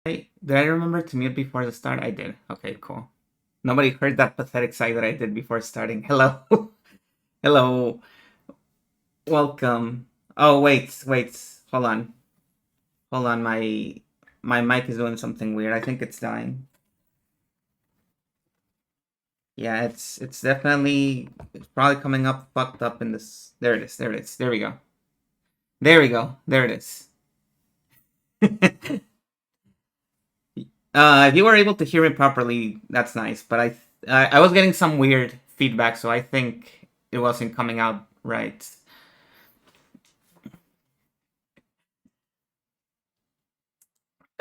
Hey, did I remember to mute before the start? I did. Okay, cool. Nobody heard that pathetic sigh that I did before starting. Hello. Hello. Welcome. Oh, wait. Hold on. Hold on. My mic is doing something weird. I think it's dying. Yeah, it's definitely it's probably coming up fucked up in this. There it is. There it is. There we go. There we go. There it is. If you were able to hear me properly, that's nice. But I was getting some weird feedback, so I think it wasn't coming out right.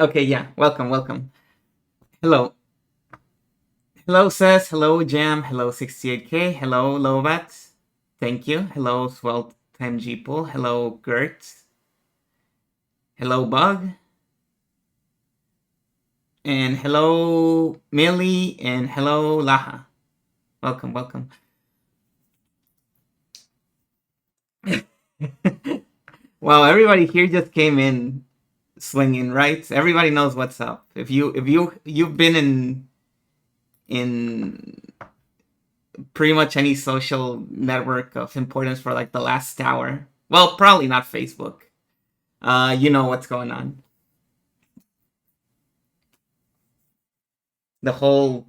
Okay, yeah. Welcome. Hello. Hello, Sess. Hello, Jam. Hello, 68K. Hello, Lovat. Thank you. Hello, Swell Time Jeeple. Hello, Gert. Hello, Bug. And hello, Millie. And hello, Laha. Welcome. Wow, everybody here just came in swinging, right? Everybody knows what's up. If you've been in pretty much any social network of importance for like the last hour, well, probably not Facebook. You know what's going on. The whole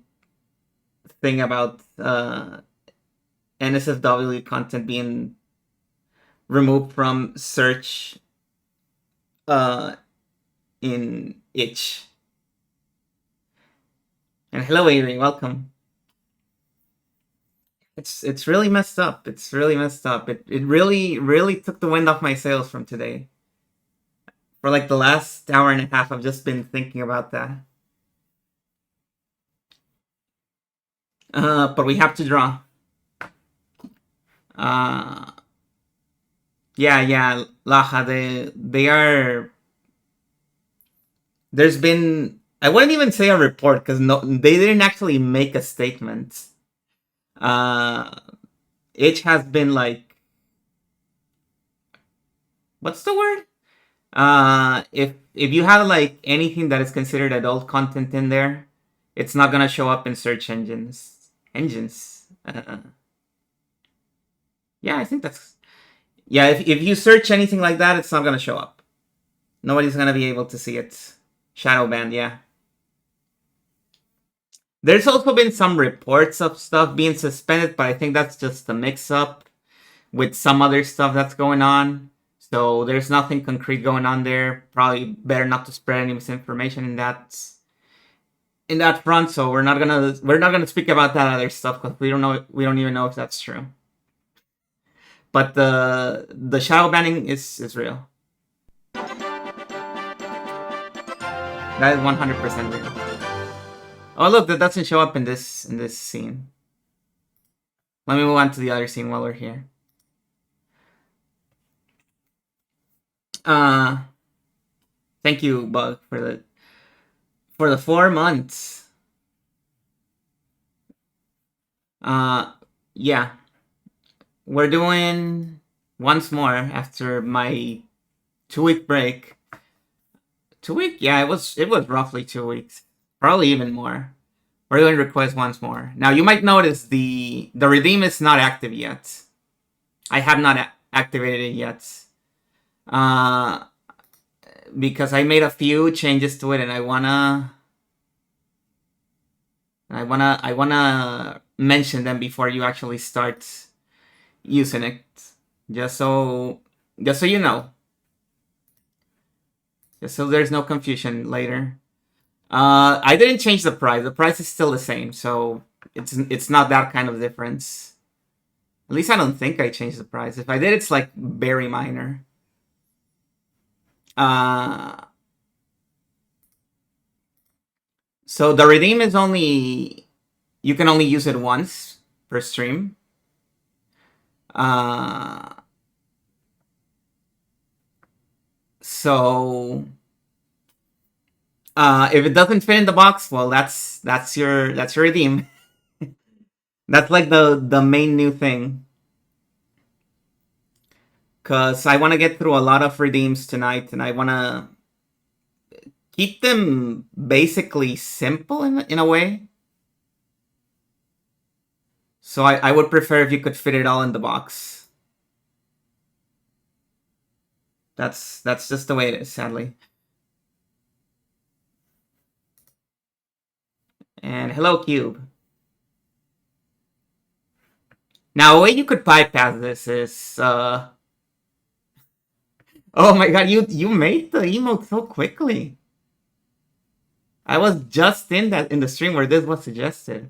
thing about NSFW content being removed from search in itch. And hello, Avery, welcome. It's really messed up. It's really messed up. It really took the wind off my sails from today. For like the last hour and a half, I've just been thinking about that. But we have to draw. Yeah, Laja. They are. There's been. I wouldn't even say a report because no, they didn't actually make a statement. It has been like, what's the word? If you have like anything that is considered adult content in there, it's not gonna show up in search engines. Yeah, I think that's. Yeah, if you search anything like that, it's not gonna show up. Nobody's gonna be able to see it. Shadow banned, yeah. There's also been some reports of stuff being suspended, but I think that's just a mix-up with some other stuff that's going on. So there's nothing concrete going on there. Probably better not to spread any misinformation in that front. So we're not gonna speak about that other stuff because we don't even know if that's true. But the shadow banning is real. That is 100% real. Oh look, that doesn't show up in this scene. Let me move on to the other scene while we're here. Thank you, Bug, for the 4 months. Yeah. We're doing once more after my 2-week break. 2 week? Yeah, it was roughly 2 weeks. Probably even more. We're doing request once more. Now you might notice the redeem is not active yet. I have not activated it yet. Because I made a few changes to it and I wanna mention them before you actually start using it. Just so you know. Just so there's no confusion later. I didn't change the price. The price is still the same, so it's not that kind of difference. At least I don't think I changed the price. If I did, it's like very minor. So the redeem is only, you can only use it once per stream. So if it doesn't fit in the box, well, that's your redeem. That's like the main new thing. Cause I want to get through a lot of redeems tonight, and I want to keep them basically simple in a way. So I would prefer if you could fit it all in the box. That's just the way it is, sadly. And hello, Cube. Now, a way you could bypass this is, oh my god, you made the emote so quickly. I was just in the stream where this was suggested.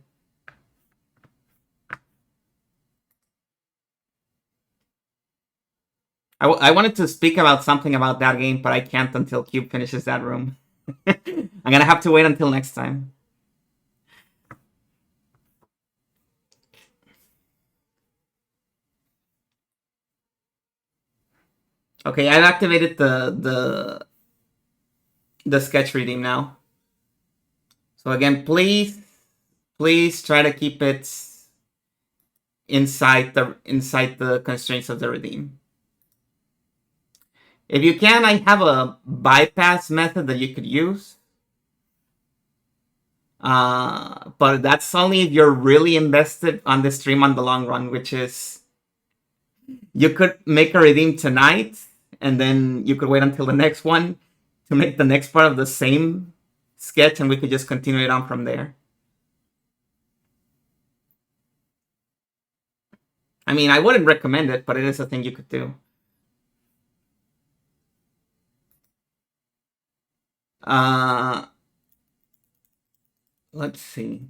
I wanted to speak about something about that game, but I can't until Cube finishes that room. I'm gonna have to wait until next time. Okay, I've activated the sketch redeem now. So again, please try to keep it inside the constraints of the redeem. If you can, I have a bypass method that you could use. But that's only if you're really invested on the stream on the long run, which is you could make a redeem tonight, and then you could wait until the next one to make the next part of the same sketch, and we could just continue it on from there. I mean, I wouldn't recommend it, but it is a thing you could do. Let's see.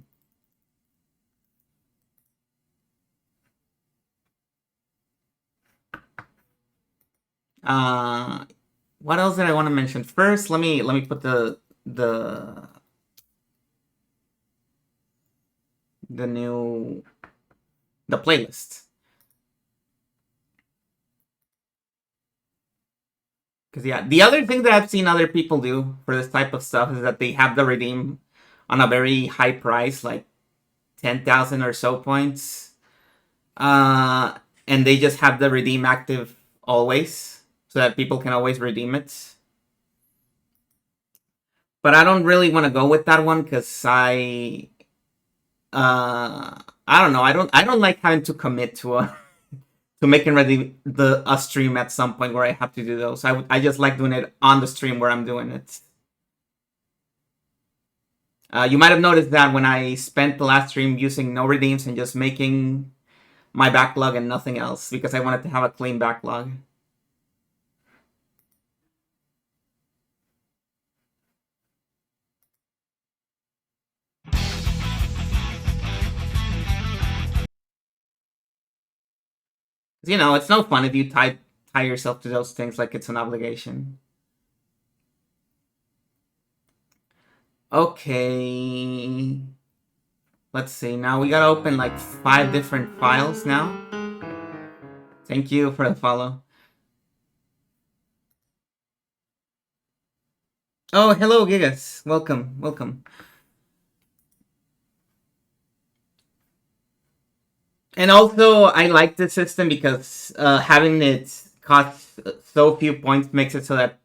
What else did I want to mention? First, let me put the playlist. Because yeah, the other thing that I've seen other people do for this type of stuff is that they have the redeem on a very high price, like 10,000 or so points. And they just have the redeem active always, so that people can always redeem it. But I don't really want to go with that one because I don't know. I don't like having to commit to making ready a stream at some point where I have to do those. I just like doing it on the stream where I'm doing it. You might have noticed that when I spent the last stream using no redeems and just making my backlog and nothing else, because I wanted to have a clean backlog. You know, it's no fun if you tie yourself to those things like it's an obligation. Okay. Let's see. Now we gotta open like 5 different files now. Thank you for the follow. Oh, hello, Gigas. Welcome, welcome. And also, I like this system because having it cost so few points makes it so that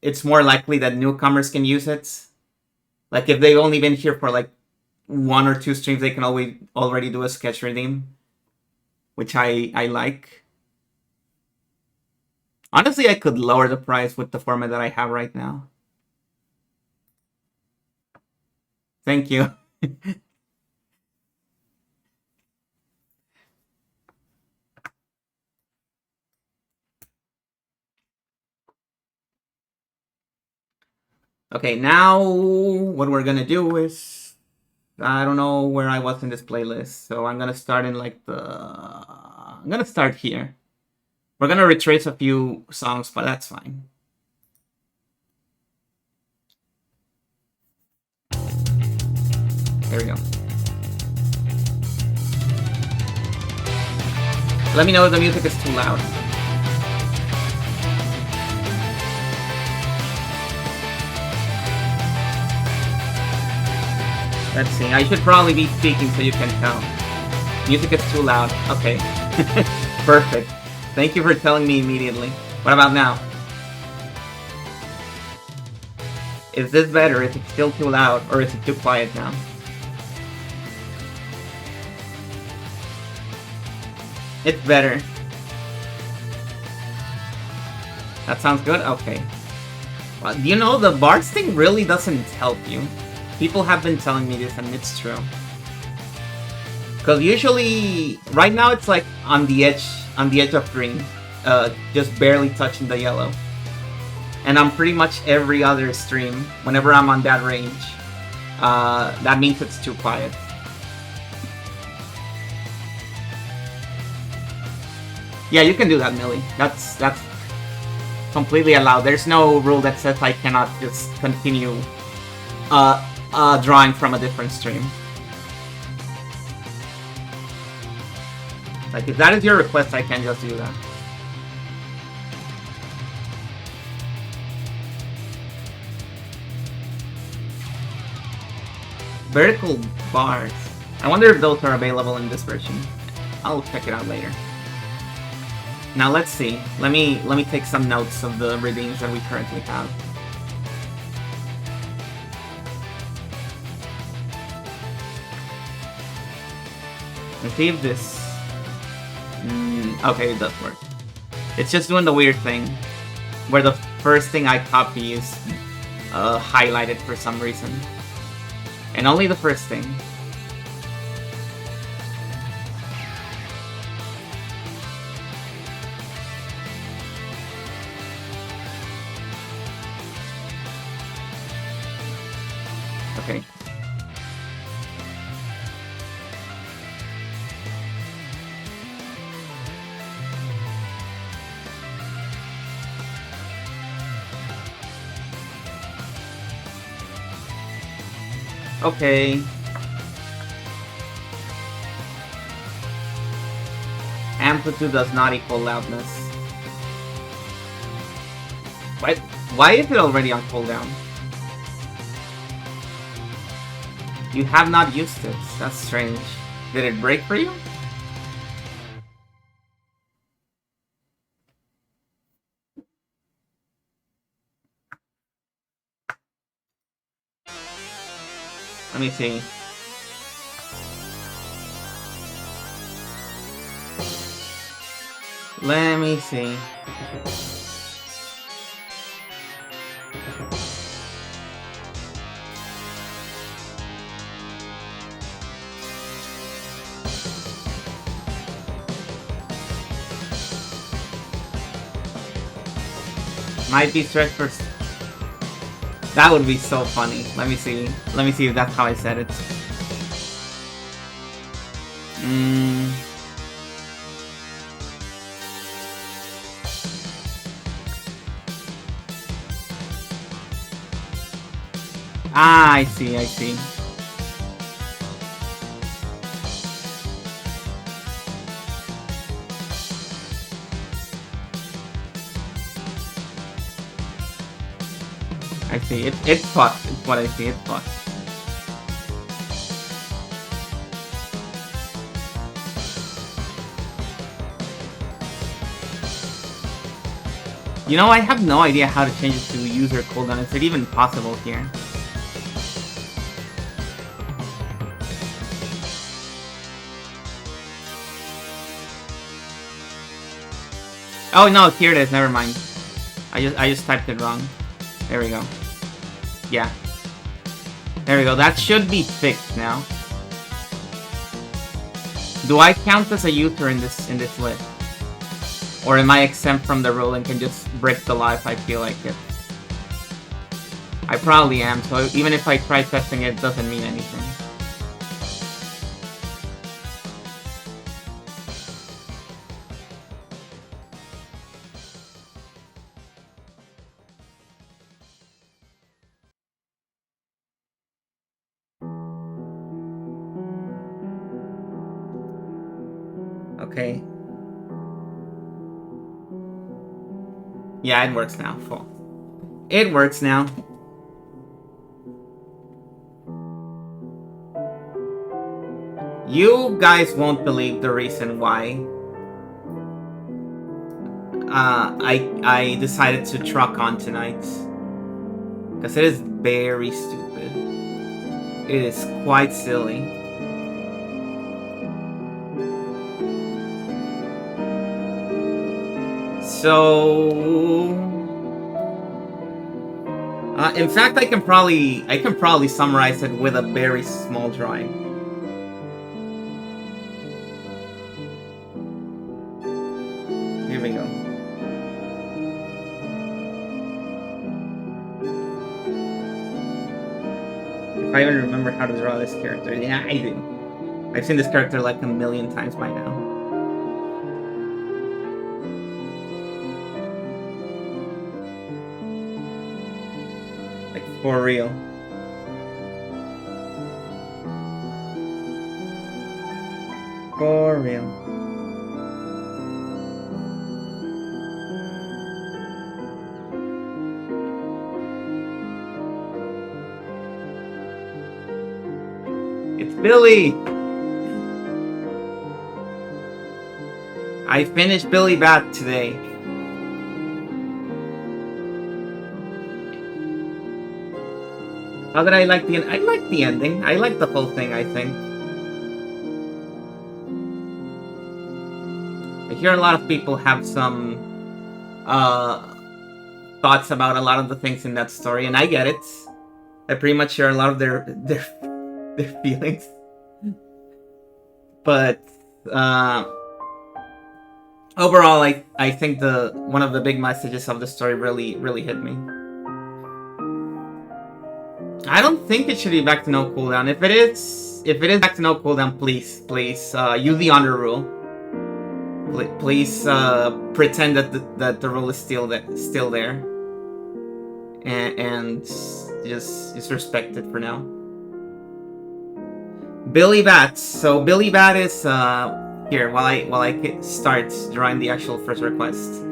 it's more likely that newcomers can use it. Like, if they've only been here for like 1 or 2 streams, they can already do a sketch redeem, which I like. Honestly, I could lower the price with the format that I have right now. Thank you. Okay, now what we're gonna do is, I don't know where I was in this playlist, so I'm gonna start in like I'm gonna start here. We're gonna retrace a few songs, but that's fine. There we go. Let me know if the music is too loud. Let's see, I should probably be speaking so you can tell. Music is too loud. Okay. Perfect. Thank you for telling me immediately. What about now? Is this better? Is it still too loud? Or is it too quiet now? It's better. That sounds good? Okay. Well, you know, the Bards thing really doesn't help you. People have been telling me this, and it's true. Because usually, right now it's like on the edge of green. Just barely touching the yellow. And on pretty much every other stream, whenever I'm on that range, that means it's too quiet. Yeah, you can do that, Millie. That's completely allowed. There's no rule that says I cannot just continue drawing from a different stream. Like, if that is your request, I can just do that. Vertical bars. I wonder if those are available in this version. I'll check it out later. Now let's see. Let me take some notes of the redeems that we currently have. Let's see if this... okay, it does work. It's just doing the weird thing, where the first thing I copy is highlighted for some reason. And only the first thing. Okay. Okay. Amplitude does not equal loudness. Why is it already on cooldown? You have not used it. That's strange. Did it break for you? Let me see. Let me see. Might be stretched for... That would be so funny. Let me see. Let me see if that's how I said it. Ah, I see, I see. I see. It's fucked. It's what I see. It's fucked. You know, I have no idea how to change it to user cooldown. Is it even possible here? Oh no, here it is. Never mind. I just typed it wrong. There we go. Yeah. There we go. That should be fixed now. Do I count as a user in this list? Or am I exempt from the rule and can just break the law if I feel like it? I probably am, so even if I try testing it, it doesn't mean anything. Okay. Yeah, it works now. Full. It works now. You guys won't believe the reason why I decided to truck on tonight. Because it is very stupid. It is quite silly. So, in fact, I can probably summarize it with a very small drawing. Here we go. If I even remember how to draw this character, yeah, I do. I've seen this character like a million times by now. Like, for real. For real. It's Billy! I finished Billy Bat today. How did I like the end? I like the ending. I like the whole thing, I think. I hear a lot of people have some thoughts about a lot of the things in that story, and I get it. I pretty much share a lot of their feelings. But overall, I think one of the big messages of the story really hit me. I don't think it should be back to no cooldown. If it is back to no cooldown, please use the honor rule. Please pretend that the rule is still there, and just respect it for now. Billy Bat. So Billy Bat is here while I start drawing the actual first request.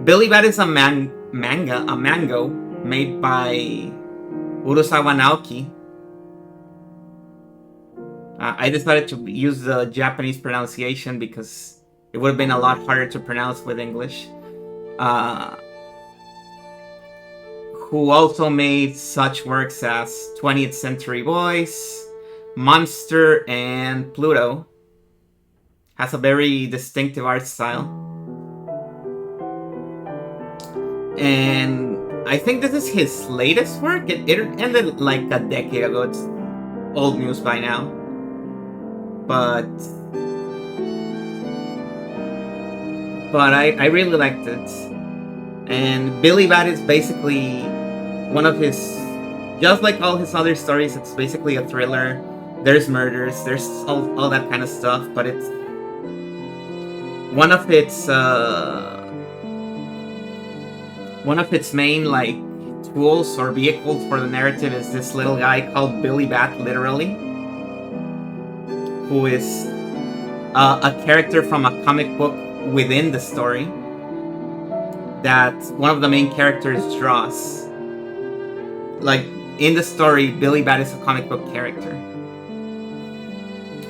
Billy Bat is a mango made by Urusawa Naoki. I decided to use the Japanese pronunciation because it would have been a lot harder to pronounce with English. Who also made such works as 20th Century Boys, Monster, and Pluto. Has a very distinctive art style. And I think this is his latest work. It ended like a decade ago. It's old news by now. But I really liked it. And Billy Bat is basically one of his, just like all his other stories, it's basically a thriller. There's murders, there's all that kind of stuff, but it's one of its main like tools or vehicles for the narrative is this little guy called Billy Bat, literally, who is a character from a comic book within the story that one of the main characters draws. Like, in the story, Billy Bat is a comic book character.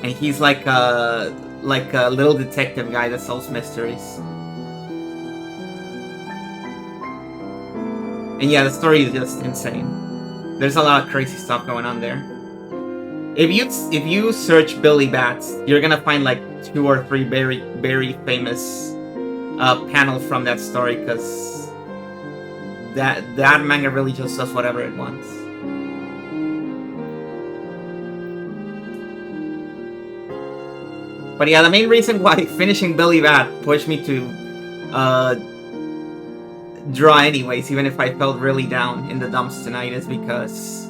And he's like a little detective guy that solves mysteries. And yeah, the story is just insane. There's a lot of crazy stuff going on there. If you search Billy Bats, you're gonna find like 2 or 3 very famous panels from that story, because that manga really just does whatever it wants. But yeah, the main reason why finishing Billy Bat pushed me to draw anyways, even if I felt really down in the dumps tonight, is because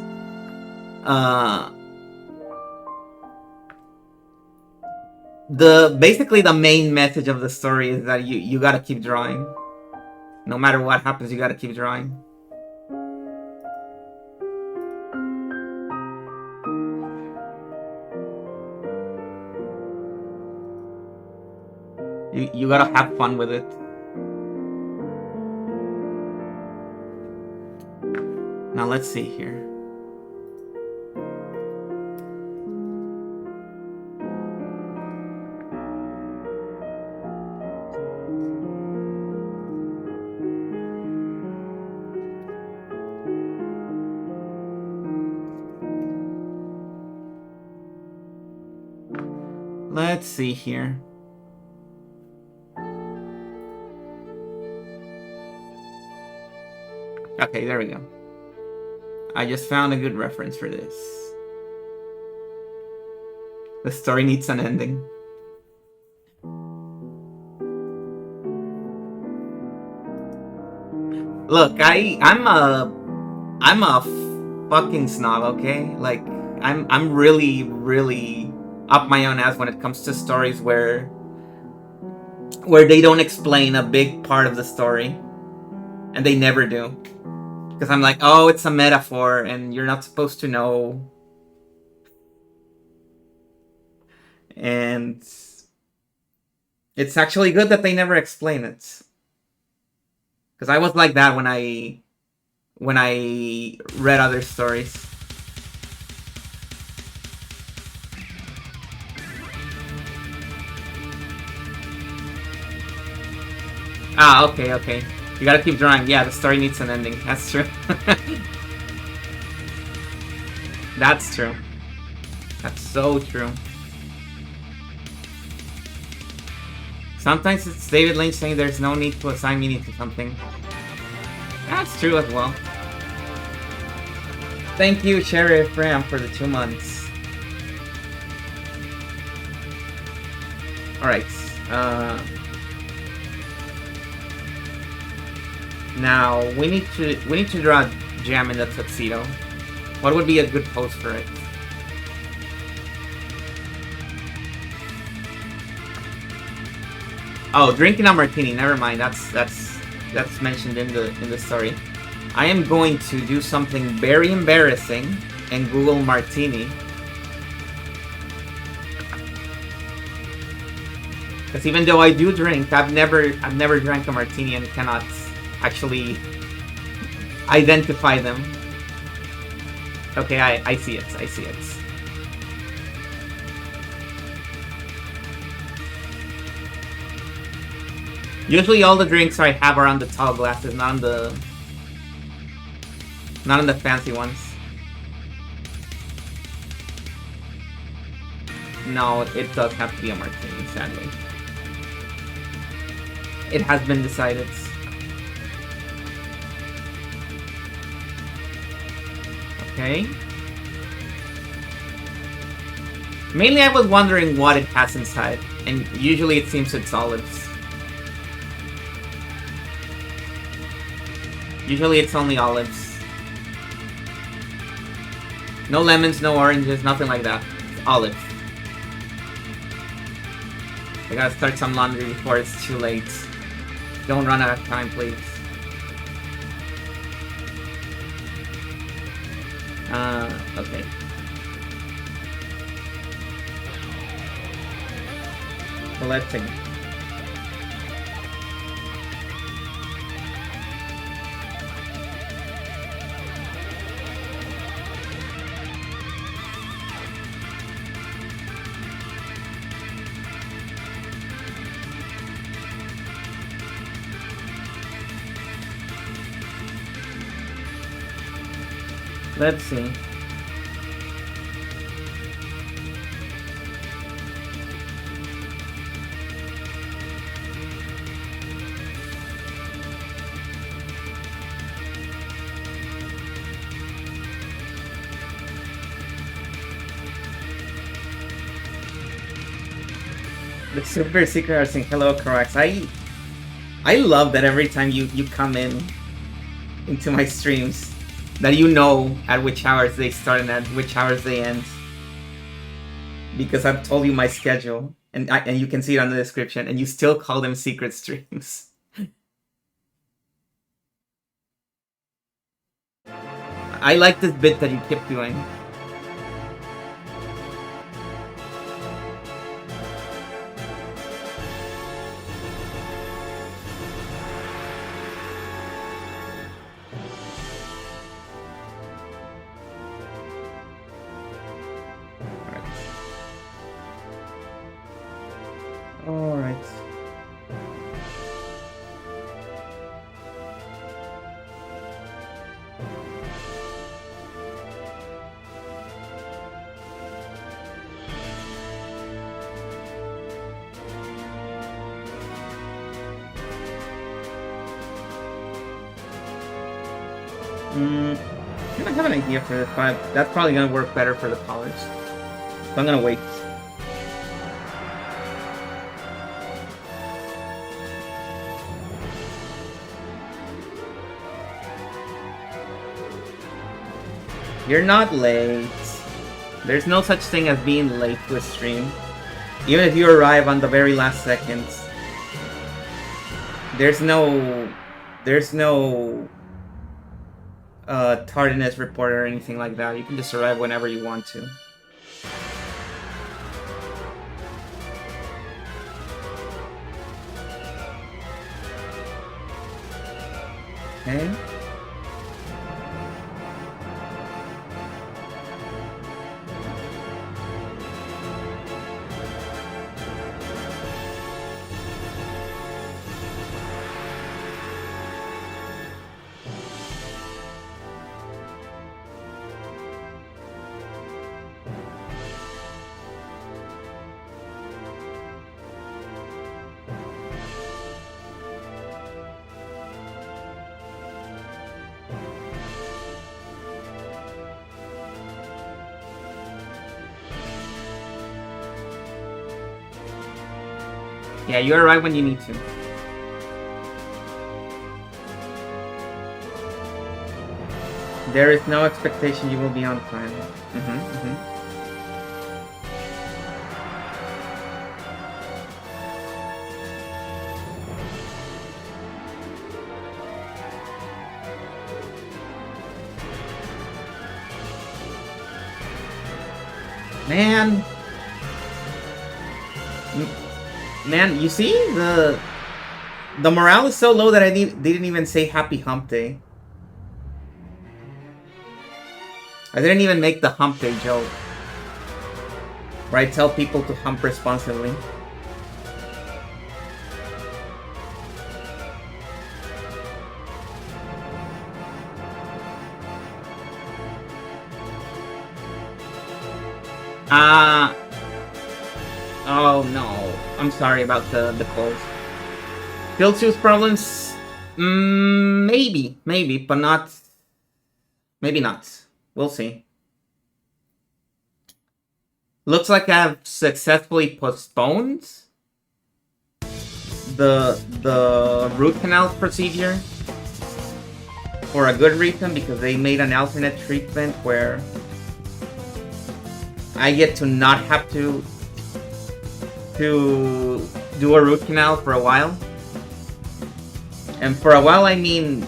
basically the main message of the story is that you gotta keep drawing. No matter what happens, you gotta keep drawing. You gotta have fun with it. Now let's see here. Let's see here. Okay, there we go. I just found a good reference for this. The story needs an ending. Look, I'm a fucking snob, okay? Like I'm really up my own ass when it comes to stories where they don't explain a big part of the story, and they never do. Because I'm like, oh, it's a metaphor, and you're not supposed to know. And it's actually good that they never explain it. Because I was like that when I read other stories. Ah, okay. You gotta keep drawing. Yeah, the story needs an ending. That's true. That's true. That's so true. Sometimes it's David Lynch saying there's no need to assign meaning to something. That's true as well. Thank you, Sheriff Ram, for the 2 months. Alright. Now we need to draw Jam in the tuxedo. What would be a good pose for it? Oh, drinking a martini. Never mind. That's mentioned in the story. I am going to do something very embarrassing and Google martini. Because even though I do drink, I've never drank a martini and cannot actually identify them. Okay, I see it. I see it. Usually all the drinks I have are on the tall glasses, not on the fancy ones. No, it does have to be a martini, sadly. It has been decided. Okay. Mainly I was wondering what it has inside, and usually it seems it's olives. Usually it's only olives. No lemons, no oranges, nothing like that. It's olives. I gotta start some laundry before it's too late. Don't run out of time, please. Okay. Collecting. Let's see. The super secret are saying hello, Croax. I love that every time you come into my streams, that you know at which hours they start and at which hours they end. Because I've told you my schedule, and you can see it on the description, and you still call them secret streams. I like this bit that you keep doing. Alright. I don't have an idea for this, but that's probably gonna work better for the colors. So I'm gonna wait. You're not late. There's no such thing as being late to a stream. Even if you arrive on the very last seconds. There's no tardiness report or anything like that. You can just arrive whenever you want to. Okay. Yeah, you arrive when you need to. There is no expectation you will be on time. Man, you see the morale is so low that they didn't even say Happy Hump Day. I didn't even make the Hump Day joke, where I tell people to hump responsibly. Oh no. I'm sorry about the clothes. Field shoes problems? Maybe, but not. Maybe not. We'll see. Looks like I've successfully postponed the root canal procedure for a good reason, because they made an alternate treatment where I get to not have to do a root canal for a while. And for a while I mean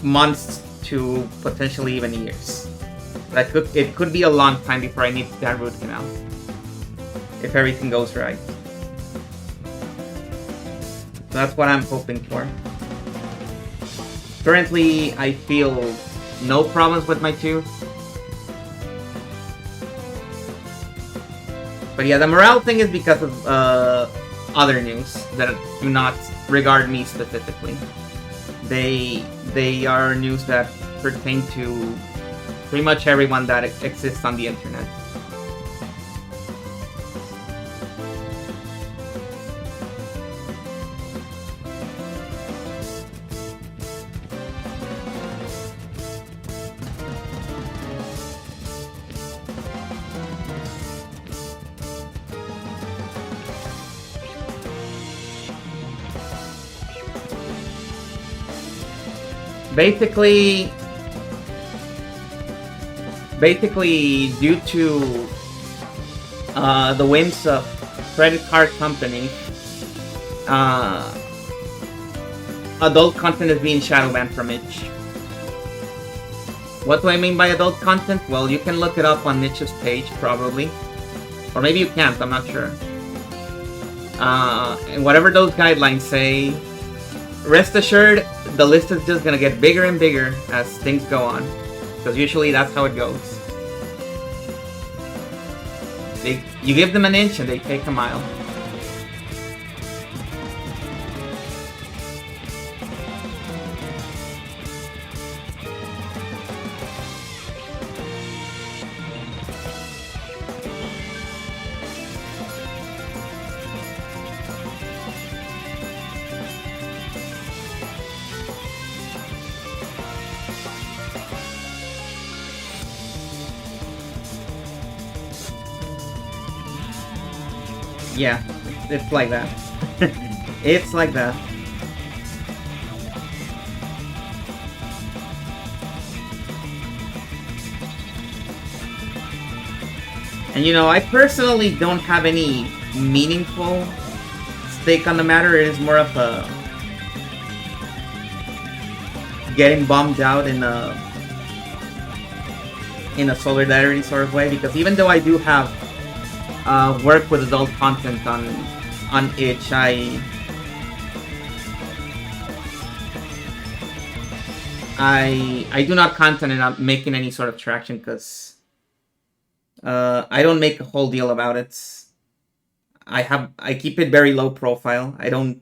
months to potentially even years. It could be a long time before I need that root canal, if everything goes right. So that's what I'm hoping for. Currently I feel no problems with my tooth. But yeah, the morale thing is because of other news that do not regard me specifically. They are news that pertain to pretty much everyone that exists on the internet. Basically, due to the whims of credit card companies, adult content is being shadow banned from itch. What do I mean by adult content? Well, you can look it up on Niche's page, probably. Or maybe you can't, I'm not sure. And whatever those guidelines say, rest assured, the list is just gonna get bigger and bigger as things go on. Because usually that's how it goes. You give them an inch and they take a mile. Yeah, it's like that. It's like that. And you know, I personally don't have any meaningful stake on the matter. It is more of a getting bummed out in a solidarity sort of way, because even though I do have work with adult content on itch, I do not content and not making any sort of traction, because I don't make a whole deal about it. I keep it very low profile. I don't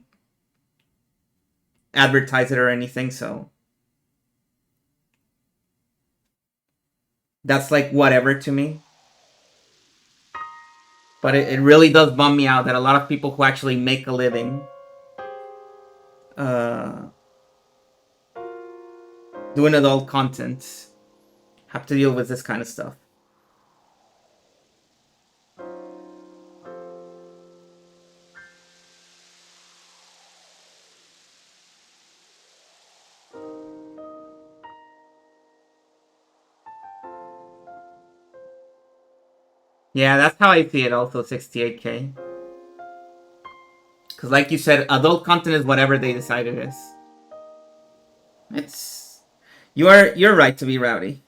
advertise it or anything, so that's like whatever to me. But it really does bum me out that a lot of people who actually make a living doing adult content have to deal with this kind of stuff. Yeah, that's how I see it also, 68K. Because like you said, adult content is whatever they decide it is. You're right to be rowdy.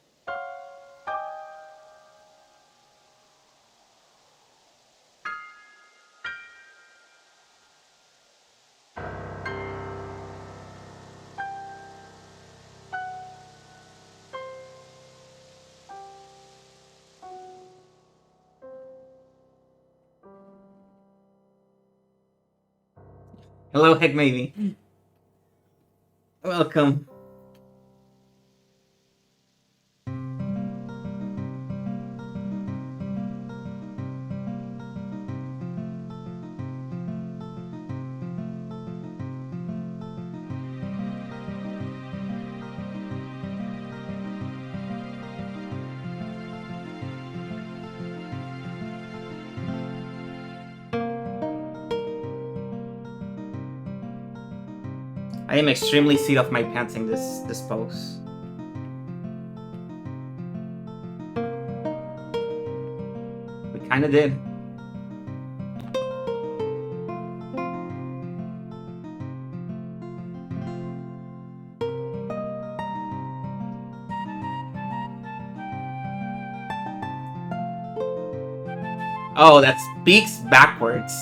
Hello, Heck Maybe. Welcome. I am extremely seat off my pantsing this pose. We kinda did. Oh, that speaks backwards.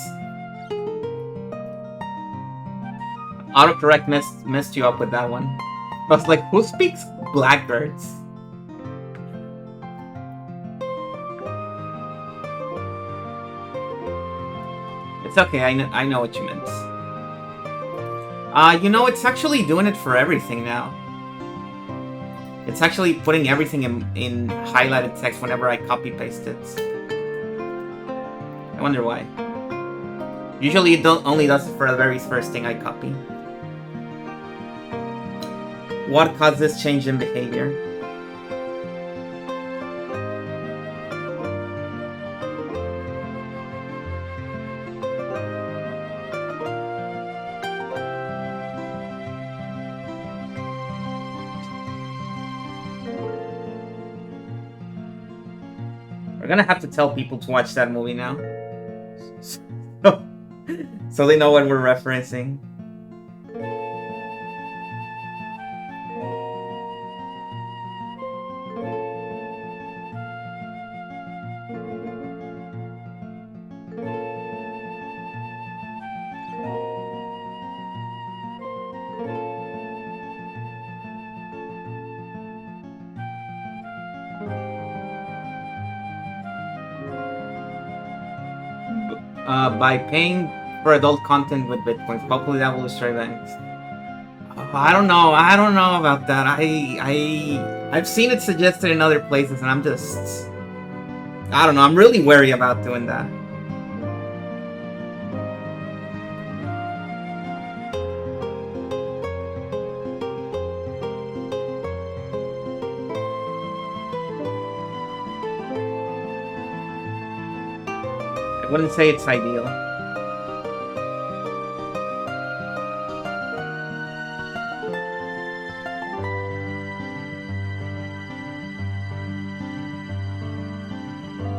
Autocorrect messed you up with that one. I was like, who speaks blackbirds? It's okay, I know what you meant. You know, it's actually doing it for everything now. It's actually putting everything in highlighted text whenever I copy paste it. I wonder why. Usually it only does it for the very first thing I copy. What caused this change in behavior? We're gonna have to tell people to watch that movie now. So they know what we're referencing. By paying for adult content with bitcoins, hopefully that will destroy banks. I don't know about that. I've seen it suggested in other places, and I don't know. I'm really wary about doing that. I wouldn't say it's ideal.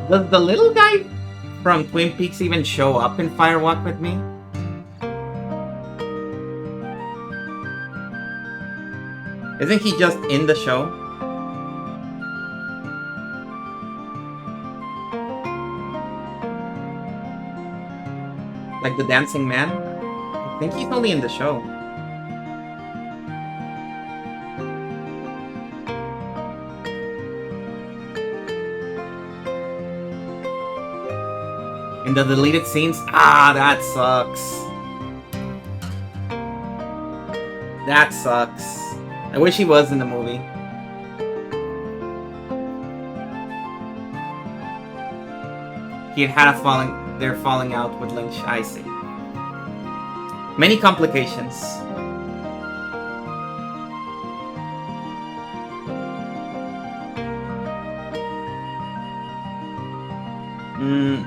Does the little guy from Twin Peaks even show up in Fire Walk with Me? Isn't he just in the show? Like the dancing man? I think he's only in the show. In the deleted scenes? Ah, that sucks. That sucks. I wish he was in the movie. He had a falling out with Lynch, I see. Many complications.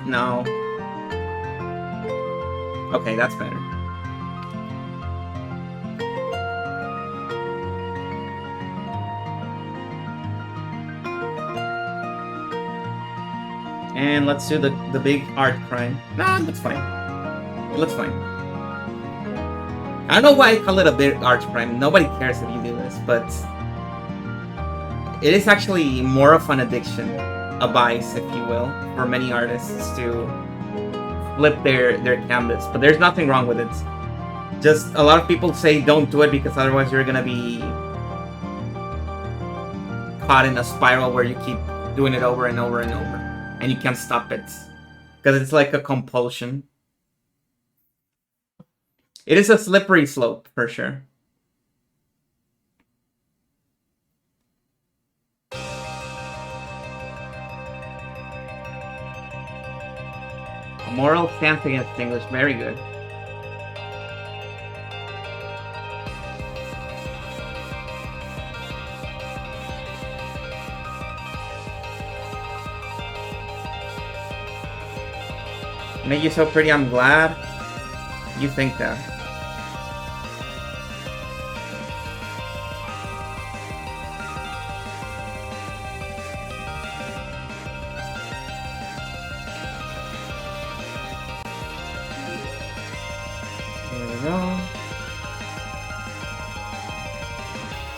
No. Okay, that's better. And let's do the big art crime. Nah, that's fine. It looks fine. I don't know why I call it a big art crime. Nobody cares if you do this, but it is actually more of an addiction, a vice, if you will, for many artists to flip their canvas. But there's nothing wrong with it. Just a lot of people say don't do it because otherwise you're gonna be caught in a spiral where you keep doing it over and over and over. And you can't stop it. Because it's like a compulsion. It is a slippery slope, for sure. A moral stance against English. Very good. Make you so pretty, I'm glad you think that. There we go.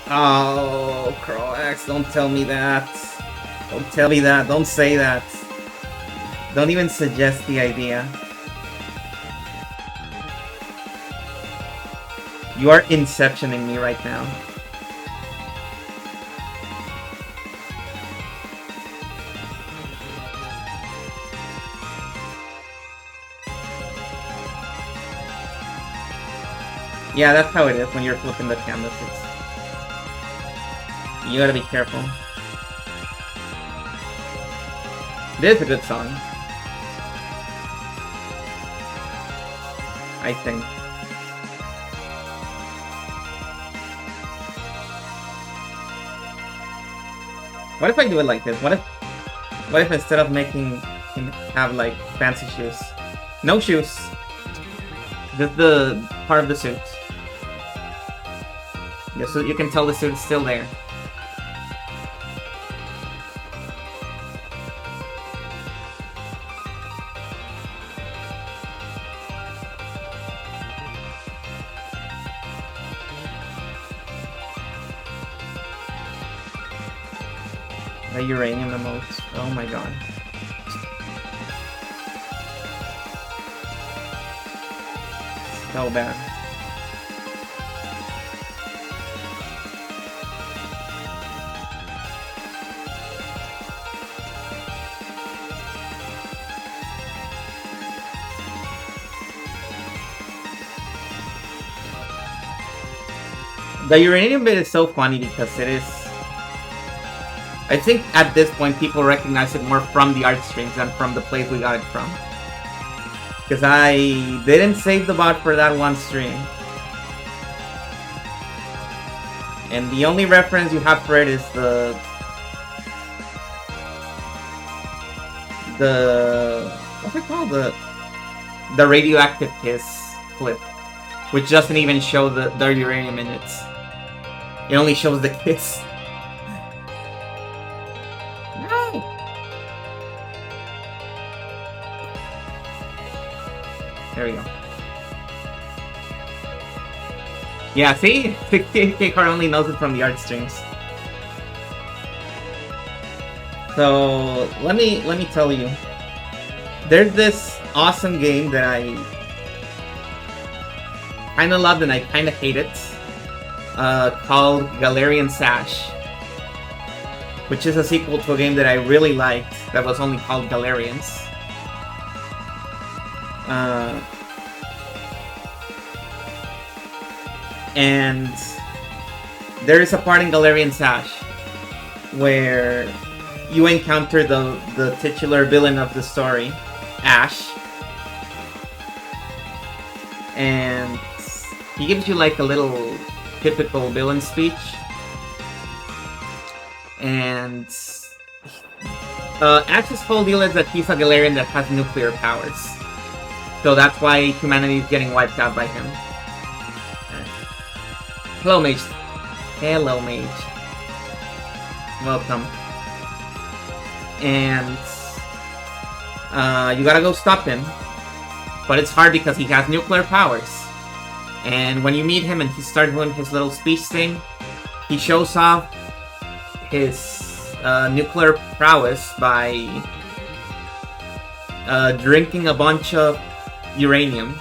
Oh, Croax, don't tell me that. Don't tell me that. Don't say that. Don't even suggest the idea. You are inceptioning me right now. Yeah, that's how it is when you're flipping the canvas. You gotta be careful. It is a good song. I think. What if I do it like this? What if instead of making him have like fancy shoes? No shoes. Just the part of the suit. Yeah, so you can tell the suit is still there. The uranium emotes. Oh my god. So bad. The uranium bit is so funny because it is... I think at this point people recognize it more from the art streams than from the place we got it from. Because I didn't save the bot for that one stream. And the only reference you have for it is the what's it called? The radioactive kiss clip. Which doesn't even show the uranium in it. It only shows the kiss. No! There we go. Yeah, see? 68k card only knows it from the art strings. So let me tell you. There's this awesome game that I kinda loved and I kinda hate it. Called Galarian Sash, which is a sequel to a game that I really liked that was only called Galarians. And there is a part in Galarian Sash where you encounter the titular villain of the story, Ash, and he gives you like a little typical villain speech, and Ash's whole deal is that he's a Galarian that has nuclear powers, so that's why humanity is getting wiped out by him. Hello, Mage. Hello, Mage. Welcome. And you gotta go stop him, but it's hard because he has nuclear powers. And when you meet him and he starts doing his little speech thing, he shows off his nuclear prowess by drinking a bunch of uranium.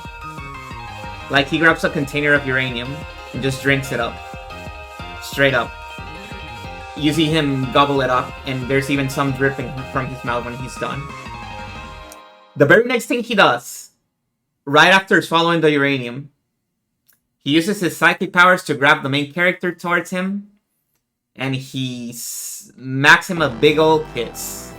Like, he grabs a container of uranium and just drinks it up. Straight up. You see him gobble it up, and there's even some dripping from his mouth when he's done. The very next thing he does, right after swallowing the uranium, he uses his psychic powers to grab the main character towards him, and he smacks him a big old kiss.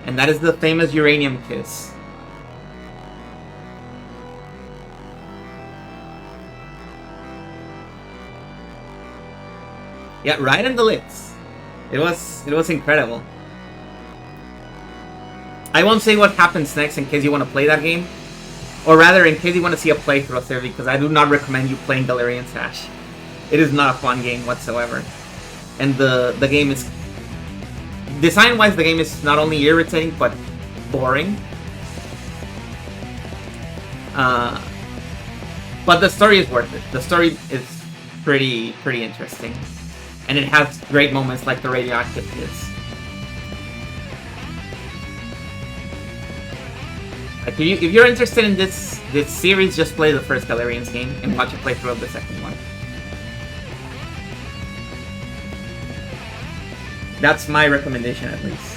And that is the famous uranium kiss. Yeah, right in the lips. It was incredible. I won't say what happens next in case you want to play that game. Or rather, in case you want to see a playthrough of it, because I do not recommend you playing Galarian Sash. It is not a fun game whatsoever. And the game is... design-wise, the game is not only irritating, but boring. But the story is worth it. The story is pretty interesting. And it has great moments like the radioactive kids. Like, if you're interested in this series, just play the first Galarians game and watch a playthrough of the second one. That's my recommendation, at least.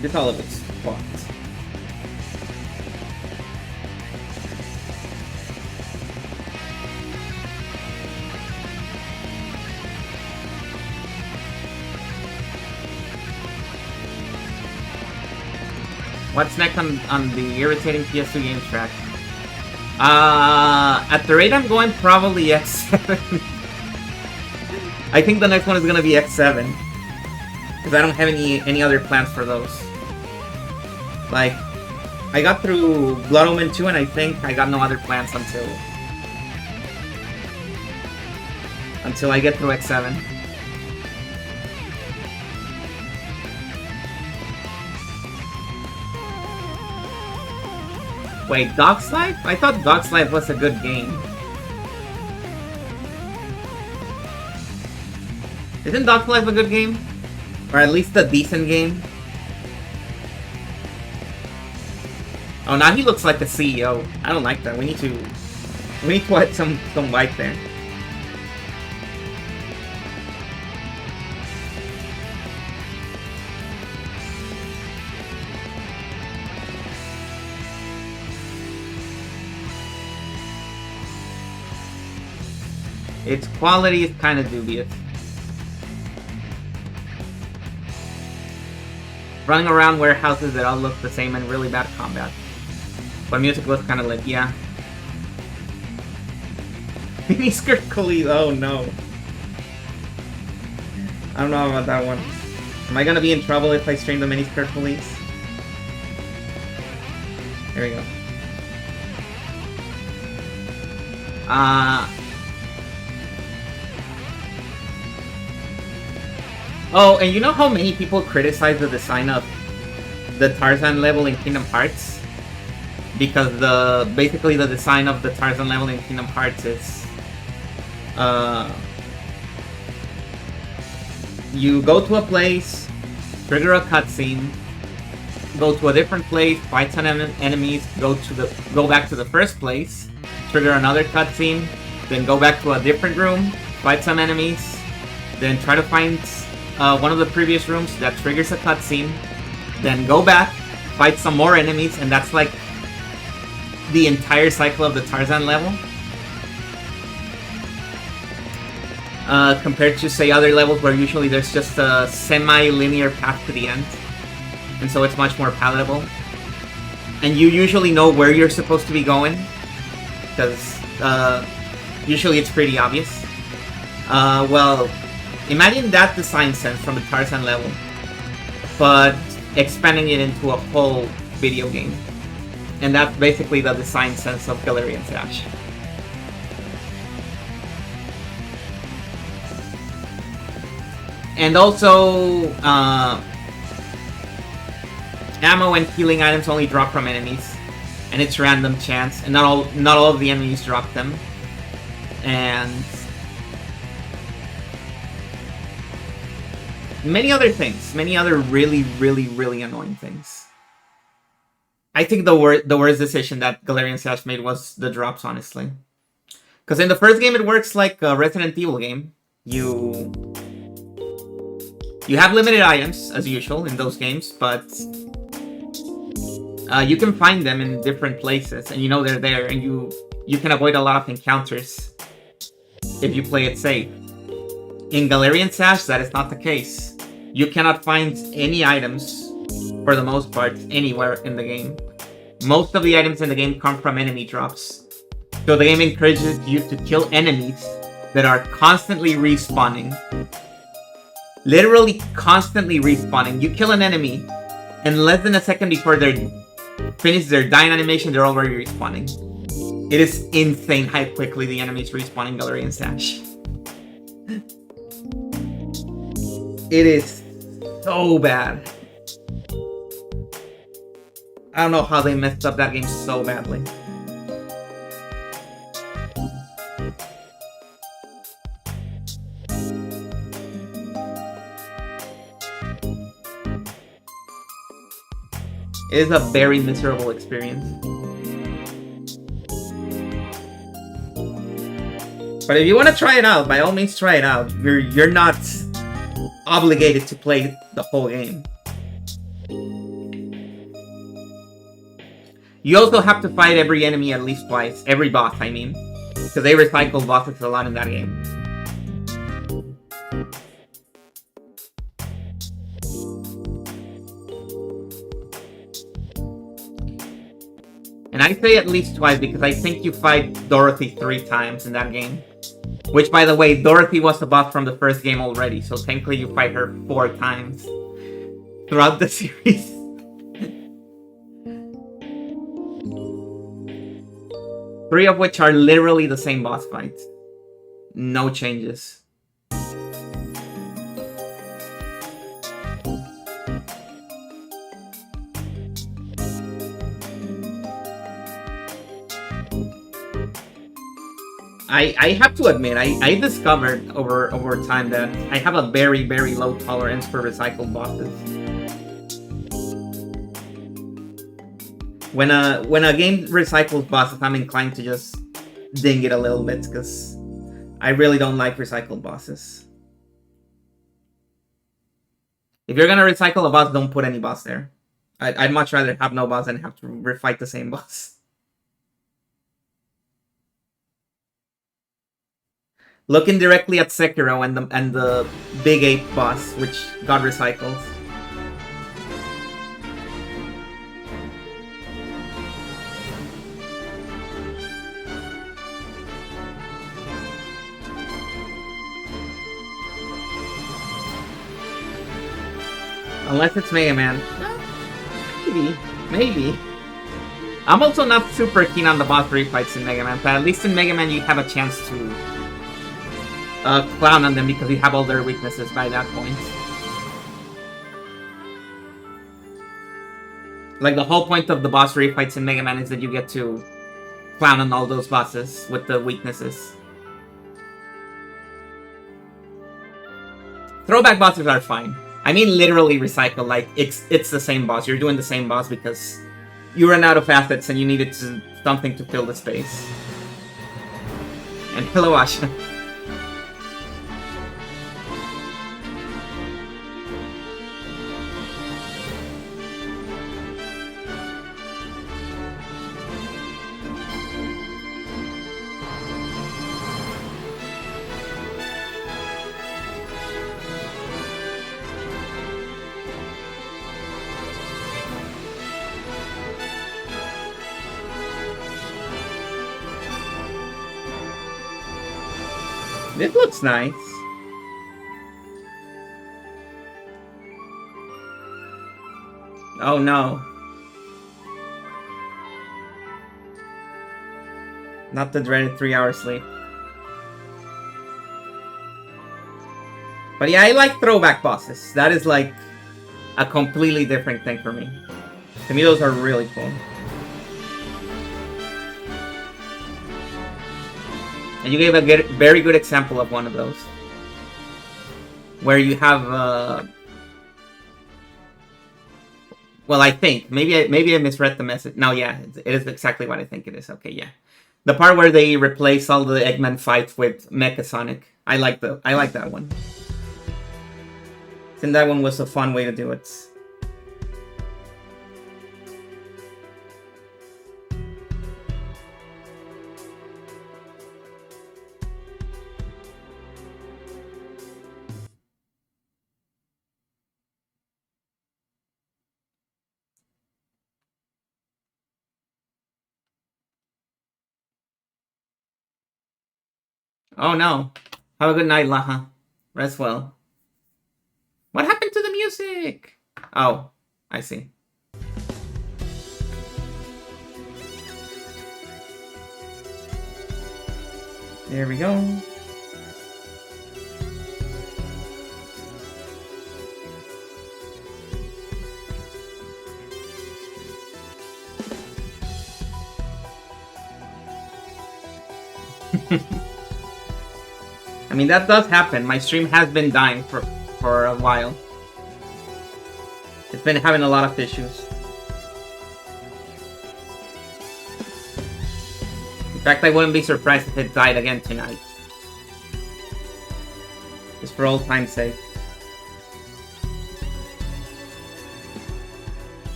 This all of it's fucked. What's next on the irritating PS2 games track? At the rate I'm going, probably X7. I think the next one is gonna be X7. Because I don't have any other plans for those. Like, I got through Blood Omen 2 and I think I got no other plans until I get through X7. Wait, Dog's Life? I thought Dog's Life was a good game. Isn't Dog's Life a good game? Or at least a decent game? Oh, now he looks like the CEO. I don't like that. We need to add some white there. Its quality is kind of dubious. Running around warehouses that all look the same and really bad combat. But music was kind of lit, yeah. Mini skirt coolies, oh no. I don't know about that one. Am I gonna be in trouble if I stream the mini skirt coolies? There we go. Oh, and you know how many people criticize the design of the Tarzan level in Kingdom Hearts? Because basically the design of the Tarzan level in Kingdom Hearts is you go to a place, trigger a cutscene, go to a different place, fight some enemies, go back to the first place, trigger another cutscene, then go back to a different room, fight some enemies, then try to find one of the previous rooms that triggers a cutscene, then go back, fight some more enemies, and that's like the entire cycle of the Tarzan level. Compared to, say, other levels where usually there's just a semi-linear path to the end. And so it's much more palatable. And you usually know where you're supposed to be going, because usually it's pretty obvious. Well, imagine that design sense from the Tarzan level, but expanding it into a whole video game. And that's basically the design sense of Galarian Sash. And also, ammo and healing items only drop from enemies, and it's random chance, and not all of the enemies drop them. And many other things, many other really, really, really annoying things. I think the worst decision that Galarian Sash made was the drops, honestly. Because in the first game it works like a Resident Evil game. You have limited items, as usual, in those games, but you can find them in different places, and you know they're there, and you can avoid a lot of encounters if you play it safe. In Galarian Sash, that is not the case. You cannot find any items, for the most part, anywhere in the game. Most of the items in the game come from enemy drops. So the game encourages you to kill enemies that are constantly respawning. Literally constantly respawning. You kill an enemy, and less than a second before they finish their dying animation, they're already respawning. It is insane how quickly the enemies respawn in Galarian Sash. It is so bad. I don't know how they messed up that game so badly. It is a very miserable experience. But if you want to try it out, by all means try it out. You're not obligated to play the whole game. You also have to fight every enemy at least twice. Every boss, I mean. Because they recycle bosses a lot in that game. And I say at least twice because I think you fight Dorothy 3 times in that game. Which, by the way, Dorothy was the boss from the first game already, so technically you fight her 4 times throughout the series. 3 of which are literally the same boss fights. No changes. I have to admit, I discovered over time that I have a very, very low tolerance for recycled bosses. When a game recycles bosses, I'm inclined to just ding it a little bit, because I really don't like recycled bosses. If you're gonna recycle a boss, don't put any boss there. I'd much rather have no boss than have to refight the same boss. Looking directly at Sekiro and the Big Ape boss, which got recycled. Unless it's Mega Man. Maybe. I'm also not super keen on the boss refights in Mega Man, but at least in Mega Man you have a chance to clown on them because you have all their weaknesses by that point. Like, the whole point of the boss refights in Mega Man is that you get to clown on all those bosses with the weaknesses. Throwback bosses are fine. I mean literally recycle, like, it's the same boss. You're doing the same boss because you ran out of assets and you needed something to fill the space. And hello, Asha. This looks nice. Oh no. Not the dreaded 3-hour sleep. But yeah, I like throwback bosses. That is like a completely different thing for me. To me, those are really cool. And you gave a very good example of one of those. Where you have, well, I think. Maybe I misread the message. No, yeah, it is exactly what I think it is. Okay, yeah. The part where they replace all the Eggman fights with Mecha Sonic. I like that one. I think that one was a fun way to do it. Oh no. Have a good night, Laha. Rest well. What happened to the music? Oh, I see. There we go. I mean, that does happen. My stream has been dying for a while. It's been having a lot of issues. In fact, I wouldn't be surprised if it died again tonight. Just for old time's sake.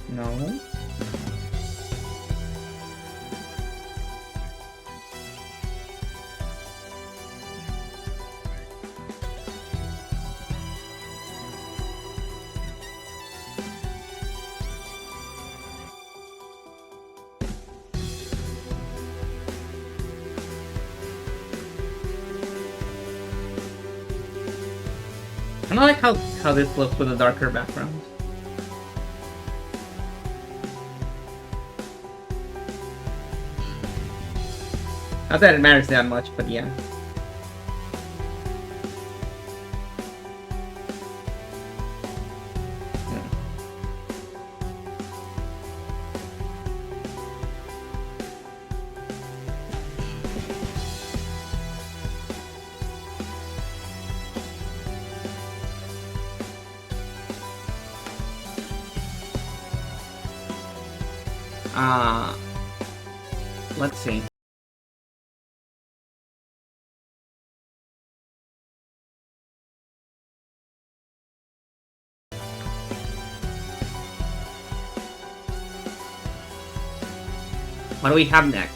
No. I don't like how this looks with a darker background. Not that it matters that much, but yeah. Let's see. What do we have next?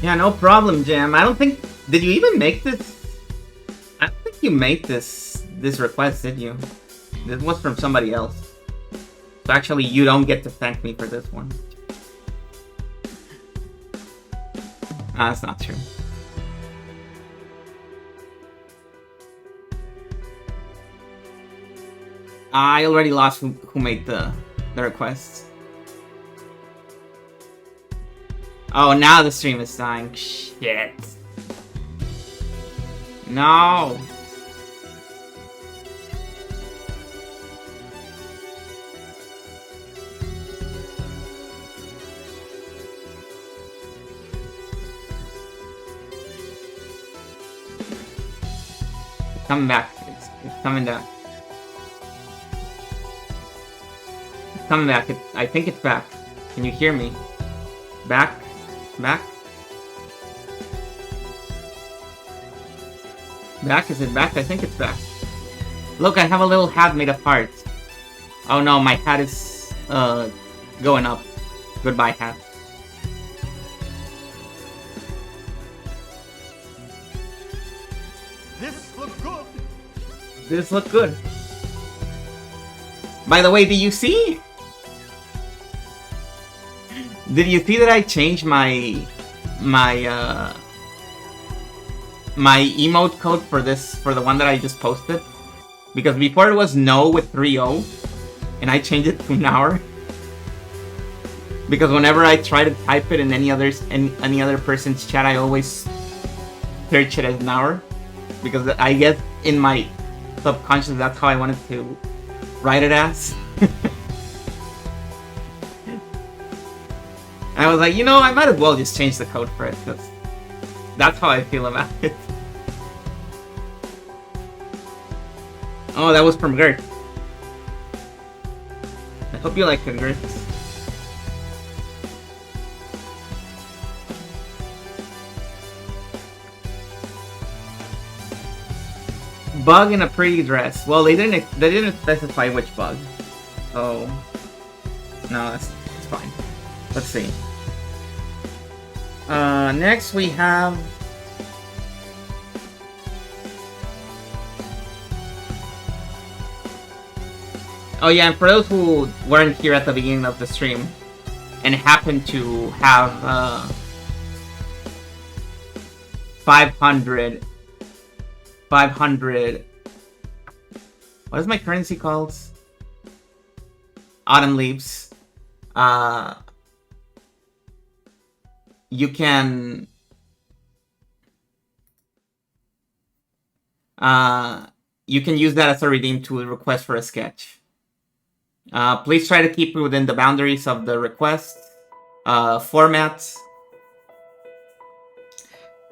Yeah, no problem, Jam. I don't think... Did you even make this? I don't think you made this request, did you? This was from somebody else. So actually, you don't get to thank me for this one. That's not true. I already lost who made the request. Oh, now the stream is dying. Shit. No. Coming back. It's coming back. It's coming back. I think it's back. Can you hear me? Back? Back? Back? Is it back? I think it's back. Look, I have a little hat made of hearts. Oh no, my hat is going up. Goodbye, hat. This looks good. This look good. By the way, did you see? Did you see that I changed my emote code for the one that I just posted? Because before it was no with 3-0, and I changed it to an hour. Because whenever I try to type it in any other person's chat, I always search it as an hour. Because I guess in my subconscious that's how I wanted to write it as. I was like, you know, I might as well just change the code for it, because that's how I feel about it. Oh, that was from Gert. I hope you like it, Gert. Bug in a pretty dress. Well, they didn't specify which bug. Oh, no, it's fine. Let's see. Next we have. Oh yeah, and for those who weren't here at the beginning of the stream and happened to have 500. What is my currency called? Autumn leaves. You can use that as a redeem to request for a sketch. Please try to keep it within the boundaries of the request formats.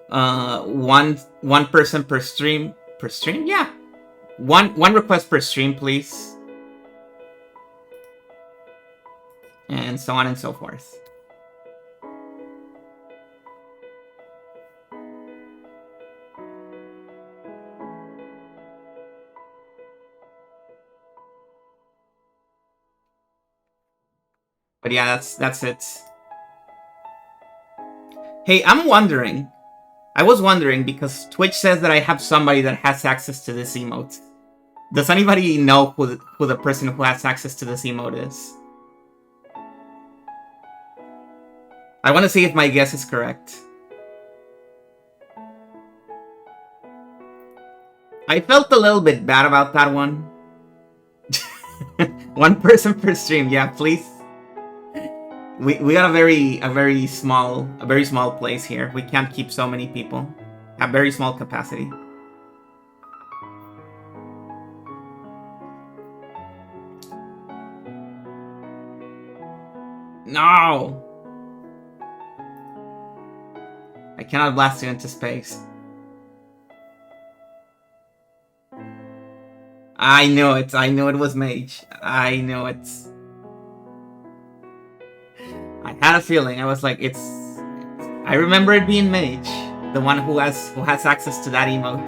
One person per stream. Per stream? Yeah. One request per stream, please. And so on and so forth. But yeah, that's it. Hey, I was wondering because Twitch says that I have somebody that has access to this emote. Does anybody know who the person who has access to this emote is? I want to see if my guess is correct. I felt a little bit bad about that one. One person per stream, yeah, please. We got a very small place here. We can't keep so many people. Have very small capacity. No! I cannot blast you into space. I know it. I know it was Mage. I know it. I had a feeling. I was like, it's. I remember it being Mage, the one who has access to that emote.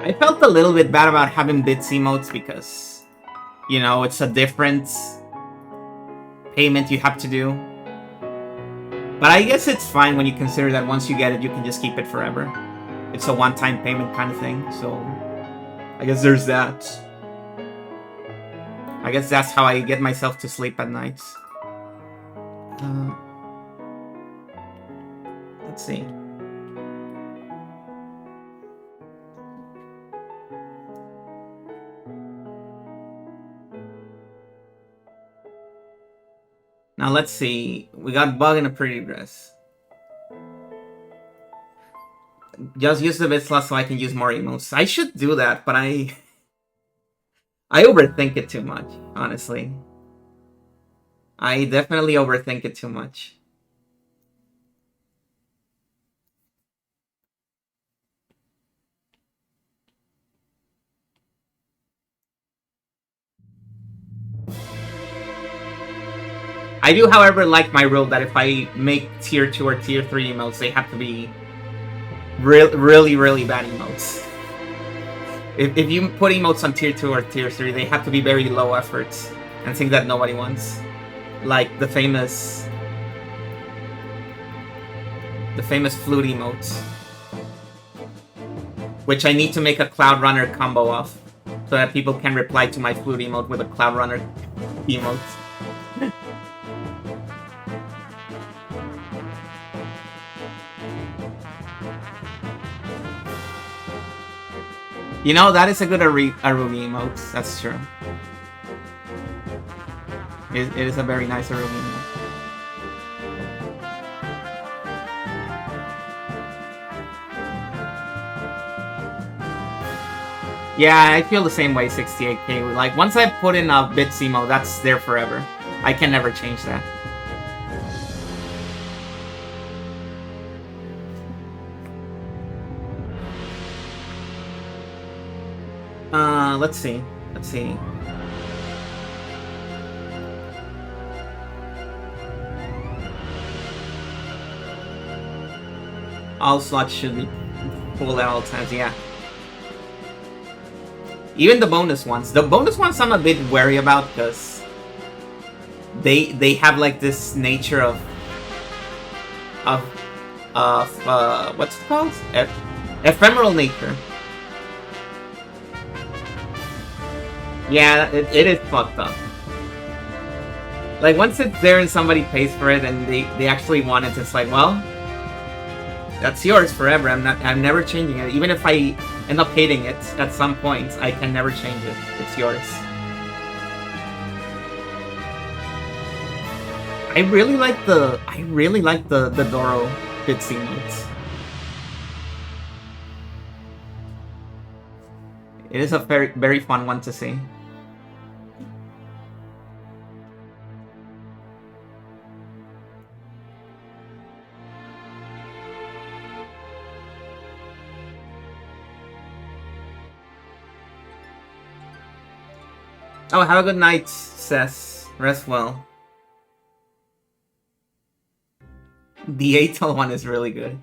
I felt a little bit bad about having bits emotes because, you know, it's a different payment you have to do. But I guess it's fine when you consider that once you get it, you can just keep it forever. It's a one-time payment kind of thing, so I guess there's that. I guess that's how I get myself to sleep at night. Let's see. Now let's see. We got Bug in a pretty dress. Just use the bit slot so I can use more emotes. I should do that, but I overthink it too much, honestly. I definitely overthink it too much. I do, however, like my rule that if I make tier 2 or tier 3 emotes, they have to be really, really bad emotes. If you put emotes on tier 2 or tier 3, they have to be very low efforts and things that nobody wants. Like the famous flute emotes. Which I need to make a Cloud Runner combo of, so that people can reply to my flute emote with a Cloud Runner emote. You know, that is a good Arugi emote, that's true. It is a very nice Arugi emote. Yeah, I feel the same way, 68k. Like, once I put in a Bits emote, that's there forever. I can never change that. Let's see. Let's see. All slots should be full at all times, yeah. Even the bonus ones. The bonus ones I'm a bit wary about because they have like this nature of what's it called? Ephemeral nature. Yeah, it is fucked up. Like, once it's there and somebody pays for it and they actually want it, it's like, well, that's yours forever. I'm never changing it. Even if I end up hating it at some point, I can never change it. It's yours. I really like the Doro Bitsy modes. It is a very fun one to see. Oh, have a good night, Sess. Rest well. The ATOL one is really good.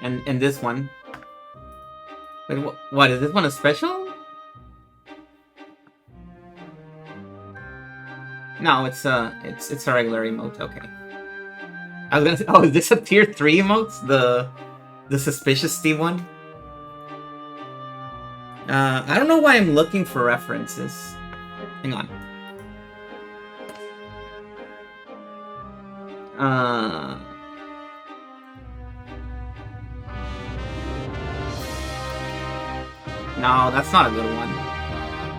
And this one. Wait, what is this one a special? No, it's a regular emote. Okay. I was gonna say, oh, is this a tier 3 emote? The suspicious Steve one? I don't know why I'm looking for references. Hang on. No, that's not a good one.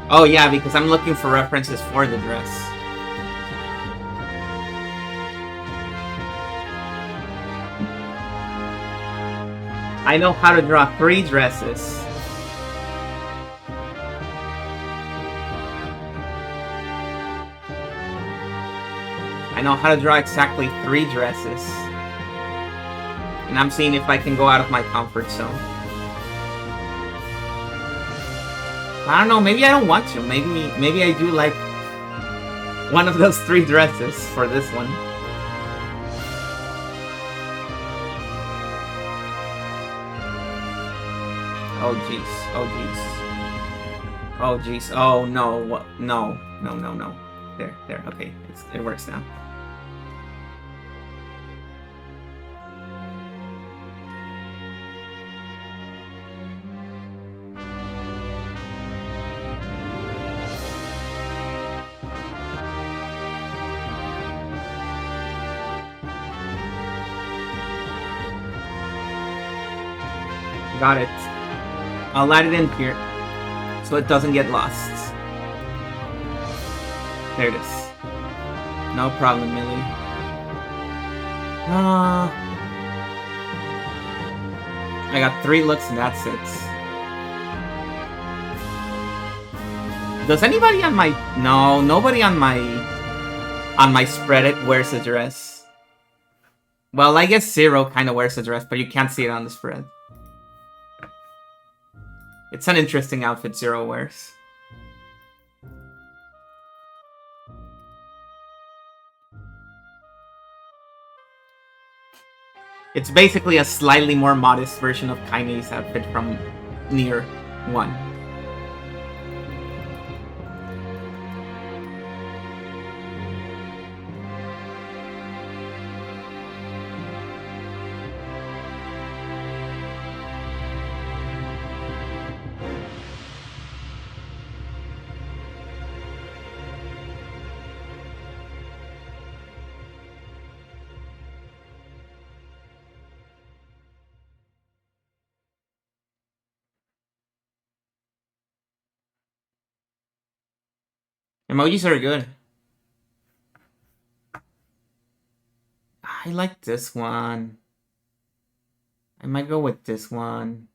Oh yeah, because I'm looking for references for the dress. I know how to draw 3 dresses. I know how to draw exactly 3 dresses. And I'm seeing if I can go out of my comfort zone. I don't know, maybe I don't want to. Maybe I do like one of those 3 dresses for this one. Oh jeez. Oh jeez. Oh jeez. Oh no. What? No. No. No. No. There. There. Okay. It works now. Got it. I'll add it in here so it doesn't get lost. There it is. No problem, Millie. I got 3 looks and that's it. Does anybody on my... No, nobody on my spread it wears a dress. Well, I guess Zero kind of wears a dress, but you can't see it on the spread. It's an interesting outfit Zero wears. It's basically a slightly more modest version of Kaine's outfit from Nier 1. Emojis are good. I like this one. I might go with this one.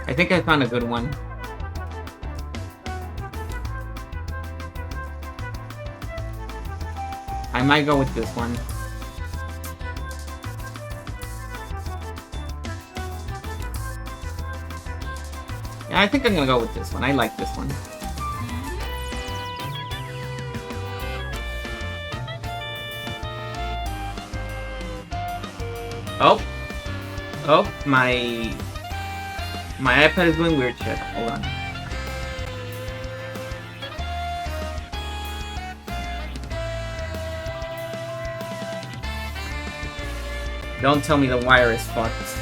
I think I found a good one. I might go with this one. Yeah, I think I'm gonna go with this one. I like this one. Oh. Oh, my iPad is doing weird shit. Hold on. Don't tell me the wire is fucked.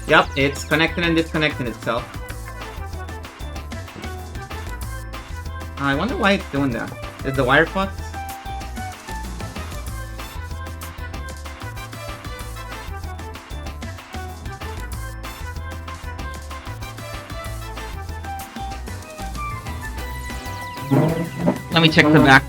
Yep, it's connecting and disconnecting itself. I wonder why it's doing that. Is the wire fucked? Let me check the back.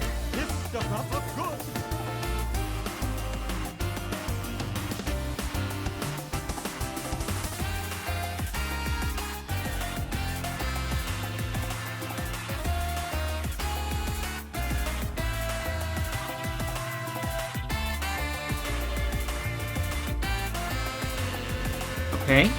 Okay.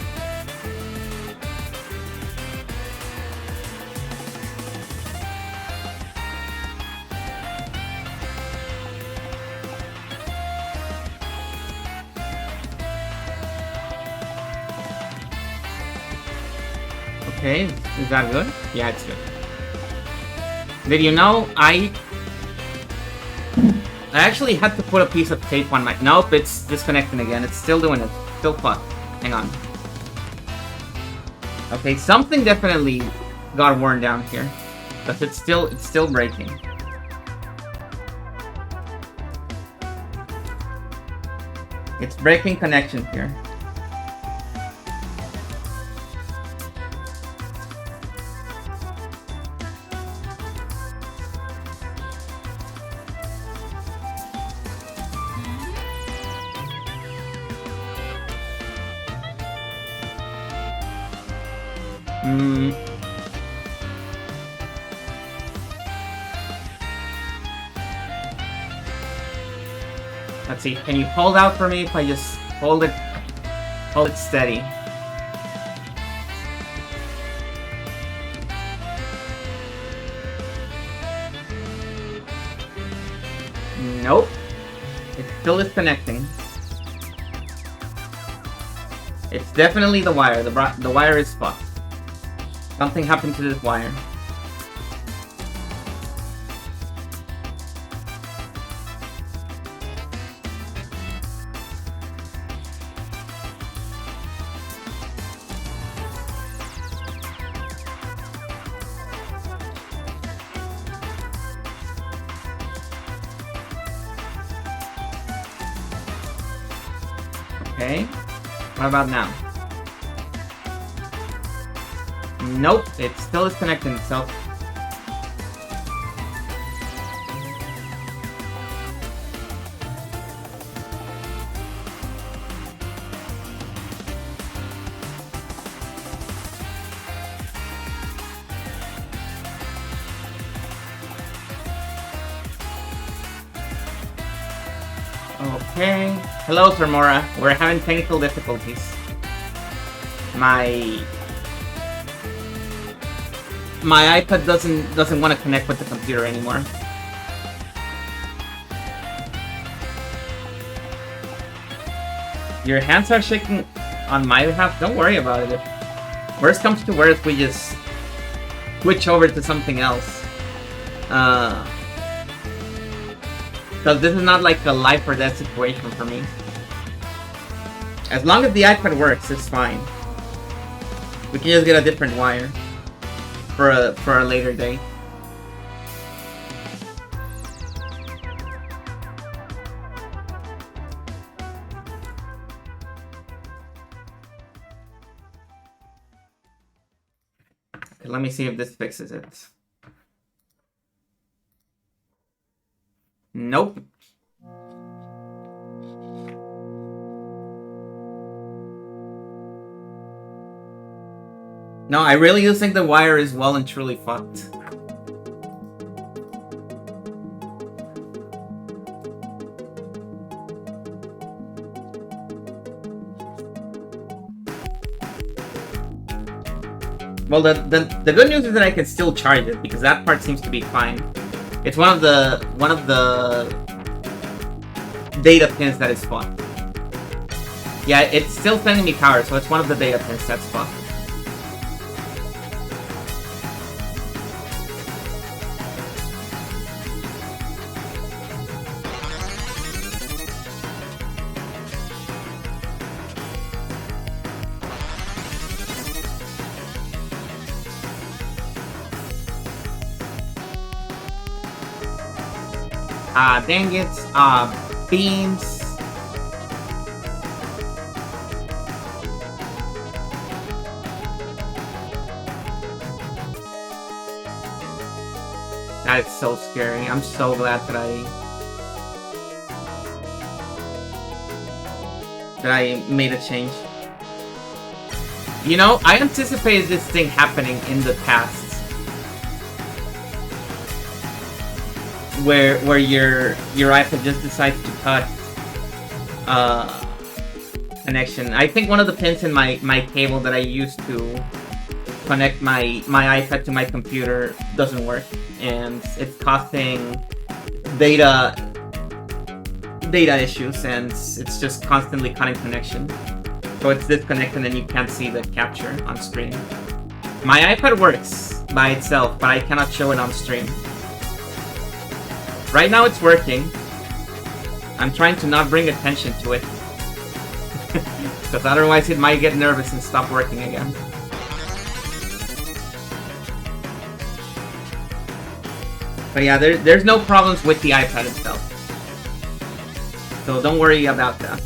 Okay, is that good? Yeah, it's good. Did you know I actually had to put a piece of tape on my... Nope, it's disconnecting again. It's still doing it. Still fucked. Hang on. Okay, something definitely got worn down here. But it's still breaking. It's breaking connection here. Let's see, can you hold out for me if I just hold it steady? Nope. It still is connecting. definitely the wire. The wire is fucked. Something happened to this wire. Okay. What about now? Nope, it still is connecting itself. Okay. Hello, Thermora. We're having technical difficulties. My iPad doesn't want to connect with the computer anymore. Your hands are shaking on my behalf. Don't worry about it. Worst comes to worst, we just switch over to something else. Because this is not like a life or death situation for me. As long as the iPad works, it's fine. We can just get a different wire for a later day. Okay, let me see if this fixes it. Nope. No, I really do think the wire is well and truly fucked. Well, the good news is that I can still charge it because that part seems to be fine. It's one of the data pins that is fucked. Yeah, it's still sending me power, so it's one of the data pins that's fucked. Dang it. Beams. That is so scary. I'm so glad that I made a change. You know, I anticipated this thing happening in the past. Where your iPad just decides to cut connection. I think one of the pins in my cable that I use to connect my iPad to my computer doesn't work, and it's causing data issues, and it's just constantly cutting connection. So it's disconnected and you can't see the capture on screen. My iPad works by itself, but I cannot show it on stream. Right now it's working. I'm trying to not bring attention to it. Because otherwise it might get nervous and stop working again. But yeah, there's no problems with the iPad itself. So don't worry about that.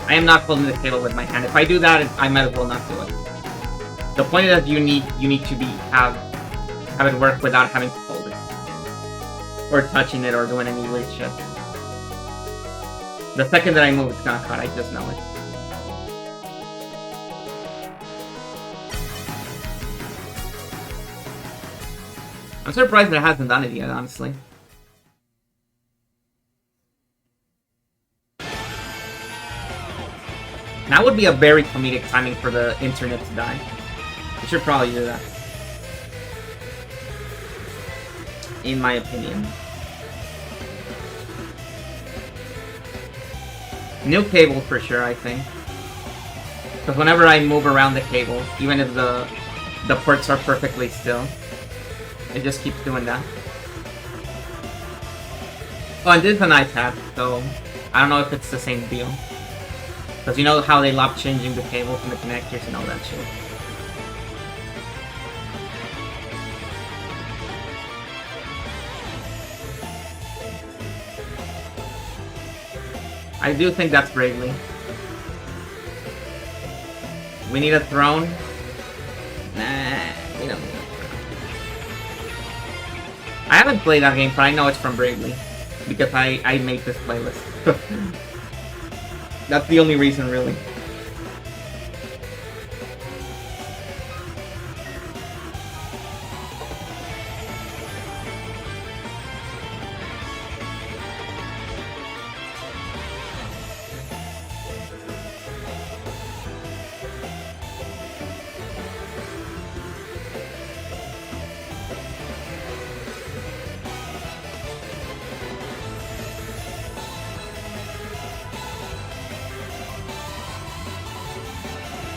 I am not holding the cable with my hand. If I do that, I might as well not do it. The point is that you need to have it work without having to hold it. Or touching it or doing any weird shit. The second that I move, it's gonna cut, I just know it. I'm surprised that it hasn't done it yet, honestly. That would be a very comedic timing for the internet to die. We should probably do that. In my opinion. New cable for sure, I think. Because whenever I move around the cable, even if the ports are perfectly still, it just keeps doing that. Oh, and this is an iPad, so I don't know if it's the same deal. Because you know how they love changing the cables and the connectors and all that shit. I do think that's Bravely. We need a throne? Nah, we don't need a throne. I haven't played that game, but I know it's from Bravely. Because I made this playlist. That's the only reason, really.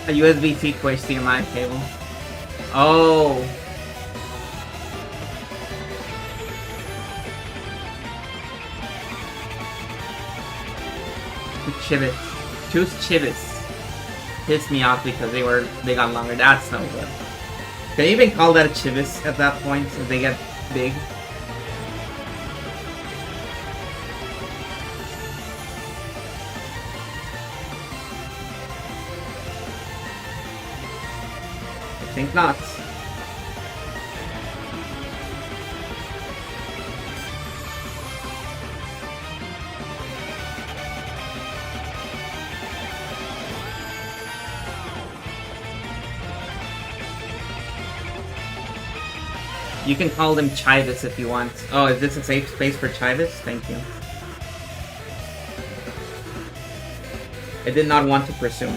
A USB-C to HDMI cable. Oh. Two chivets pissed me off because they got longer. That's no good. Can you even call that a chivas at that point if they get big? I think not. You can call them Chivas if you want. Oh, is this a safe space for Chivas? Thank you. I did not want to presume.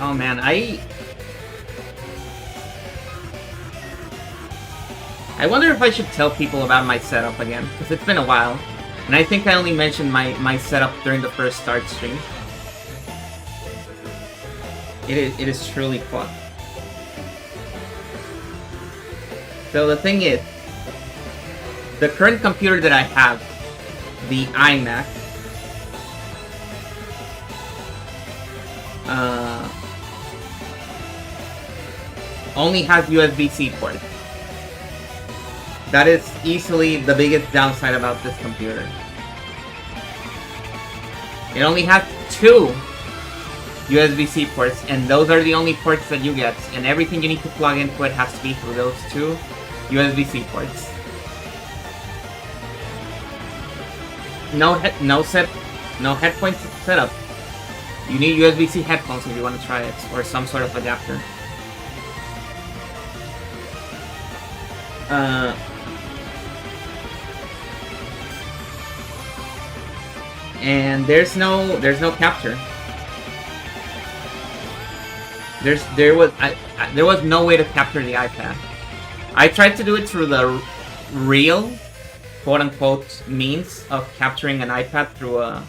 Oh man, I wonder if I should tell people about my setup again, because it's been a while. And I think I only mentioned my setup during the first start stream. It is truly fun. So the thing is, the current computer that I have, the iMac, only has USB-C port. That is easily the biggest downside about this computer. It only has 2 USB-C ports, and those are the only ports that you get, and everything you need to plug into it has to be through those 2 USB-C ports. No headphones setup. You need USB-C headphones if you want to try it, or some sort of adapter. And there's no capture. There was no way to capture the iPad. I tried to do it through the real, quote-unquote, means of capturing an iPad through a,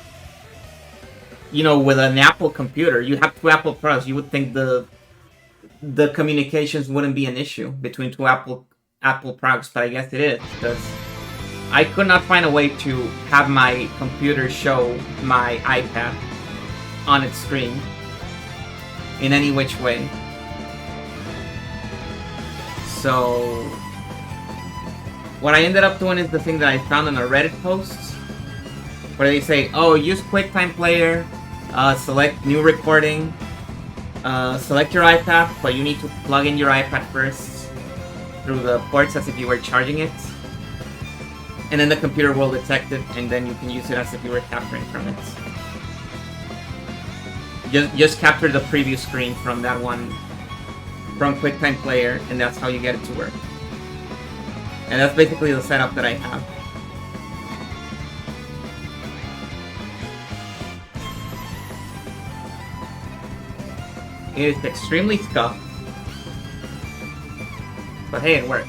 you know, with an Apple computer. You have 2 Apple products. You would think the communications wouldn't be an issue between 2 Apple products, but I guess it is, because I could not find a way to have my computer show my iPad on its screen in any which way. So what I ended up doing is the thing that I found in a Reddit post, where they say, oh, use QuickTime Player, select new recording, select your iPad, but you need to plug in your iPad first through the ports as if you were charging it. And then the computer will detect it, and then you can use it as if you were capturing from it. Just capture the preview screen from that one, from QuickTime Player, and that's how you get it to work. And that's basically the setup that I have. It is extremely scuffed, but hey, it works.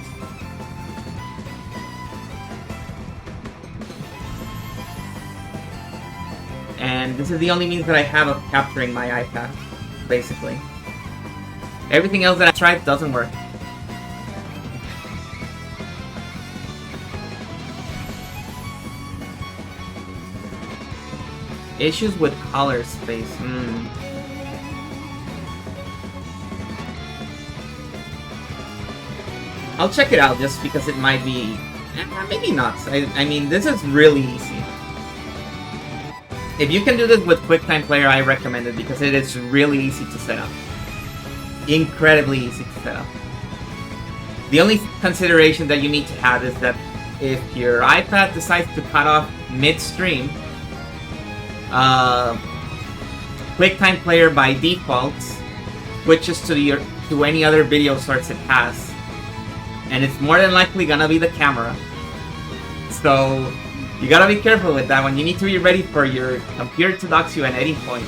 And this is the only means that I have of capturing my iPad, basically. Everything else that I tried doesn't work. Issues with color space. I'll check it out just because it might be... maybe not. I mean, this is really easy. If you can do this with QuickTime Player, I recommend it because it is really easy to set up. Incredibly easy to set up. The only consideration that you need to have is that if your iPad decides to cut off mid-stream, QuickTime Player by default switches to any other video source it has. And it's more than likely gonna be the camera. So you gotta be careful with that one. You need to be ready for your computer to dox you at any point.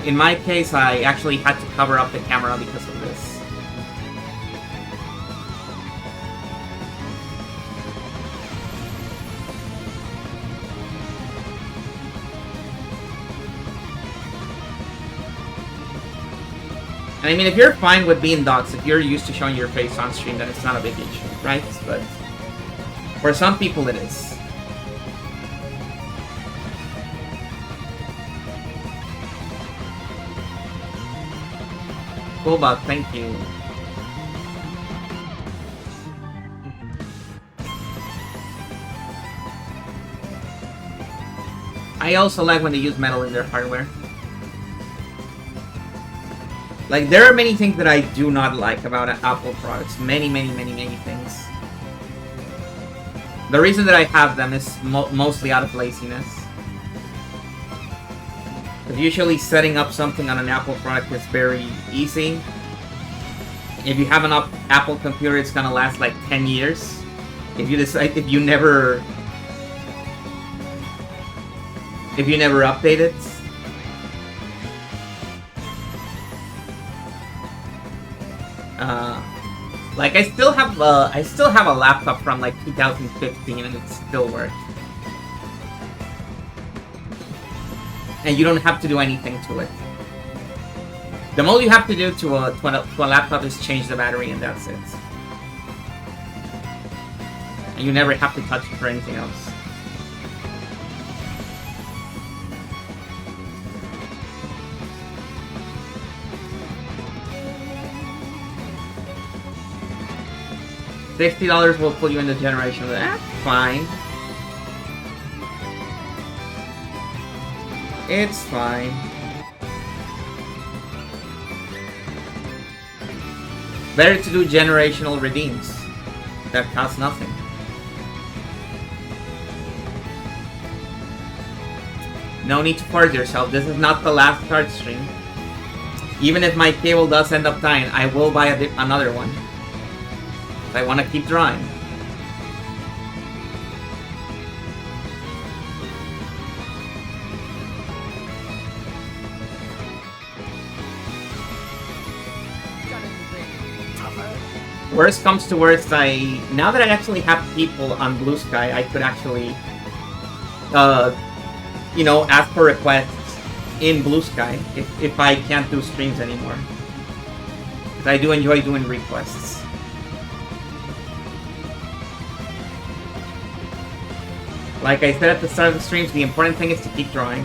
In my case, I actually had to cover up the camera because of this. And I mean, if you're fine with being doxxed, if you're used to showing your face on stream, then it's not a big issue, right? But for some people, it is. Coolbot, thank you. I also like when they use metal in their hardware. Like, there are many things that I do not like about Apple products. Many things. The reason that I have them is mostly out of laziness. Because usually setting up something on an Apple product is very easy. If you have an Apple computer, it's gonna last like 10 years. If you never update it. Like I still have a laptop from like 2015 and it still works. And you don't have to do anything to it. The most you have to do to a laptop is change the battery and that's it. And you never have to touch it for anything else. $60 will put you in the generation. That's fine. It's fine. Better to do generational redeems that cost nothing. No need to force yourself. This is not the last card stream. Even if my cable does end up dying, I will buy another one. I want to keep drawing. Worst comes to worst, now that I actually have people on Blue Sky, I could actually, you know, ask for requests in Blue Sky if I can't do streams anymore. Because I do enjoy doing requests. Like I said at the start of the streams, the important thing is to keep drawing.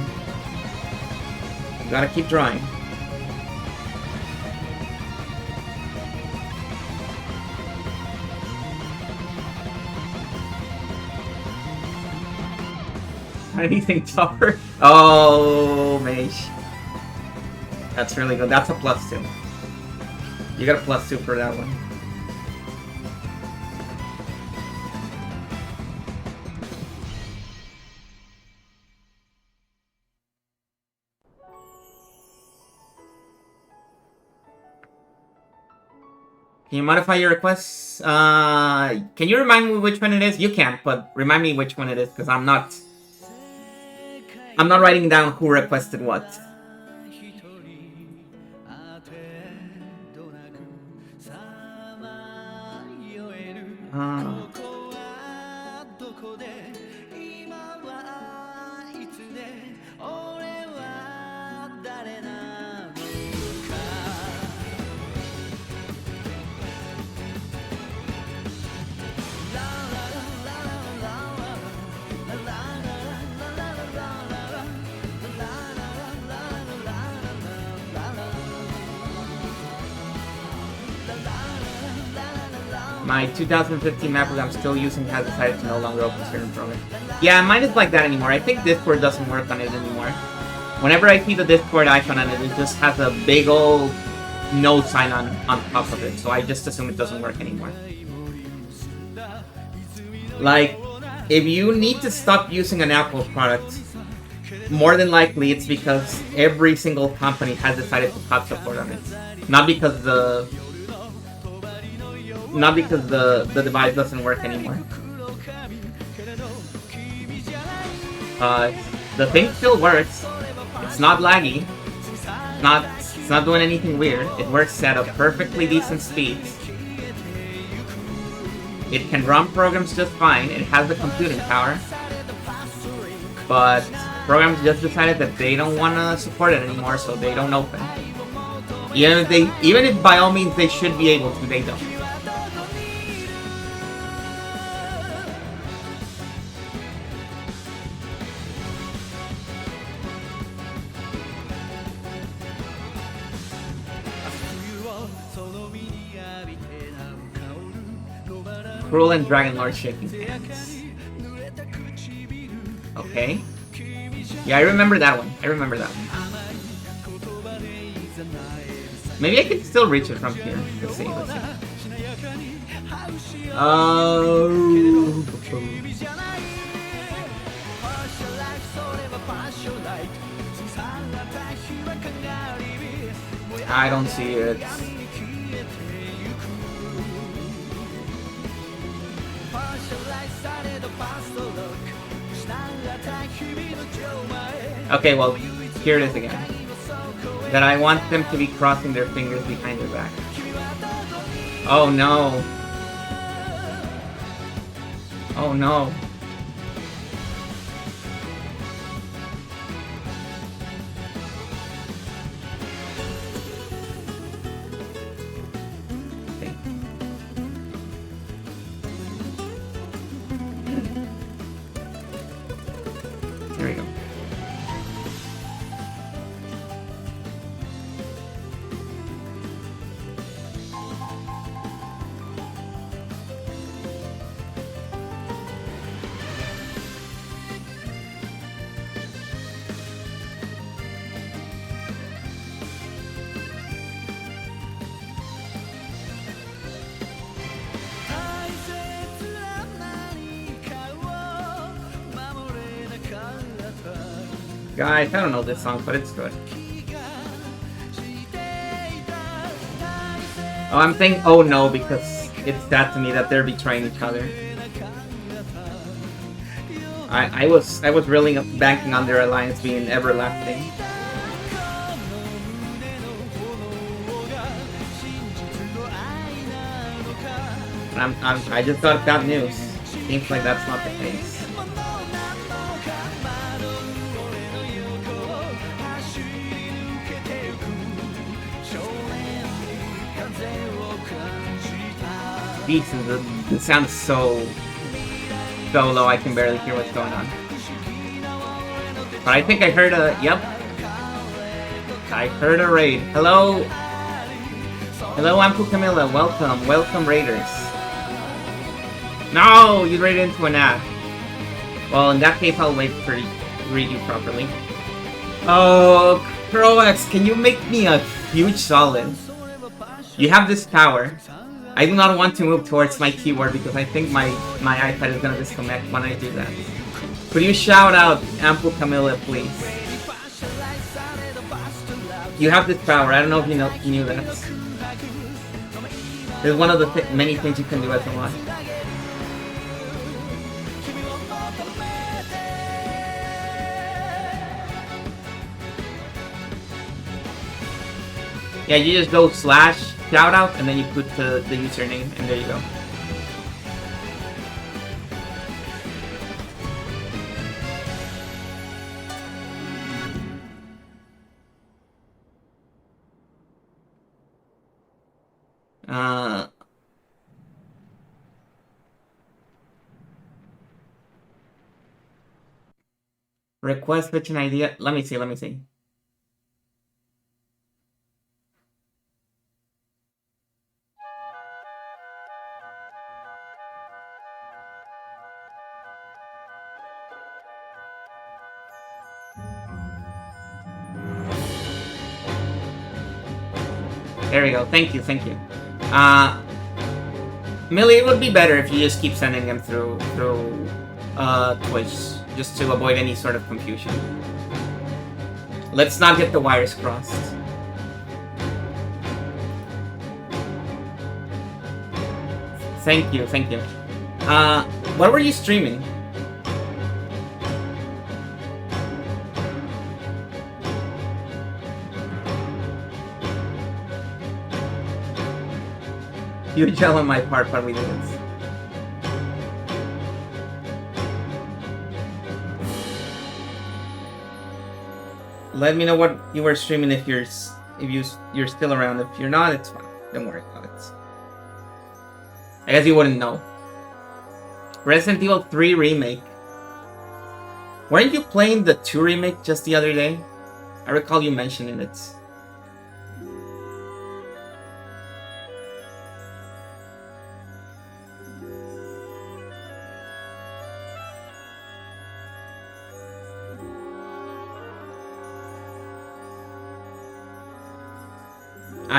You gotta keep drawing. Anything tougher? Oh, mage. That's really good. That's a +2. You got a +2 for that one. Can you modify your requests? Can you remind me which one it is? You can't, but remind me which one it is, because I'm not writing down who requested what. My 2015 map that I'm still using has decided to no longer open certain programs. Yeah, mine is like that anymore. I think Discord doesn't work on it anymore. Whenever I see the Discord icon on it, it just has a big old no sign on top of it. So I just assume it doesn't work anymore. Like, if you need to stop using an Apple product, more than likely it's because every single company has decided to cut support on it. Not because the device doesn't work anymore. The thing still works. It's not laggy. It's not doing anything weird. It works at a perfectly decent speed. It can run programs just fine. It has the computing power. But programs just decided that they don't want to support it anymore, so they don't open. Even if by all means they should be able to, they don't. Cruel and Dragon Lord shaking hands. Okay. Yeah, I remember that one. Maybe I can still reach it from here. Let's see. Oh. I don't see it. Okay, well, here it is again. That I want them to be crossing their fingers behind their back. Oh no. Oh no. There we go. Guys, I don't know this song, but it's good. Oh, I'm saying oh no because it's sad to me that they're betraying each other. I was really banking on their alliance being everlasting. I just got bad news. Seems like that's not the case. Decent. The sound is so low I can barely hear what's going on. But I think I heard a... Yep. I heard a raid. Hello. Hello, I'm Camilla. Welcome. Welcome, raiders. No! You raided into an ad. Well, in that case, I'll wait for read you properly. Oh, Croax, can you make me a huge solid? You have this power. I do not want to move towards my keyboard because I think my iPad is gonna disconnect when I do that. Could you shout out Ample Camilla, please? You have this power. I don't know if you knew that. It's one of the many things you can do as a mod. Yeah, you just go / shoutout and then you put the username and there you go. Request pitch an idea. Let me see. There we go. Thank you. Millie, it would be better if you just keep sending them through Twitch, just to avoid any sort of confusion. Let's not get the wires crossed. Thank you. What were you streaming? You yell on my part, but we didn't. Let me know what you were streaming if you're still around. If you're not, it's fine. Don't worry about it. I guess you wouldn't know. Resident Evil 3 Remake. Weren't you playing the 2 Remake just the other day? I recall you mentioning it.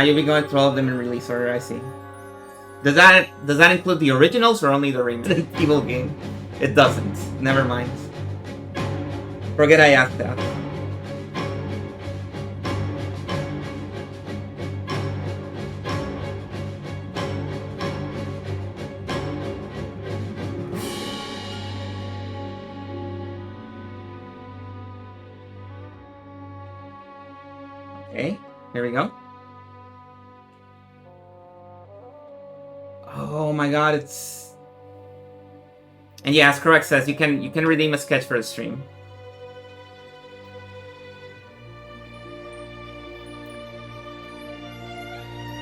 You'll be going through all of them in release order, I see. Does that include the originals or only the Resident Evil game? It doesn't. Never mind. Forget I asked that. Okay, there we go. Oh my god, it's... And yeah, as Correct says, you can redeem a sketch for a stream.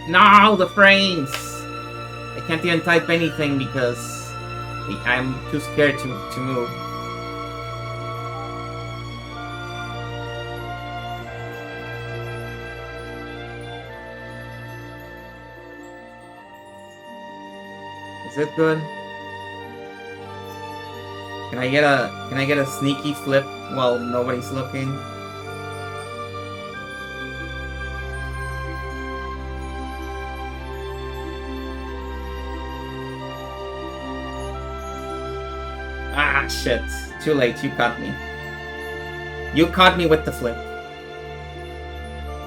No, the frames! I can't even type anything because I'm too scared to move. Is it good? Can I get a sneaky flip while nobody's looking? Ah, shit. Too late. You caught me. You caught me with the flip.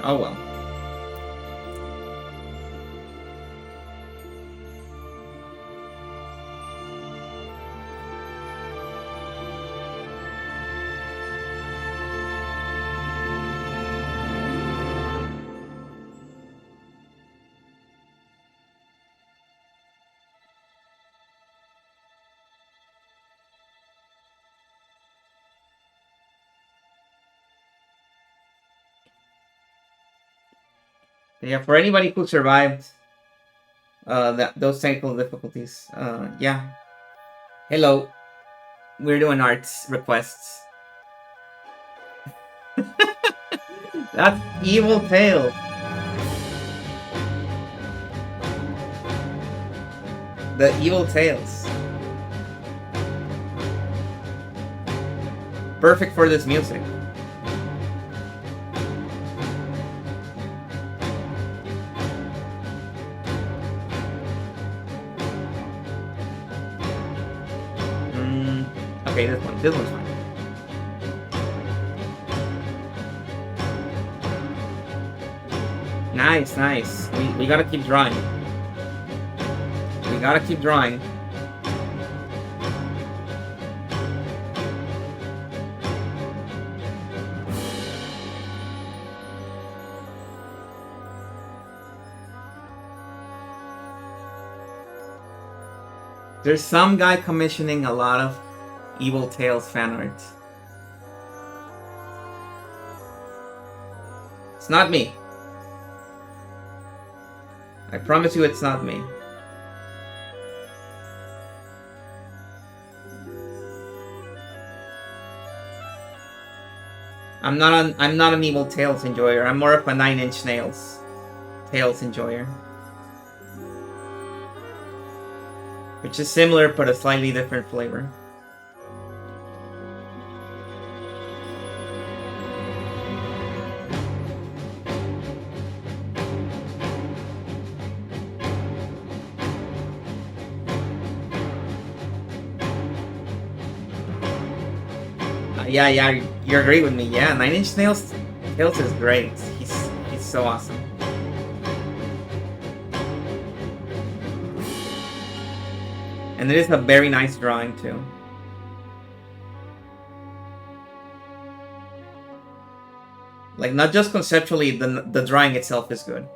Oh well. Yeah, for anybody who survived those technical difficulties, yeah. Hello, we're doing arts requests. That's Evil Tales. The Evil Tales. perfect for this music. Okay, this one's fine. Nice, nice. We gotta keep drawing. We gotta keep drawing. There's some guy commissioning a lot of Evil Tales fan art. It's not me. I promise you it's not me. I'm not an Evil Tales enjoyer. I'm more of a 9 Inch Nails Tales enjoyer. Which is similar but a slightly different flavor. Yeah, you agree with me. Yeah, 9 Inch Nails is great. He's so awesome. And it is a very nice drawing too. Like, not just conceptually, the drawing itself is good.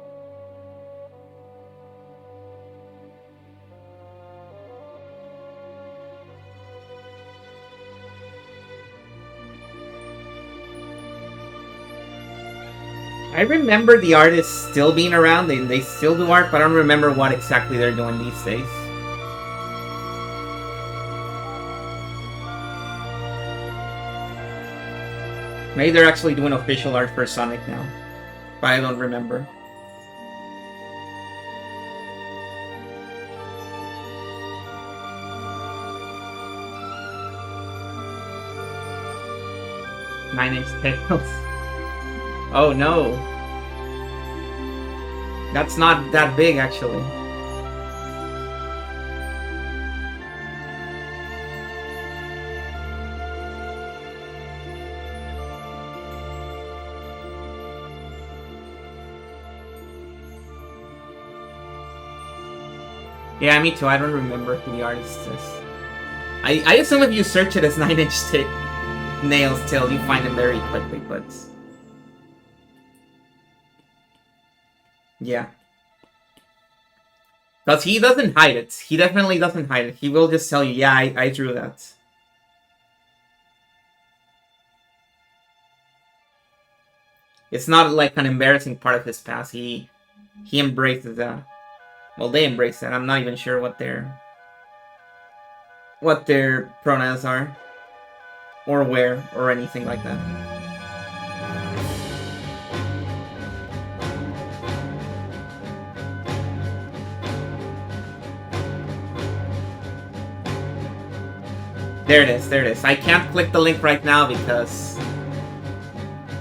I remember the artists still being around. They still do art, but I don't remember what exactly they're doing these days. Maybe they're actually doing official art for Sonic now, but I don't remember. Nine Inch Nails. Oh no. That's not that big, actually. Yeah, me too. I don't remember who the artist is. I assume if you search it as 9 Inch Nails Tale, you find it very quickly, but... yeah. Because he doesn't hide it. He definitely doesn't hide it. He will just tell you, yeah, I drew that. It's not like an embarrassing part of his past. He embraces that. Well, they embrace that. I'm not even sure what their pronouns are. Or where, or anything like that. There it is, there it is. I can't click the link right now because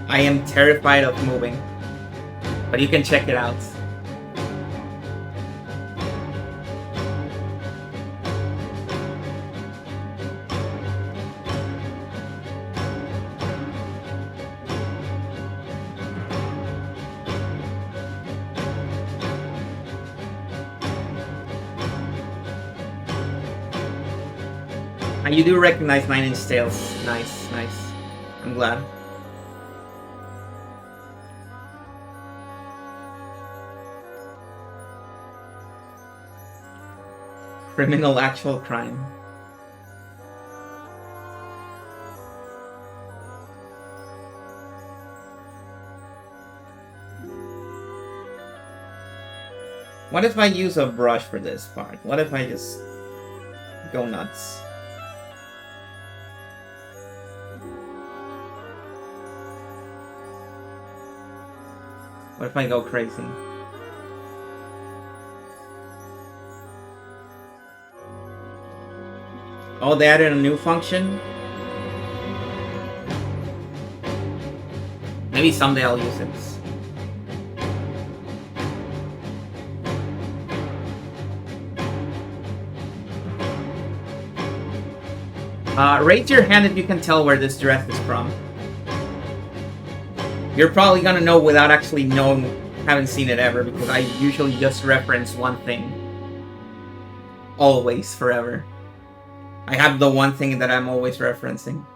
I am terrified of moving. But you can check it out. You do recognize 9 Inch Nails. Nice, nice. I'm glad. Criminal actual crime. What if I use a brush for this part? What if I just go nuts? What if I go crazy? Oh, they added a new function? Maybe someday I'll use it. Raise your hand if you can tell where this dress is from. You're probably gonna know without actually knowing, haven't seen it ever, because I usually just reference one thing. Always, forever. I have the one thing that I'm always referencing.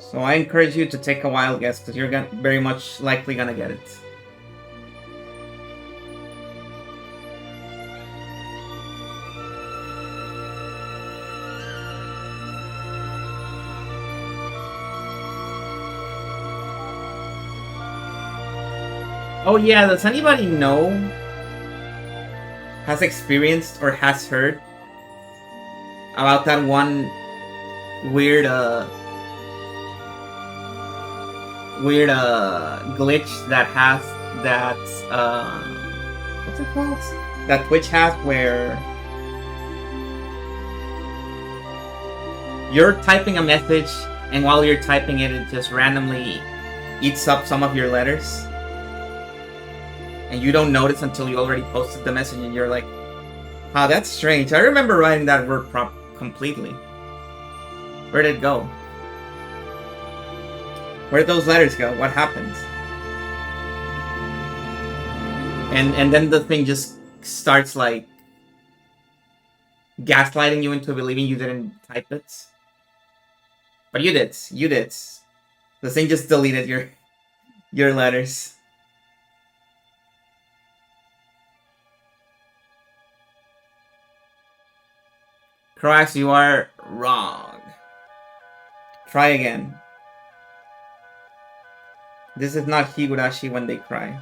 So I encourage you to take a wild guess, because you're very much likely gonna get it. Oh yeah, does anybody know, has experienced or has heard about that one weird glitch that has that what's it called? That Twitch has where you're typing a message and while you're typing it, it just randomly eats up some of your letters. And you don't notice until you already posted the message and you're like, ah, that's strange. I remember writing that word completely. Where did it go? Where did those letters go? What happened? And then the thing just starts like gaslighting you into believing you didn't type it. But you did. You did. The thing just deleted your letters. Croax, you are wrong. Try again. This is not Higurashi when they cry.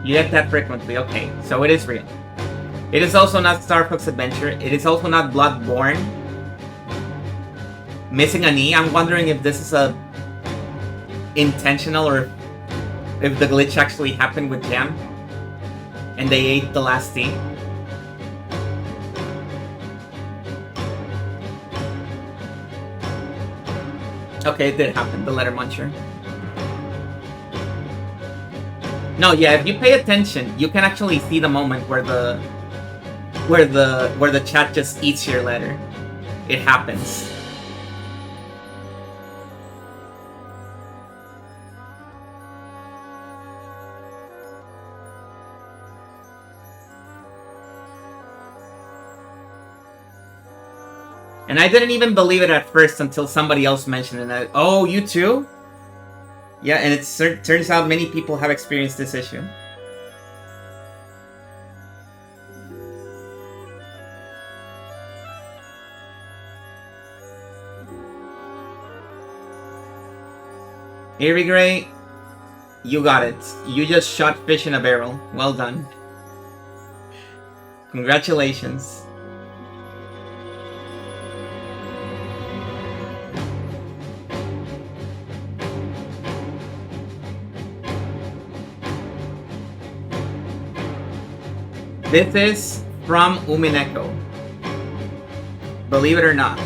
You get that frequently, okay, so it is real. It is also not Star Fox Adventure. It is also not Bloodborne. Missing a knee. I'm wondering if this is a intentional or if the glitch actually happened with Jam and they ate the last tea. Okay, it did happen, the letter muncher. No, yeah, if you pay attention, you can actually see the moment where the chat just eats your letter. It happens. And I didn't even believe it at first until somebody else mentioned it. Oh, you too? Yeah, and it turns out many people have experienced this issue. Eerie Gray, you got it. You just shot fish in a barrel. Well done. Congratulations. This is from Umineko. Believe it or not.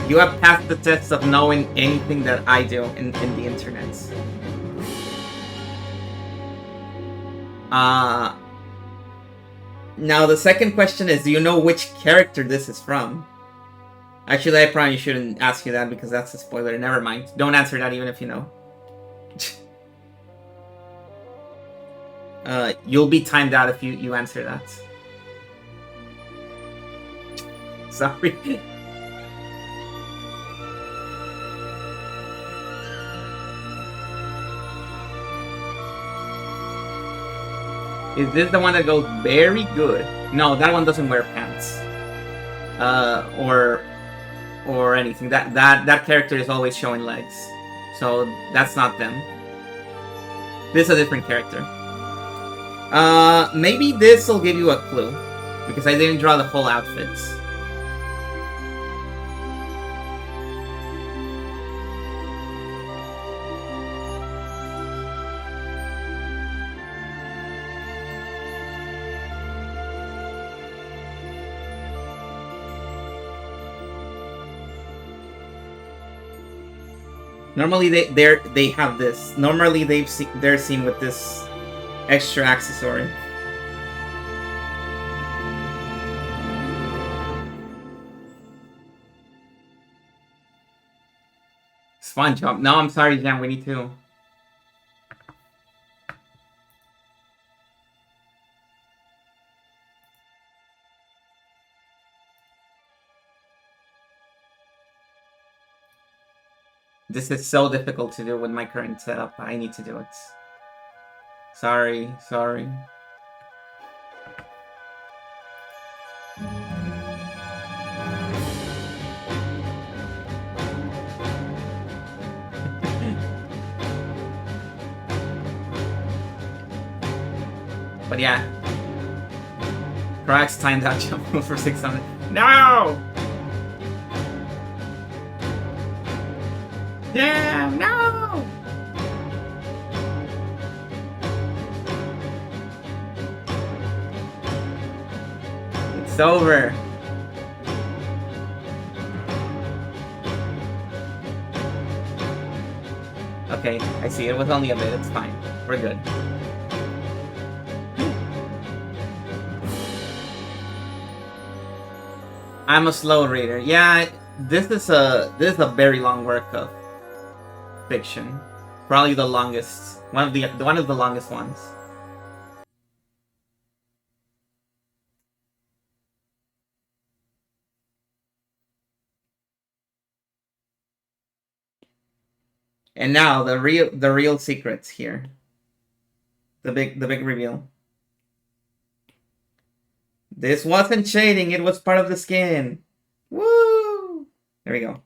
You have passed the test of knowing anything that I do in the internet. Now the second question is, do you know which character this is from? Actually, I probably shouldn't ask you that because that's a spoiler. Never mind. Don't answer that even if you know. You'll be timed out if you answer that. Sorry. Is this the one that goes very good? No, that one doesn't wear pants. Or anything. That character is always showing legs. So that's not them. This is a different character. Maybe this will give you a clue, because I didn't draw the whole outfits. Normally they have this. Normally they're seen with this extra accessory. SpongeBob. No, I'm sorry, Jam. We need to. This is so difficult to do with my current setup. I need to do it. Sorry. But yeah. Krax timed out jump for 600. No! Damn, no! It's over. Okay, I see. It was only a bit. It's fine. We're good. I'm a slow reader. Yeah, this is a very long work of fiction. Probably the longest. One of the longest ones. And now the real secrets here. The big reveal. This wasn't shading, it was part of the skin. Woo! There we go.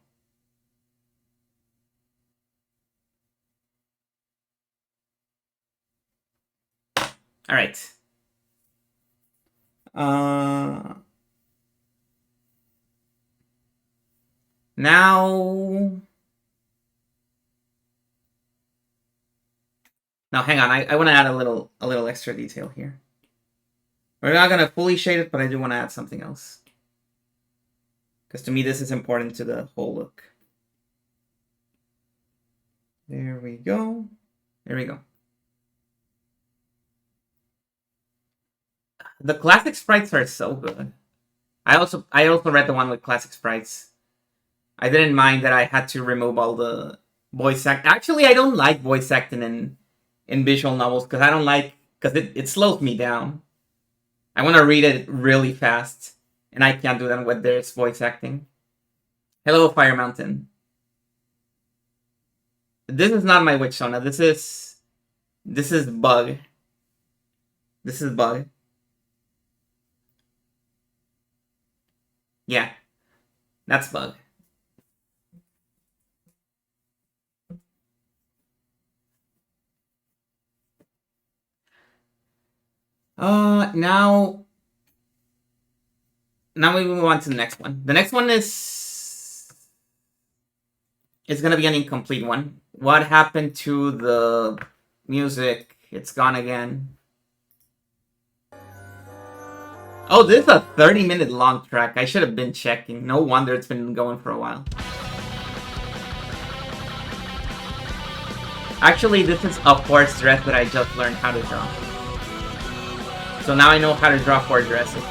All right. Now hang on. I want to add a little extra detail here. We're not gonna fully shade it, but I do want to add something else. Because to me, this is important to the whole look. There we go. There we go. The classic sprites are so good. I also read the one with classic sprites. I didn't mind that I had to remove all the voice act. Actually, I don't like voice acting in visual novels because it slows me down. I want to read it really fast, and I can't do that when there's voice acting. Hello, Fire Mountain. This is not my witch Sona. This is Bug. This is Bug. Yeah, that's Bug. Now we move on to the next one. The next one is gonna be an incomplete one. What happened to the music? It's gone again. Oh, this is a 30-minute long track. I should have been checking. No wonder it's been going for a while. Actually, this is a horse dress that I just learned how to draw. So now I know how to draw horse dresses.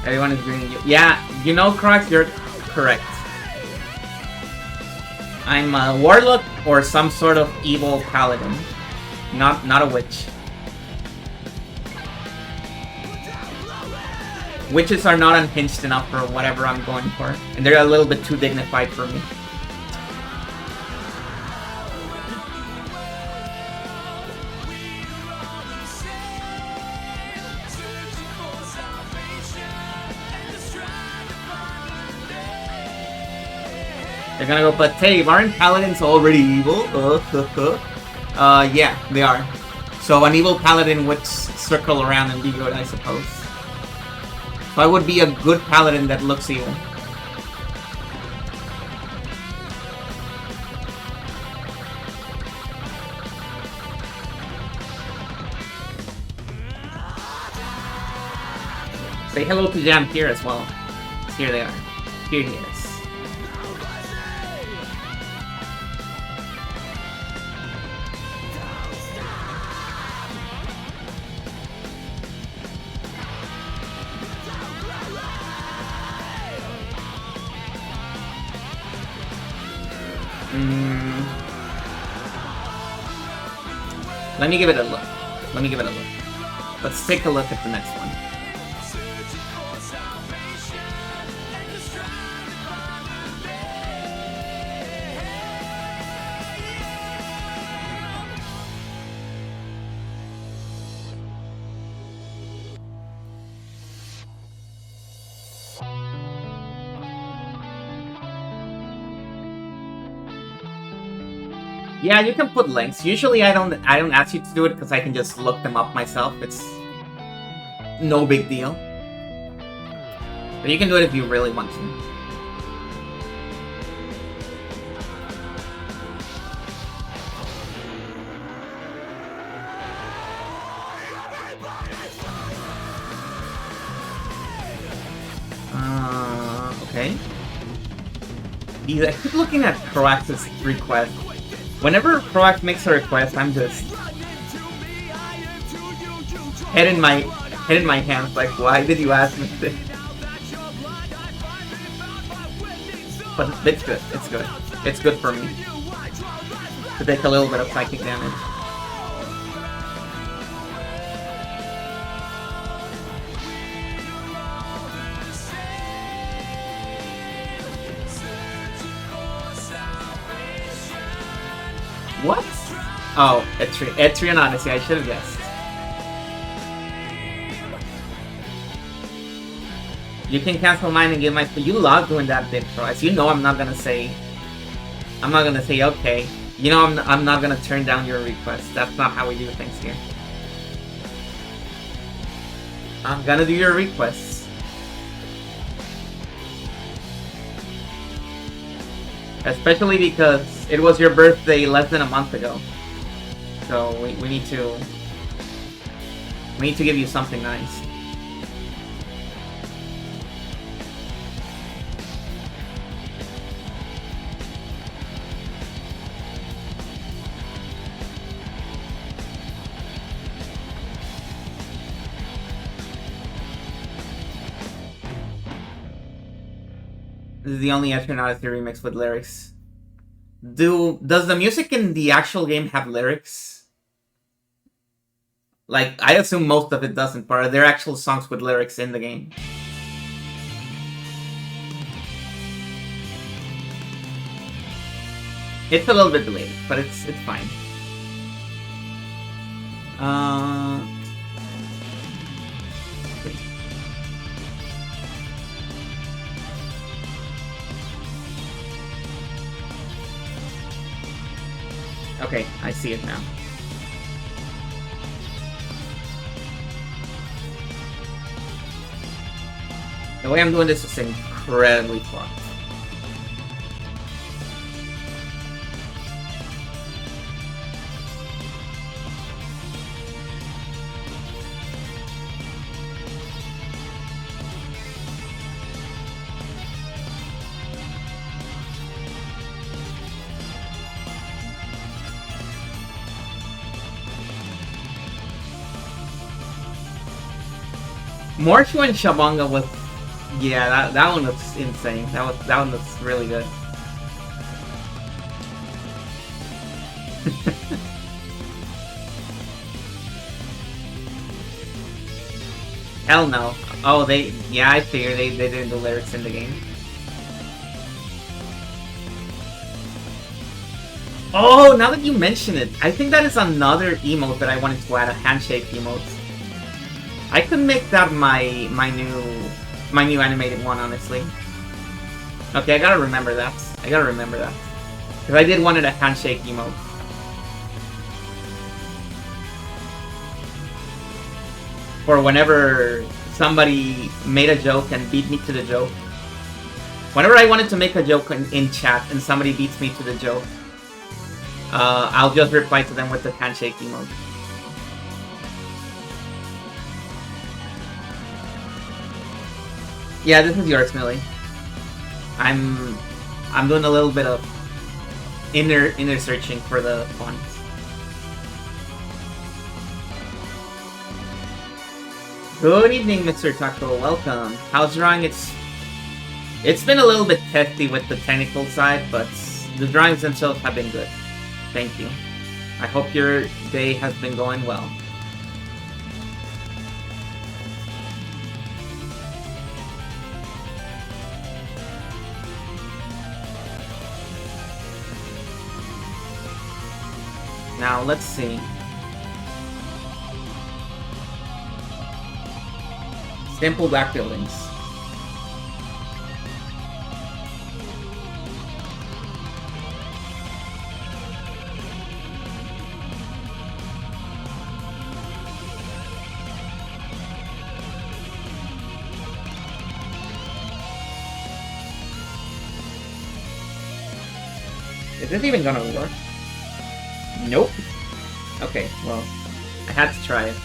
Everyone is greeting you. Yeah, you know, Crocs, you're correct. I'm a warlock or some sort of evil paladin. Not a witch. Witches are not unhinged enough for whatever I'm going for. And they're a little bit too dignified for me. They're gonna go, but hey, aren't paladins already evil? Yeah, they are. So an evil paladin would circle around and be good, I suppose. So I would be a good paladin that looks evil. Say hello to Jam here as well. Here they are. Here he is. Let me give it a look. Let me give it a look. Let's take a look at the next one. Yeah, you can put links. Usually I don't ask you to do it because I can just look them up myself. It's no big deal. But you can do it if you really want to. Okay. I keep looking at Proact's request. Whenever Proact makes a request, I'm just head in my hands, like, why did you ask me this? But it's good. It's good. It's good for me to take a little bit of psychic damage. What? Oh, Etrian Odyssey, I should have guessed. You can cancel mine and give my... You love doing that bit, Price. You know I'm not gonna say... okay. You know I'm not gonna turn down your request. That's not how we do things here. I'm gonna do your requests. Especially because it was your birthday less than a month ago. So we need to give you something nice. This is the only Etrian Odyssey remix with lyrics. Does the music in the actual game have lyrics? Like, I assume most of it doesn't, but are there actual songs with lyrics in the game? It's a little bit delayed, but it's fine. Okay, I see it now. The way I'm doing this is incredibly fucked. Morchu and Shabanga was... Yeah, that one looks insane. That one looks really good. Hell no. Oh, yeah, I figured they didn't do lyrics in the game. Oh, now that you mention it, I think that is another emote that I wanted to add, a handshake emote. I could make that my new animated one, honestly. Okay, I gotta remember that. Because I did wanted a handshake emote. For whenever somebody made a joke and beat me to the joke. Whenever I wanted to make a joke in chat and somebody beats me to the joke, I'll just reply to them with the handshake emote. Yeah, this is yours, Millie. I'm doing a little bit of inner searching for the fonts. Good evening, Mr. Taco. Welcome. How's drawing? It's been a little bit testy with the technical side, but the drawings themselves have been good. Thank you. I hope your day has been going well. Now, let's see. Simple black buildings. Is this even gonna work? Nope. Okay, well, I had to try it.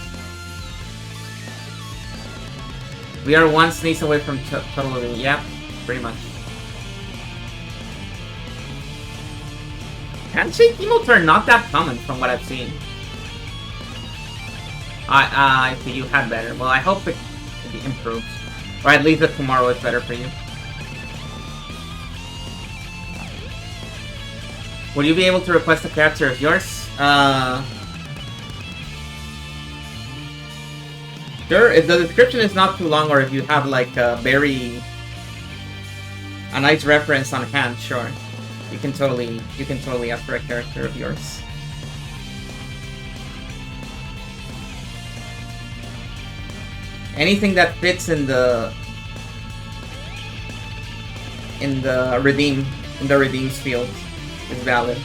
We are one sneeze away from total living. Yep, pretty much. Handshake emotes are not that common from what I've seen. I see you had better. Well, I hope it improves. Or at least that tomorrow is better for you. Will you be able to request a character of yours? Sure, if the description is not too long or if you have like a nice reference on hand, sure. You can totally ask for a character of yours. Anything that fits in the redeems field is valid.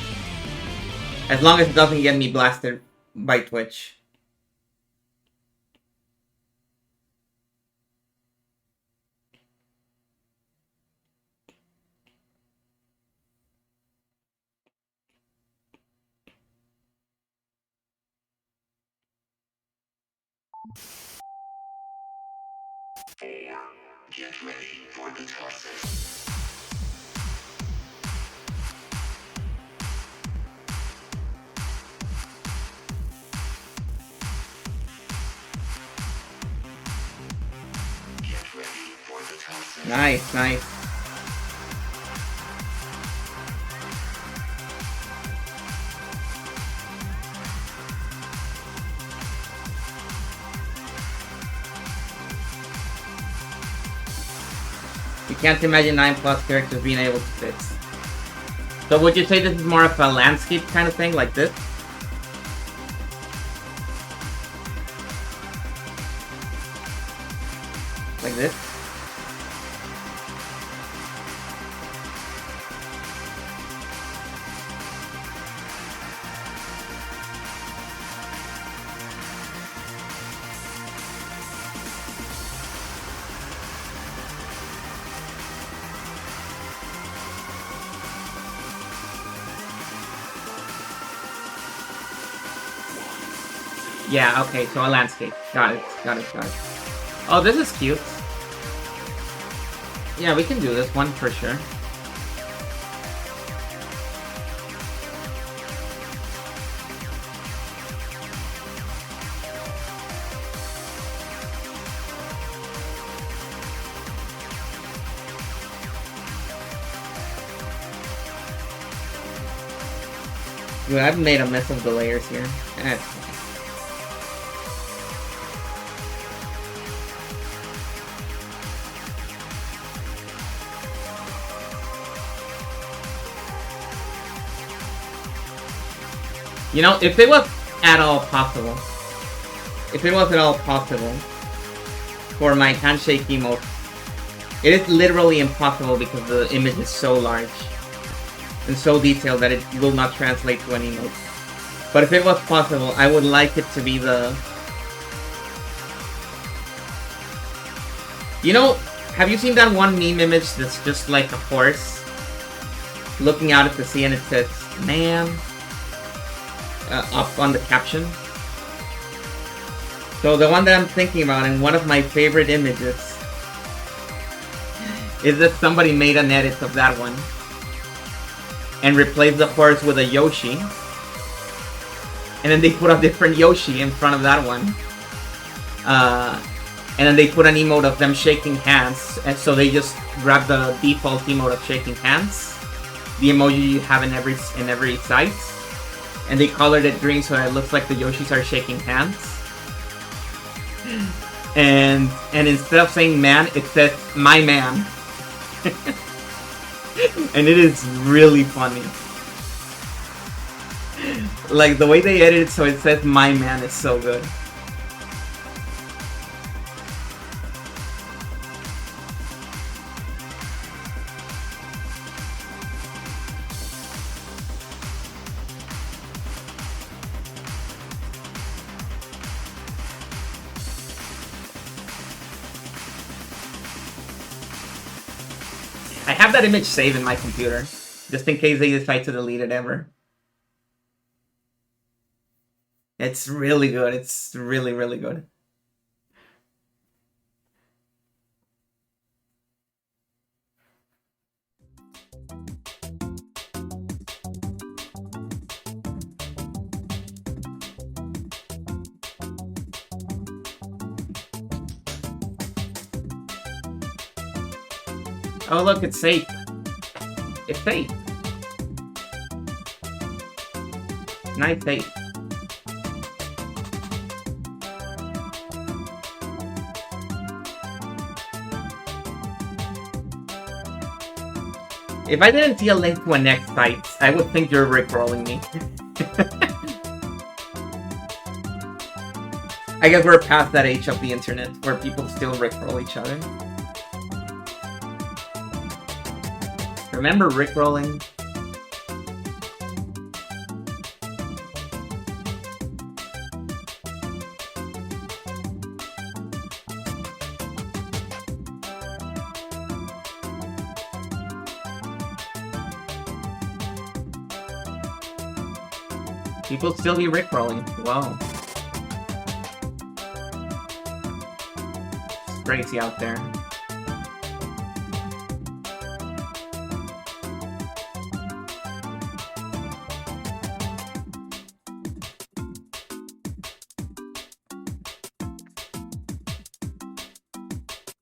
As long as it doesn't get me blasted by Twitch. Get ready for the tosses. Get ready for the tosses. Nice, nice. You can't imagine 9+ characters being able to fit. So would you say this is more of a landscape kind of thing, like this? Like this? Yeah, okay, so a landscape. Got it, got it, got it. Oh, this is cute. Yeah, we can do this one for sure. Dude, I've made a mess of the layers here. That's fine. You know, if it was at all possible for my handshake emote, it is literally impossible because the image is so large and so detailed that it will not translate to an emote. But if it was possible, I would like it to be the... You know, have you seen that one meme image that's just like a horse looking out at the sea and it says, "Man," up on the caption? So the one that I'm thinking about, and one of my favorite images, is that somebody made an edit of that one and replaced the horse with a Yoshi, and then they put a different Yoshi in front of that one, and then they put an emote of them shaking hands, and so they just grabbed the default emote of shaking hands, the emoji you have in every site, and they colored it green so it looks like the Yoshis are shaking hands. And instead of saying man, it says my man. And it is really funny. Like, the way they edit it so it says my man is so good. I have that image saved in my computer, just in case they decide to delete it ever. It's really good. It's really, really good. Oh look, it's safe. It's safe. Nice safe. If I didn't see a link to a next site, I would think you're rickrolling me. I guess we're past that age of the internet where people still rickroll each other. Remember rickrolling? People still be rickrolling. Wow. It's crazy out there.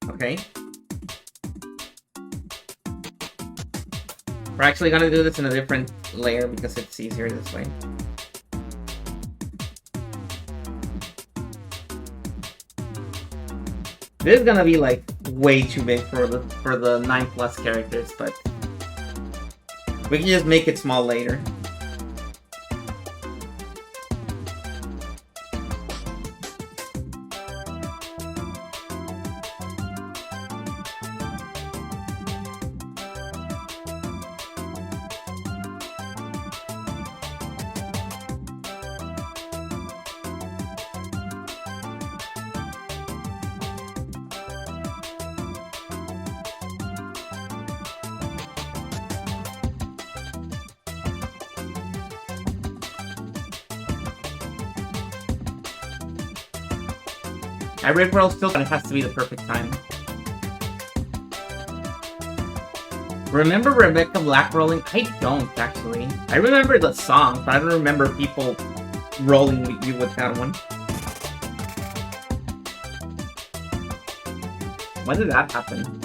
Okay. We're actually gonna do this in a different layer because it's easier this way. This is gonna be like way too big for the 9+ characters, but we can just make it small later. I rickroll still, but it has to be the perfect time. Remember Rebecca Black rolling? I don't, actually. I remember the song, but I don't remember people rolling with that one. When did that happen?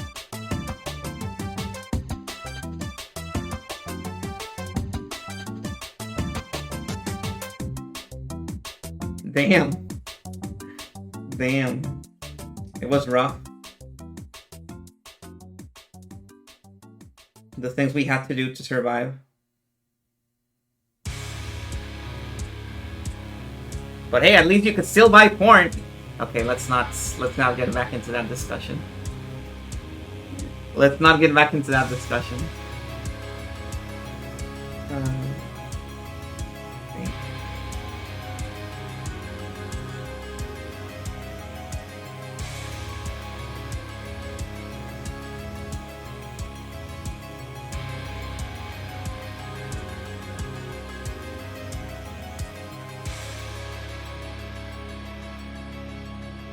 Damn. Damn. It was rough. The things we had to do to survive. But hey, at least you could still buy porn. Okay, let's not get back into that discussion. Let's not get back into that discussion. Okay.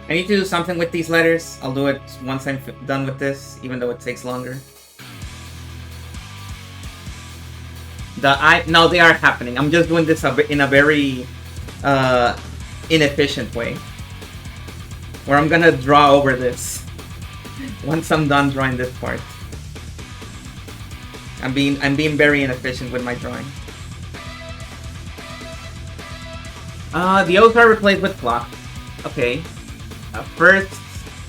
I need to do something with these letters. I'll do it once I'm done with this, even though it takes longer. No, they are happening. I'm just doing this in a very inefficient way, where I'm gonna draw over this once I'm done drawing this part. I'm being very inefficient with my drawing. The O's are replaced with clock. Okay. First,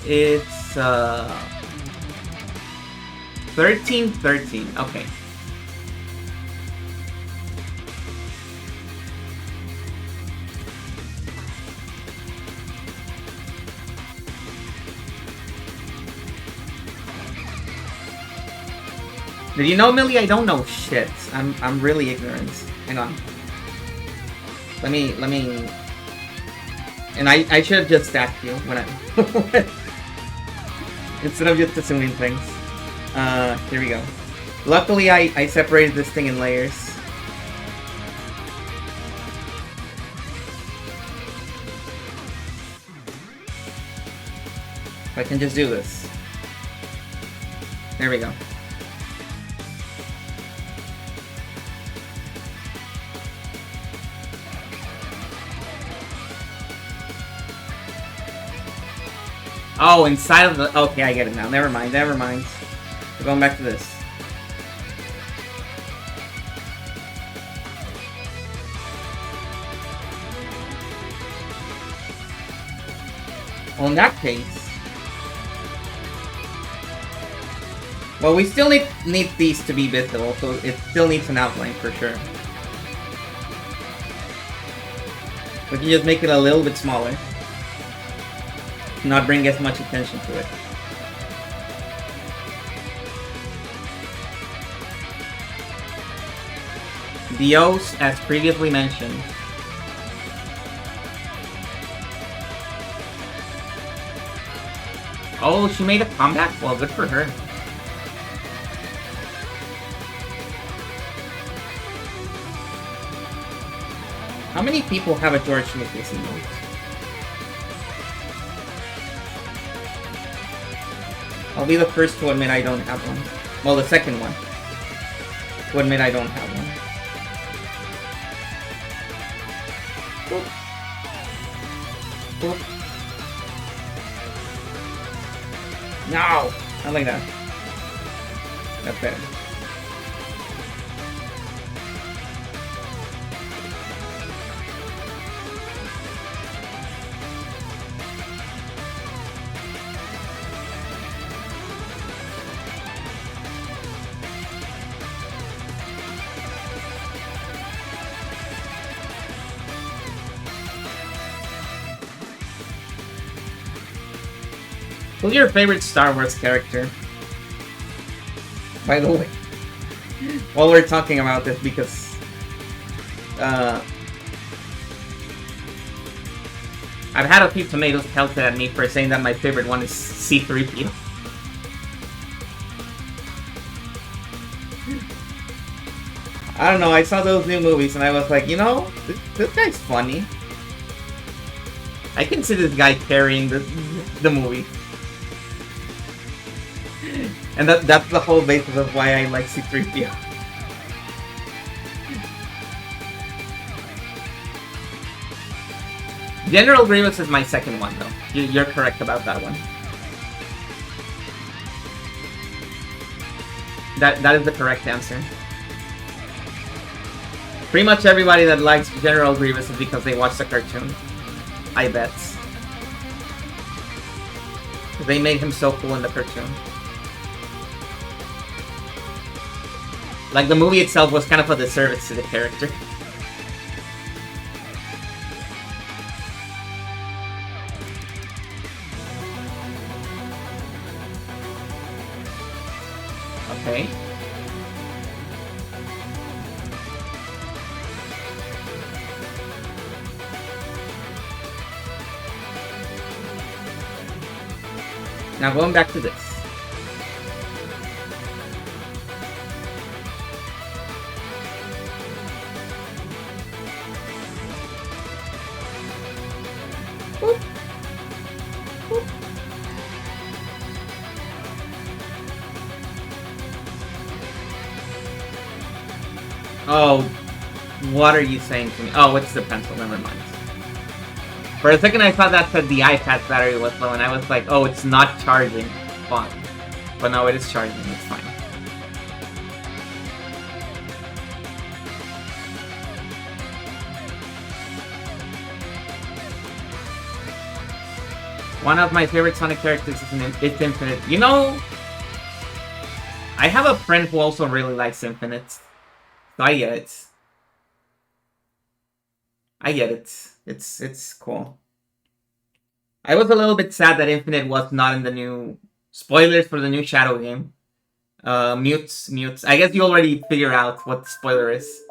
it's 1313. Okay. Did you know, Millie? I don't know shit. I'm really ignorant. Hang on. Let me. And I should have just stacked you when I instead of just assuming things. Here we go. Luckily, I separated this thing in layers. I can just do this. There we go. Oh, inside of the... Okay, I get it now. Never mind, never mind. We're going back to this. Well, in that case... Well, we still need these to be visible, so it still needs an outline for sure. We can just make it a little bit smaller. Not bring as much attention to it. The O's, as previously mentioned. Oh, she made a comeback? Well, good for her. How many people have a George Lucas emote? I'll be the first to admit I don't have one. Well, the second one to admit I don't have one. Boop. Boop. No! Not like that. That's better. Who's your favorite Star Wars character? By the way, while we're talking about this, because I've had a few tomatoes pelted at me for saying that my favorite one is C-3PO. I don't know, I saw those new movies and I was like, you know, this guy's funny. I can see this guy carrying the movie. And that's the whole basis of why I like C-3PO. General Grievous is my second one, though. You're correct about that one. That is the correct answer. Pretty much everybody that likes General Grievous is because they watched the cartoon. I bet. They made him so cool in the cartoon. Like, the movie itself was kind of a disservice to the character. Okay. Now going back to this. Boop. Oh, what are you saying to me? Oh, it's the pencil. Never mind. For a second, I thought that said the iPad's battery was low, and I was like, oh, it's not charging. Fine. But no, it is charging. It's fine. One of my favorite Sonic characters is Infinite. You know, I have a friend who also really likes Infinite. So I get it. I get it. It's cool. I was a little bit sad that Infinite was not in the new... Spoilers for the new Shadow game. Mutes. I guess you already figure out what the spoiler is.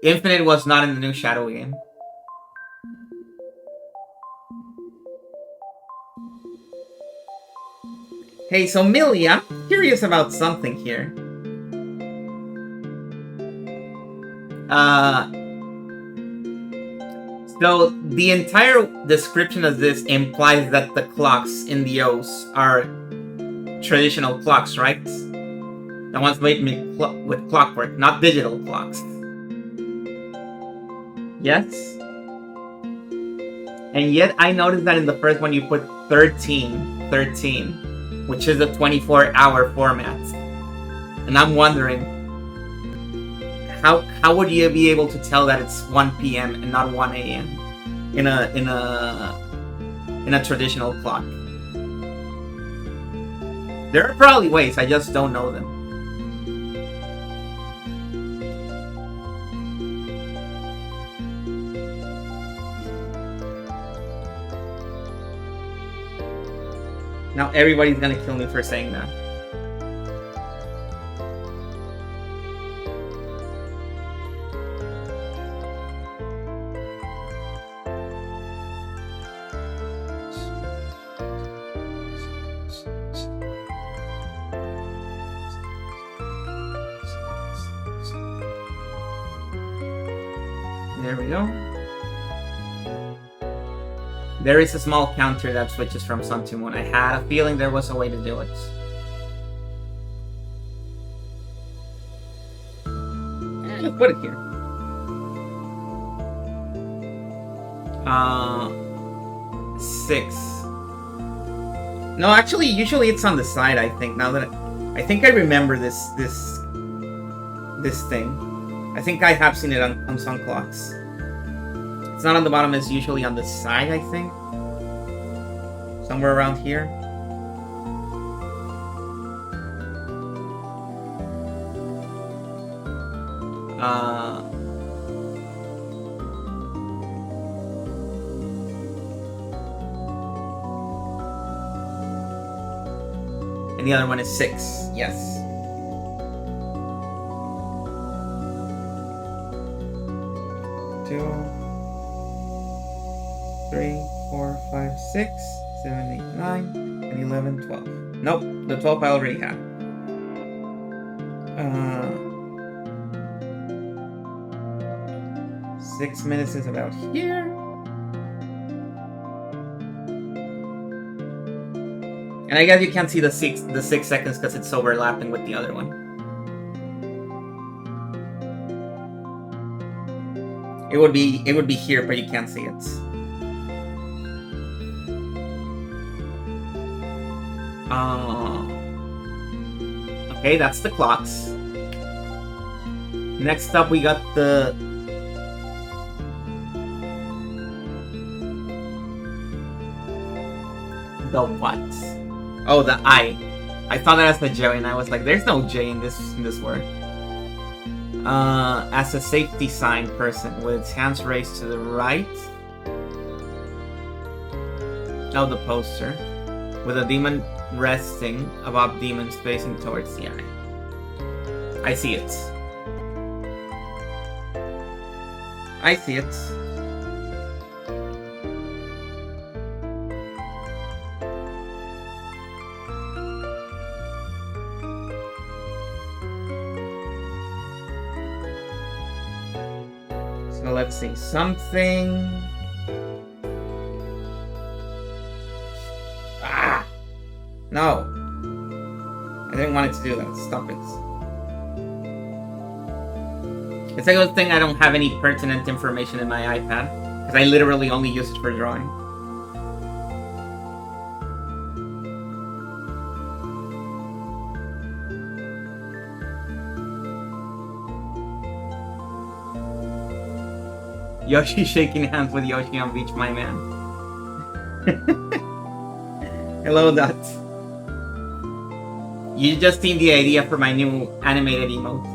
Infinite was not in the new Shadow game. Hey, so Millie, I'm curious about something here. So the entire description of this implies that the clocks in the O's are traditional clocks, right? The ones made with clockwork, not digital clocks. Yes? And yet I noticed that in the first one you put 13, which is a 24-hour format. And I'm wondering, how would you be able to tell that it's 1 p.m. and not 1 a.m. in a traditional clock? There are probably ways, I just don't know them. Now everybody's gonna kill me for saying that. There we go. There is a small counter that switches from sun to moon. I had a feeling there was a way to do it. Just put it here. Six. No, actually, usually it's on the side. I think now that I think I remember this thing. I think I have seen it on some clocks. It's not on the bottom, it's usually on the side, I think. Somewhere around here. And the other one is 6, yes. Two, 3, 4, 5, 6, 7, 8, 9, and 11, 12. Nope, the 12 I already have. 6 minutes is about here. And I guess you can't see the 6 seconds because it's overlapping with the other one. It would be here, but you can't see it. Okay, that's the clocks. Next up, we got the what? Oh, the I. I thought that as the J, and I was like, "There's no J in this word." As a safety sign person with its hands raised to the right. Oh, the poster. With a demon resting above demons facing towards the eye. I see it. I see it. So let's see. Something... No! I didn't want it to do that. Stop it. It's a good thing I don't have any pertinent information in my iPad, because I literally only use it for drawing. Yoshi shaking hands with Yoshi on beach, my man. Hello, Dot. You just seen the idea for my new animated emote.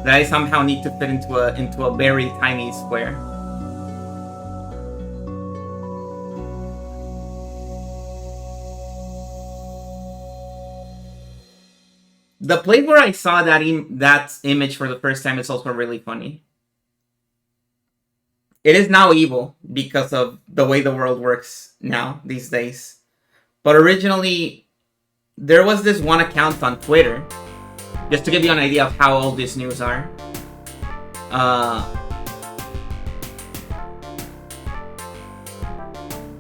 That I somehow need to fit into a very tiny square. The place where I saw that image for the first time is also really funny. It is now evil because of the way the world works now these days. But originally, there was this one account on Twitter, just to give you an idea of how old these news are.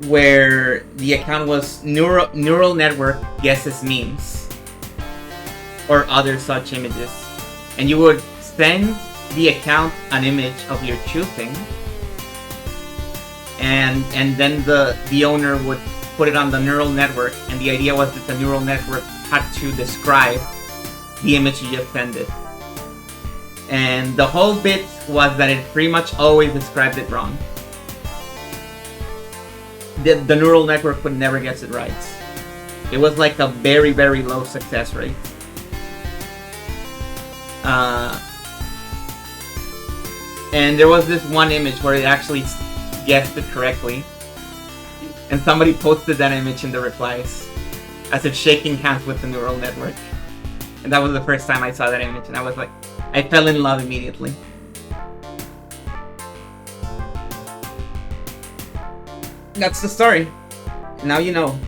Where the account was neural network guesses memes or other such images, and you would send the account an image of your choosing, and then the owner would put it on the neural network, and the idea was that the neural network had to describe the image you just sent it. And the whole bit was that it pretty much always described it wrong. The neural network would never guess it right. It was like a very, very low success rate. And there was this one image where it actually guessed it correctly. And somebody posted that image in the replies as if shaking hands with the neural network. And that was the first time I saw that image, and I was like, I fell in love immediately. That's the story. Now you know.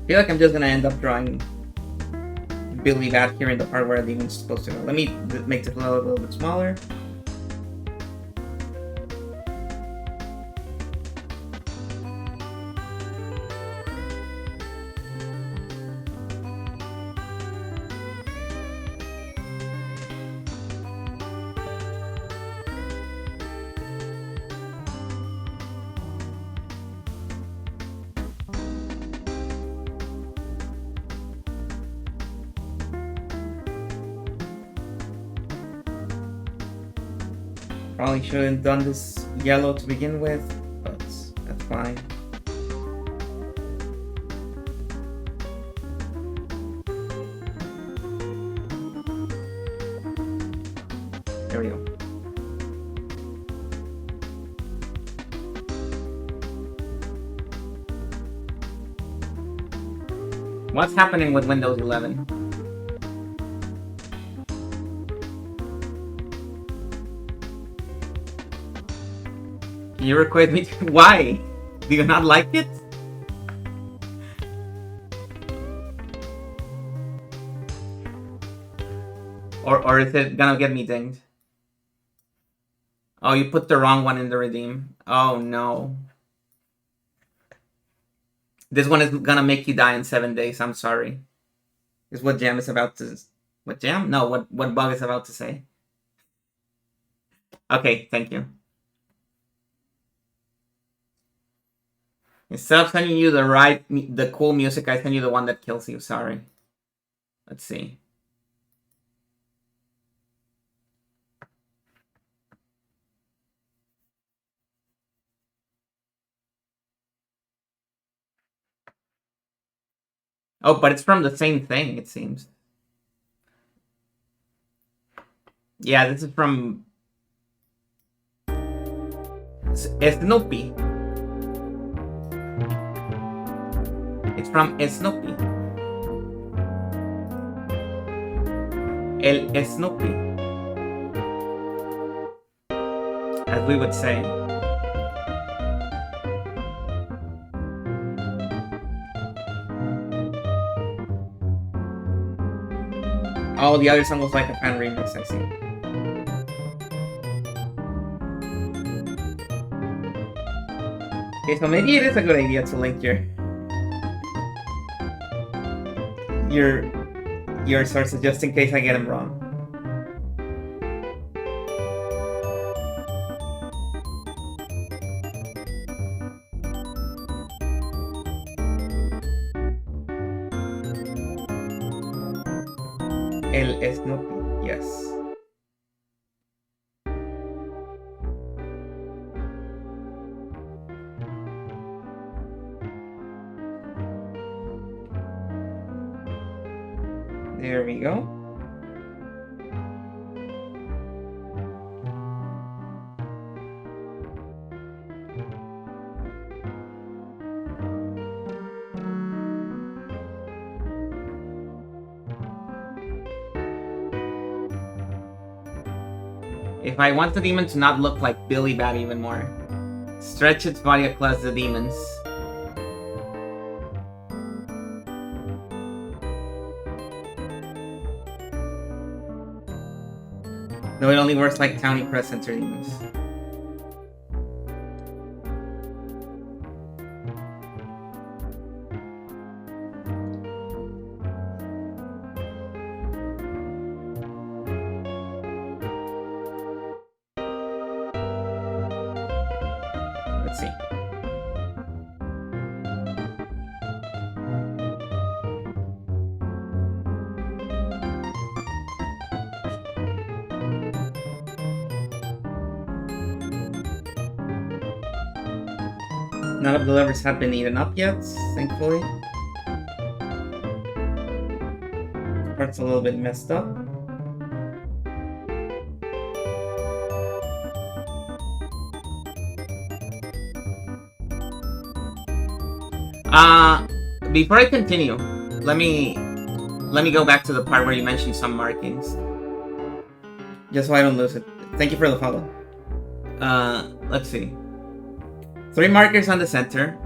I feel like I'm just gonna end up drawing Billy Bat here in the part where the even's supposed to go. Let me make this a little bit smaller. Probably shouldn't have done this yellow to begin with, but that's fine. There we go. What's happening with Windows 11? Can you request me to... Why? Do you not like it? Or is it gonna get me dinged? Oh, you put the wrong one in the redeem. Oh no. This one is gonna make you die in 7 days. I'm sorry. Is what Jam is about to... What Jam? No, what Bug is about to say. Okay, thank you. Instead of sending you the cool music, I send you the one that kills you. Sorry. Let's see. Oh, but it's from the same thing, it seems. Yeah, this is from Snoopy. It's from Snoopy. El Snoopy, as we would say. Oh, the other song was like a fan remix, I see. Okay, so maybe it is a good idea to link your sources just in case I get them wrong. El Snoopy, yes. There we go. If I want the demon to not look like Billy Bat even more, stretch its body across the demons. No, it only works like Townie Press Center demons. Let's see. None of the levers have been eaten up yet, thankfully. The part's a little bit messed up. Before I continue, let me go back to the part where you mentioned some markings. Just so I don't lose it. Thank you for the follow. Let's see. 3 markers on the center.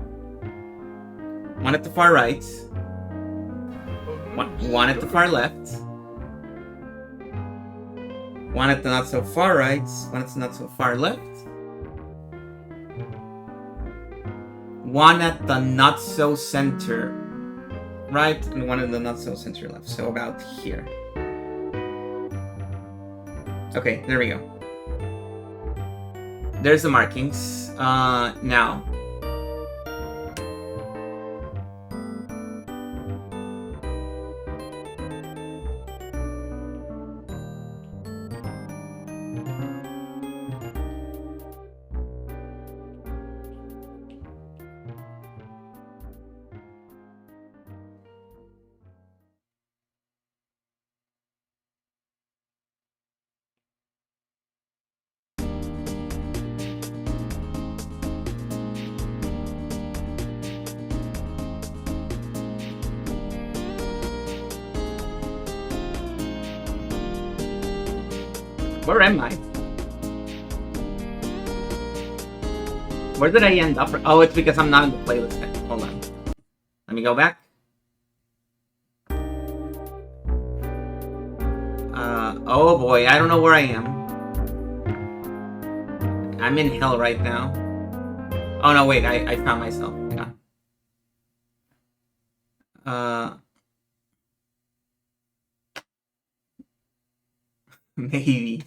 1 at the far right. One at the far left. 1 at the not so far right. 1 at the not so far left. 1 at the not so center right, and 1 at the not so center left. So about here. Okay, there we go. There's the markings. Now. Where am I? Where did I end up? Oh, it's because I'm not in the playlist yet. Hold on. Let me go back. Oh boy, I don't know where I am. I'm in hell right now. Oh no, wait, I found myself. Hang on. Maybe.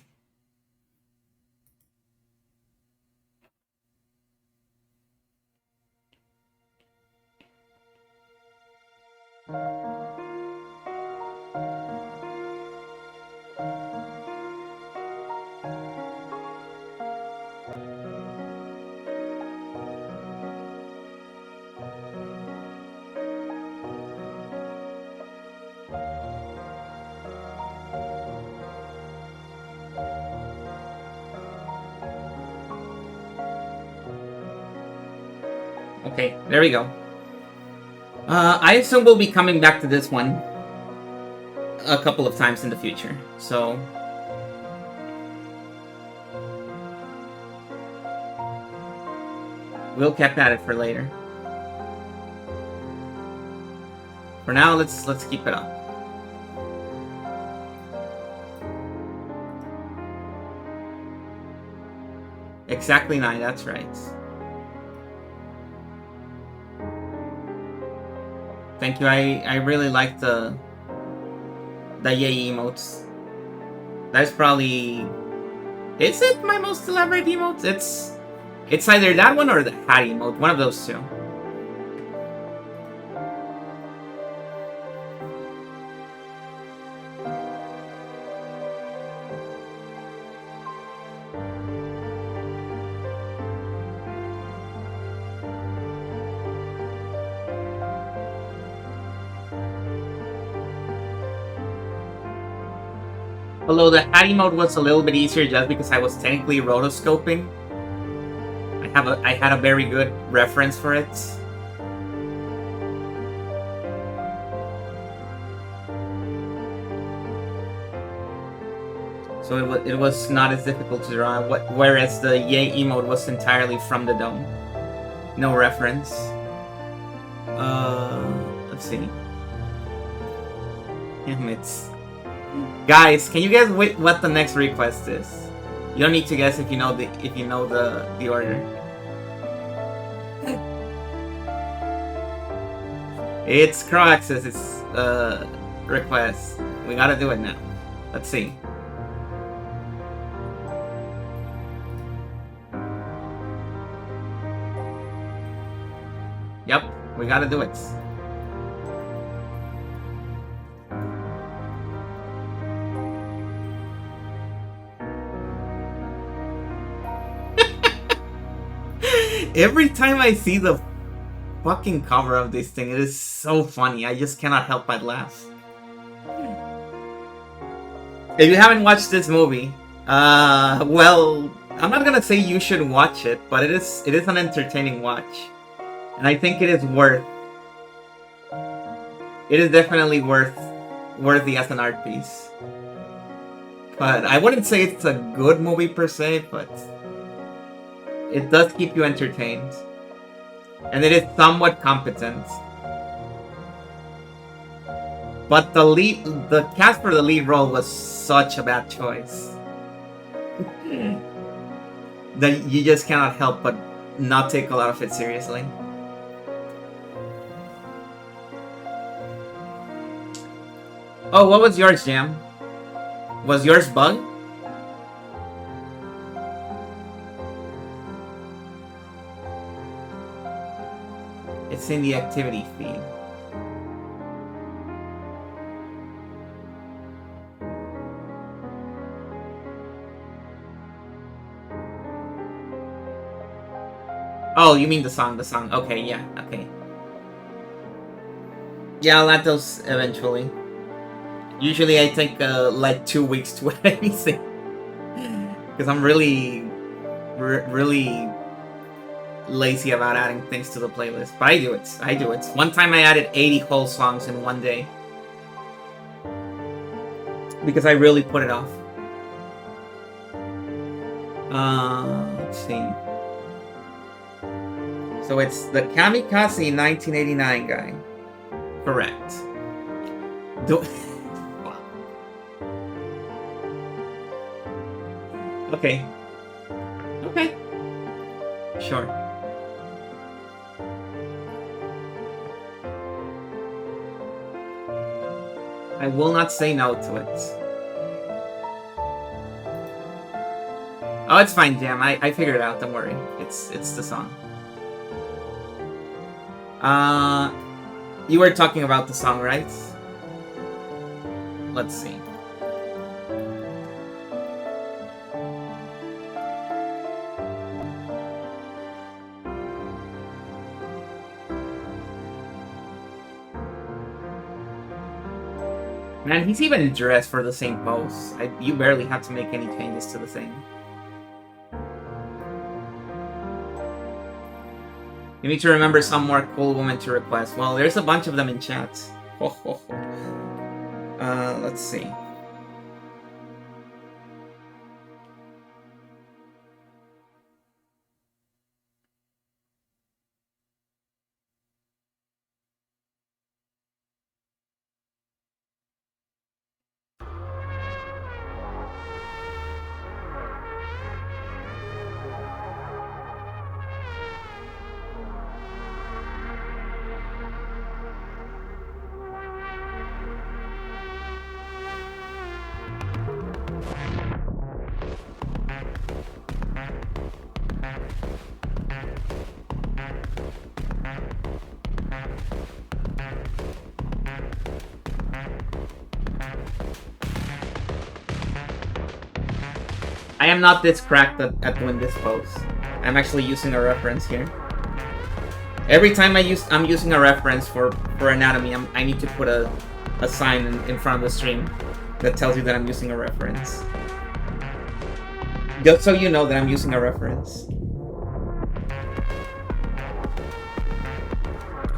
Okay, there we go. I assume we'll be coming back to this one a couple of times in the future, so... we'll keep at it for later. For now, let's keep it up. Exactly 9, that's right. Thank you, I really like the yay emotes. That's probably... is it my most elaborate emote? It's either that one or the hat emote, one of those two. Although the Hattie mode was a little bit easier just because I was technically rotoscoping. I had a very good reference for it. So it was not as difficult to draw, whereas the Yay emote was entirely from the dome. No reference. Let's see. Damn it. Guys, can you guess what the next request is? You don't need to guess if you know the order. It's Croax's request. We gotta do it now. Let's see. Yep, we gotta do it. Every time I see the fucking cover of this thing, it is so funny. I just cannot help but laugh. If you haven't watched this movie, well, I'm not gonna say you should watch it, but it is an entertaining watch. And I think it is definitely worthy as an art piece. But I wouldn't say it's a good movie per se, but it does keep you entertained. And it is somewhat competent. But the cast for the lead role was such a bad choice. That you just cannot help but not take a lot of it seriously. Oh, what was yours, Jam? Was yours Bug? It's in the activity feed. Oh, you mean the song. Okay, yeah, okay. Yeah, I'll add those eventually. Usually I take like 2 weeks to add anything. Because I'm really lazy about adding things to the playlist. But I do it. One time I added 80 whole songs in one day. Because I really put it off. Let's see. So it's the Kamikaze 1989 guy. Correct. Okay. Okay. Sure. I will not say no to it. Oh, it's fine, Jam. I figured it out. Don't worry. It's the song. You were talking about the song, right? Let's see. Man, he's even dressed for the same pose. You barely have to make any changes to the thing. You need to remember some more cool women to request. Well, there's a bunch of them in chat. Let's see. I am not this cracked at doing this pose. I'm actually using a reference here. Every time I'm using a reference for anatomy, I need to put a sign in front of the stream that tells you that I'm using a reference. Just so you know that I'm using a reference.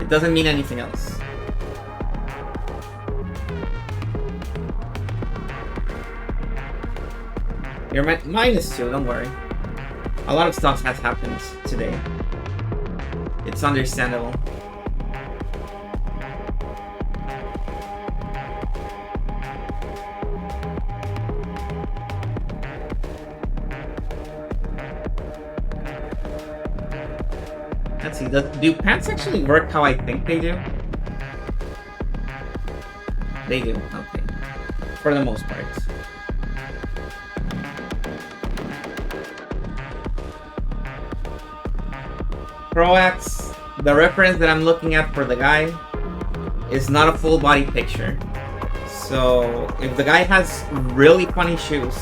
It doesn't mean anything else. You're -2, don't worry. A lot of stuff has happened today. It's understandable. Let's see, do pants actually work how I think they do? They do, okay. For the most part. Proax, the reference that I'm looking at for the guy is not a full body picture. So if the guy has really funny shoes,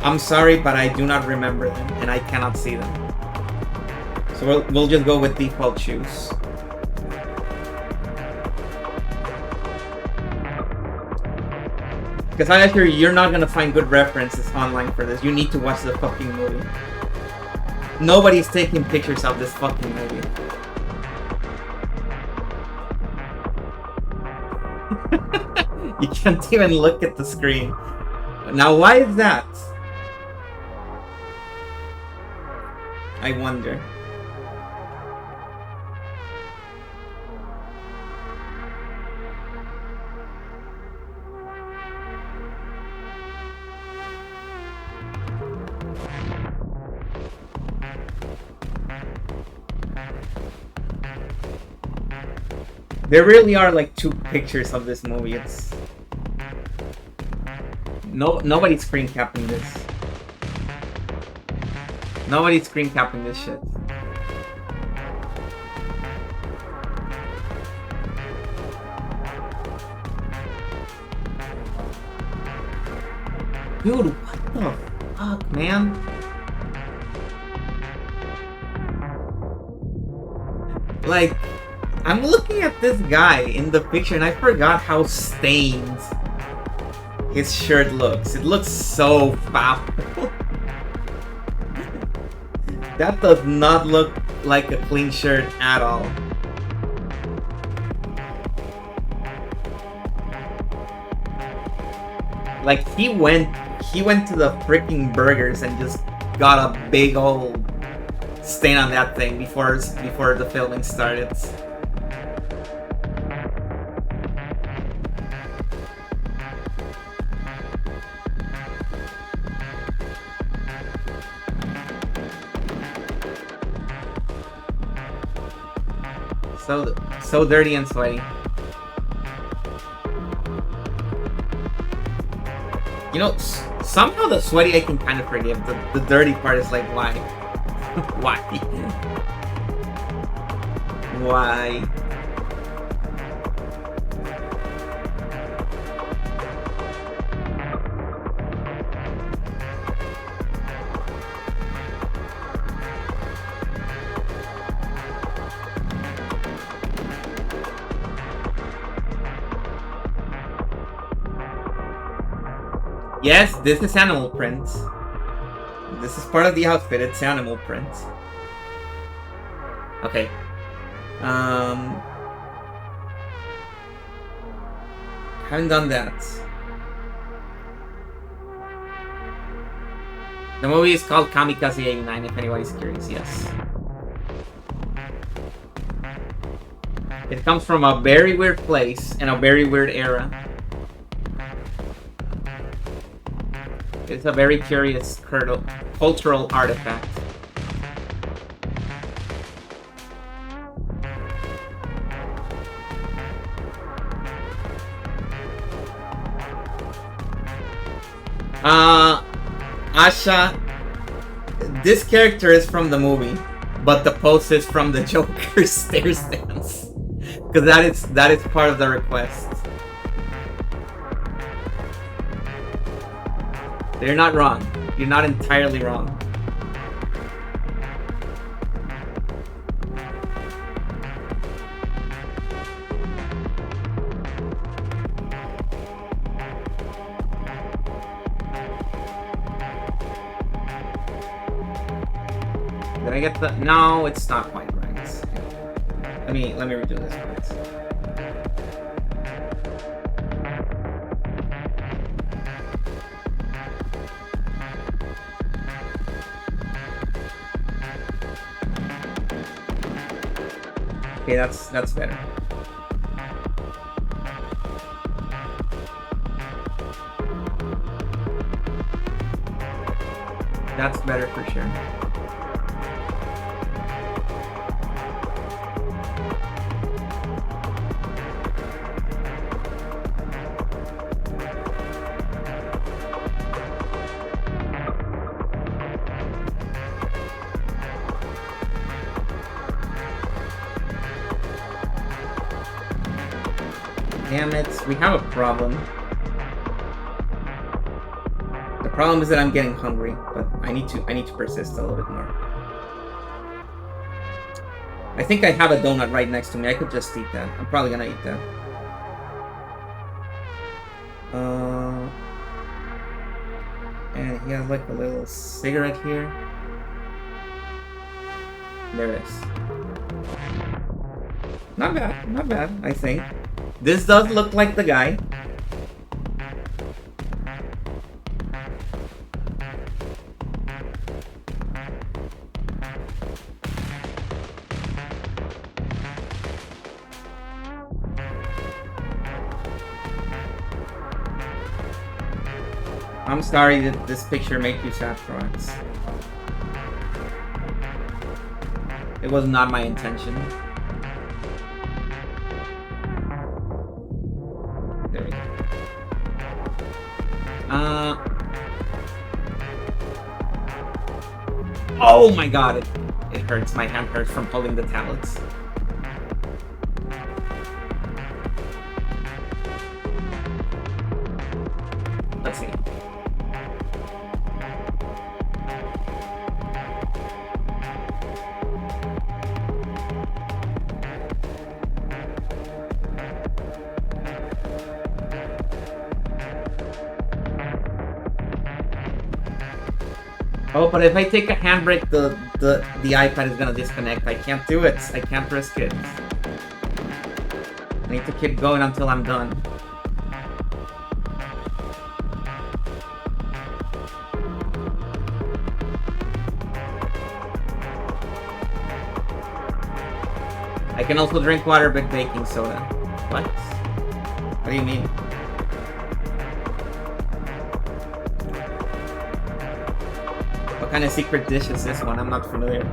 I'm sorry, but I do not remember them and I cannot see them. So we'll just go with default shoes. Because I assure you, you're not gonna find good references online for this. You need to watch the fucking movie. Nobody's taking pictures of this fucking movie. You can't even look at the screen. Now, why is that? I wonder. There really are like 2 pictures of this movie. It's nobody's screen capping this. Nobody's screen capping this shit. Dude, what the fuck, man? Like, I'm looking at this guy in the picture and I forgot how stained his shirt looks. It looks so foul. That does not look like a clean shirt at all. Like, he went to the freaking burgers and just got a big old stain on that thing before the filming started. So dirty and sweaty. You know, somehow the sweaty I can kind of forgive. The dirty part is like, why? Why? Why? Yes, this is animal print. This is part of the outfit, it's animal print. Okay. Haven't done that. The movie is called Kamikaze 89, if anybody's curious, yes. It comes from a very weird place and a very weird era. It's a very curious cultural artifact. Asha, this character is from the movie, but the pose is from the Joker's stairs dance. Because that is part of the request. You're not wrong. You're not entirely wrong. Did I get the... No, it's not quite right. Let me redo this part. Okay, that's better. That's better for sure. Damn it, we have a problem. The problem is that I'm getting hungry, but I need to persist a little bit more. I think I have a donut right next to me. I could just eat that. I'm probably gonna eat that. And he has like a little cigarette here. There it is. Not bad, I think. This does look like the guy. I'm sorry that this picture made you sad for us. It was not my intention. There we go. Oh my god, it hurts. My hand hurts from holding the tablets. Let's see. Oh, but if I take a handbrake, the iPad is gonna disconnect. I can't do it. I can't risk it. I need to keep going until I'm done. I can also drink water with baking soda. What? What do you mean? What kind of secret dish is this one? I'm not familiar.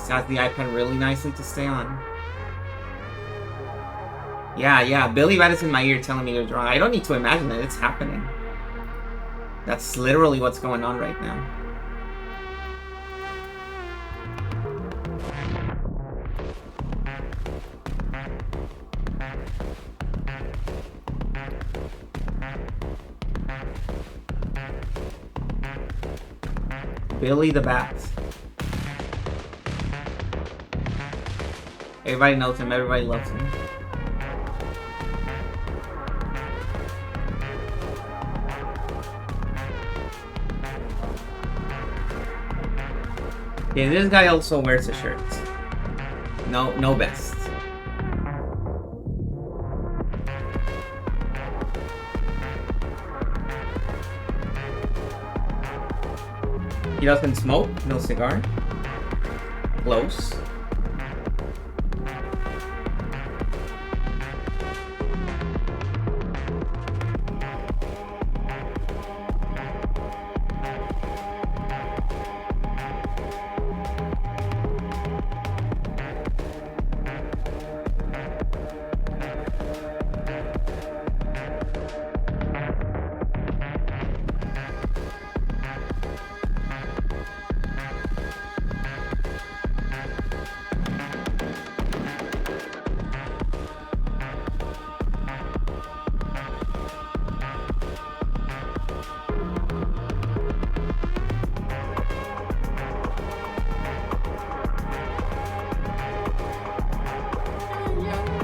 has the iPad really nicely to stay on. Yeah, Billy Bat is in my ear telling me to draw. I don't need to imagine it, it's happening. That's literally what's going on right now. Billy the Bat. Everybody knows him, everybody loves him. Okay, this guy also wears a shirt. No vest. He doesn't smoke, no cigar. Close.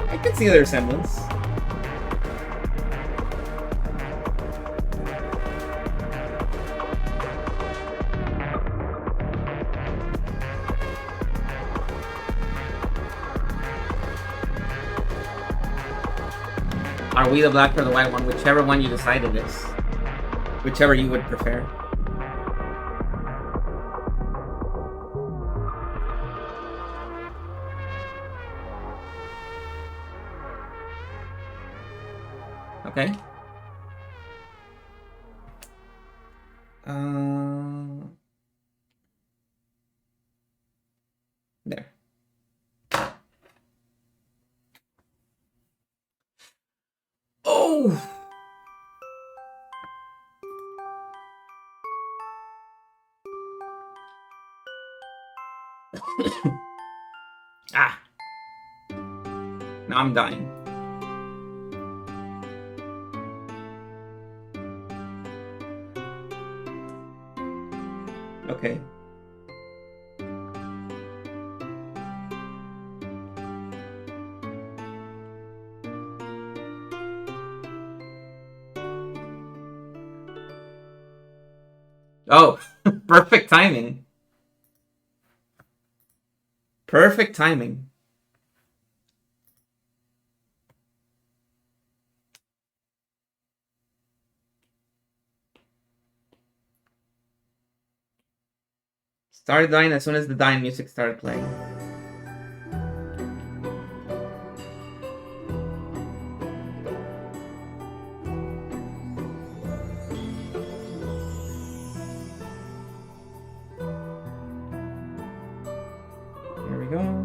I can see their semblance. Are we the black or the white one? Whichever one you decide it is. Whichever you would prefer. Okay. There. Oh! Ah! Now I'm dying. Okay. Oh, perfect timing. Perfect timing. Started dying as soon as the dying music started playing. Here we go.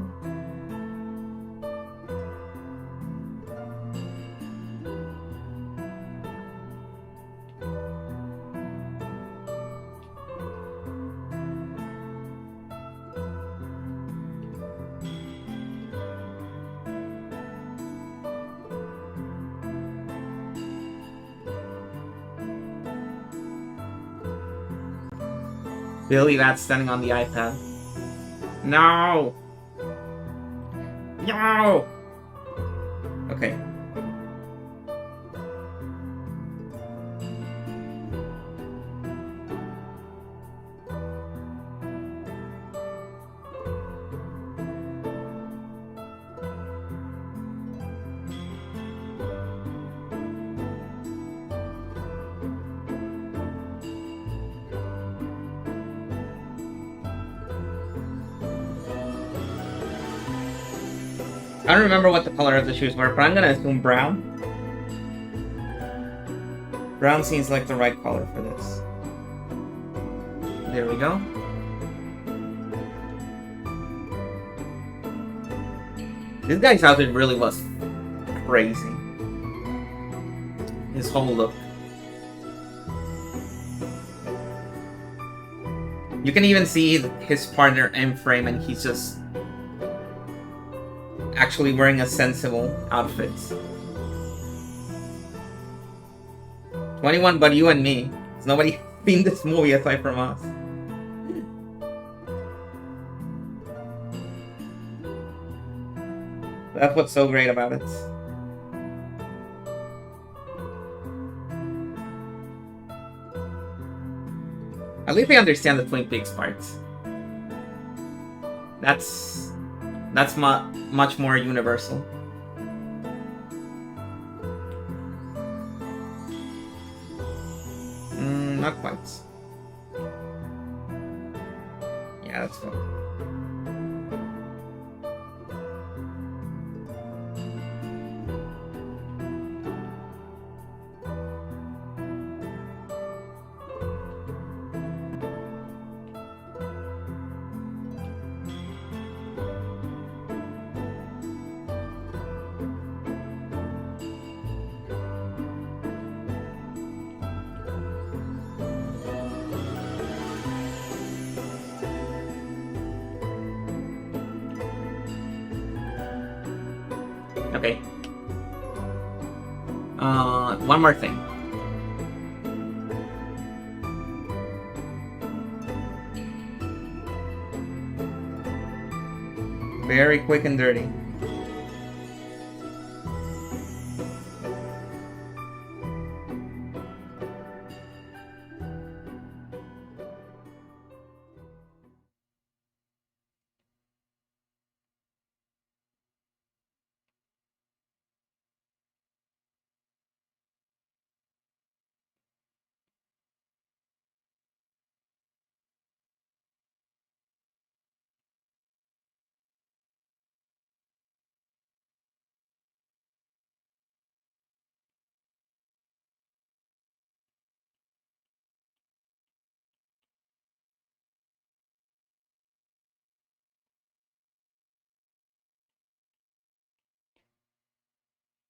Billy Bat's standing on the iPad. No! No! Okay. I don't remember what the color of the shoes were, but I'm gonna assume brown. Brown seems like the right color for this. There we go. This guy's outfit really was crazy. His whole look. You can even see his partner in frame, and he's just actually wearing a sensible outfit. 21 but you and me. There's nobody seen this movie aside from us. That's what's so great about it. At least they understand the Twin Peaks parts. That's much more universal. Not quite. Yeah, that's good. Okay. One more thing. Very quick and dirty.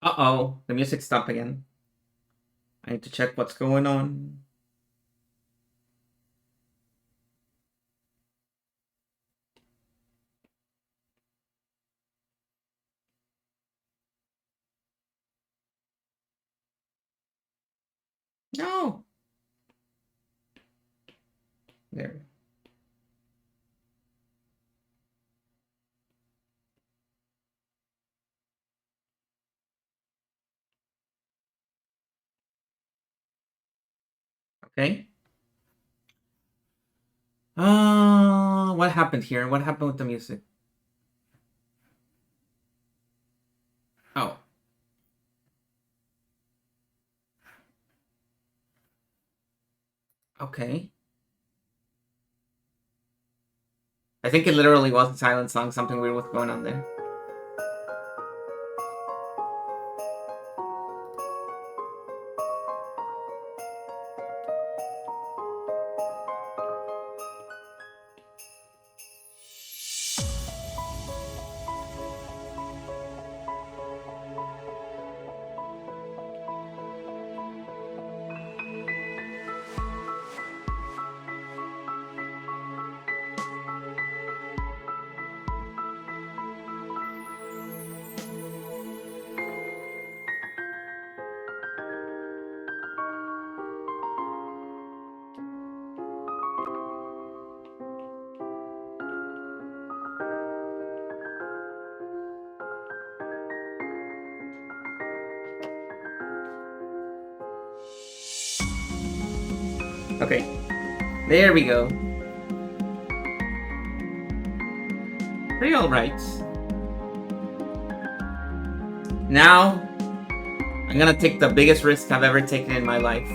Uh-oh, the music stopped again. I need to check what's going on. No. There. Okay. What happened here? What happened with the music? Oh. Okay. I think it literally was a silent song. Something weird was going on there. Okay. There we go. Pretty alright. Now, I'm gonna take the biggest risk I've ever taken in my life.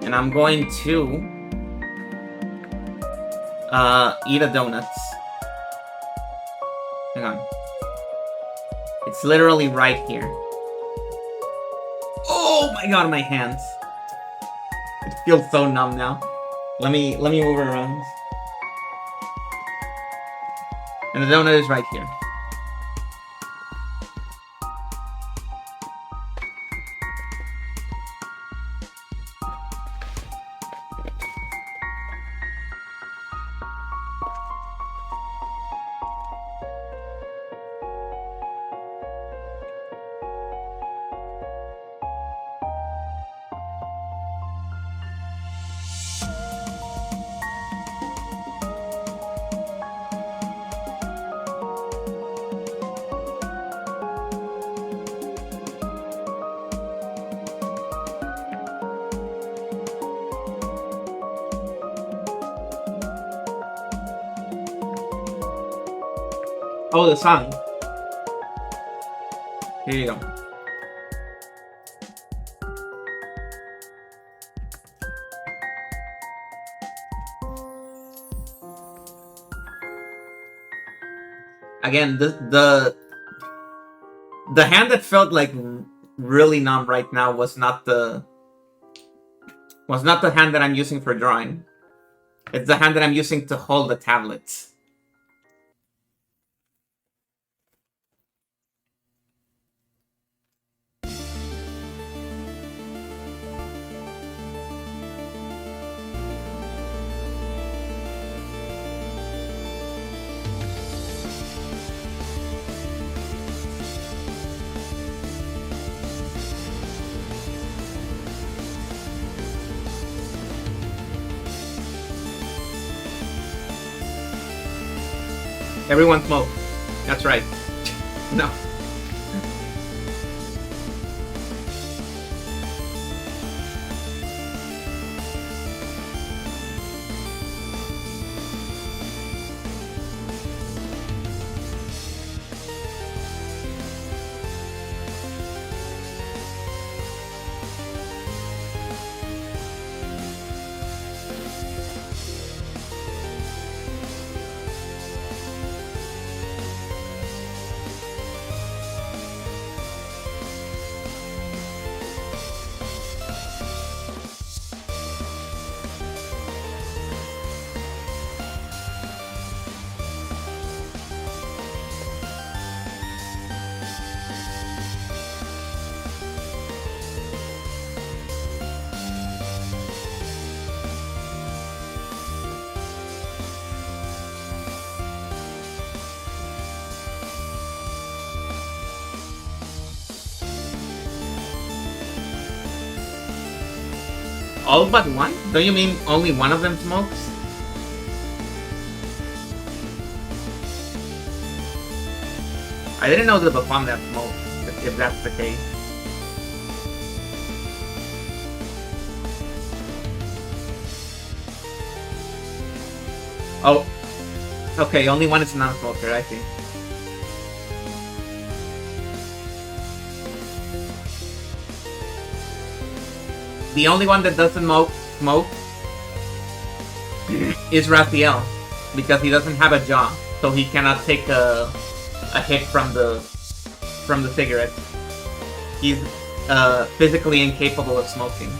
And I'm going to eat a donut. Hang on. It's literally right here. Oh my god, my hands. It feels so numb now. Let me move it around. And the donut is right here. Oh, the song. Here you go. Again, the hand that felt like really numb right now was not the hand that I'm using for drawing. It's the hand that I'm using to hold the tablets. Everyone smoke. That's right. No. All but one? Don't you mean only one of them smokes? I didn't know that the bomb that smoked, if that's the case. Oh, okay, only one is non-smoker, I see. The only one that doesn't smoke is Raphael, because he doesn't have a jaw, so he cannot take a hit from the cigarette. He's physically incapable of smoking.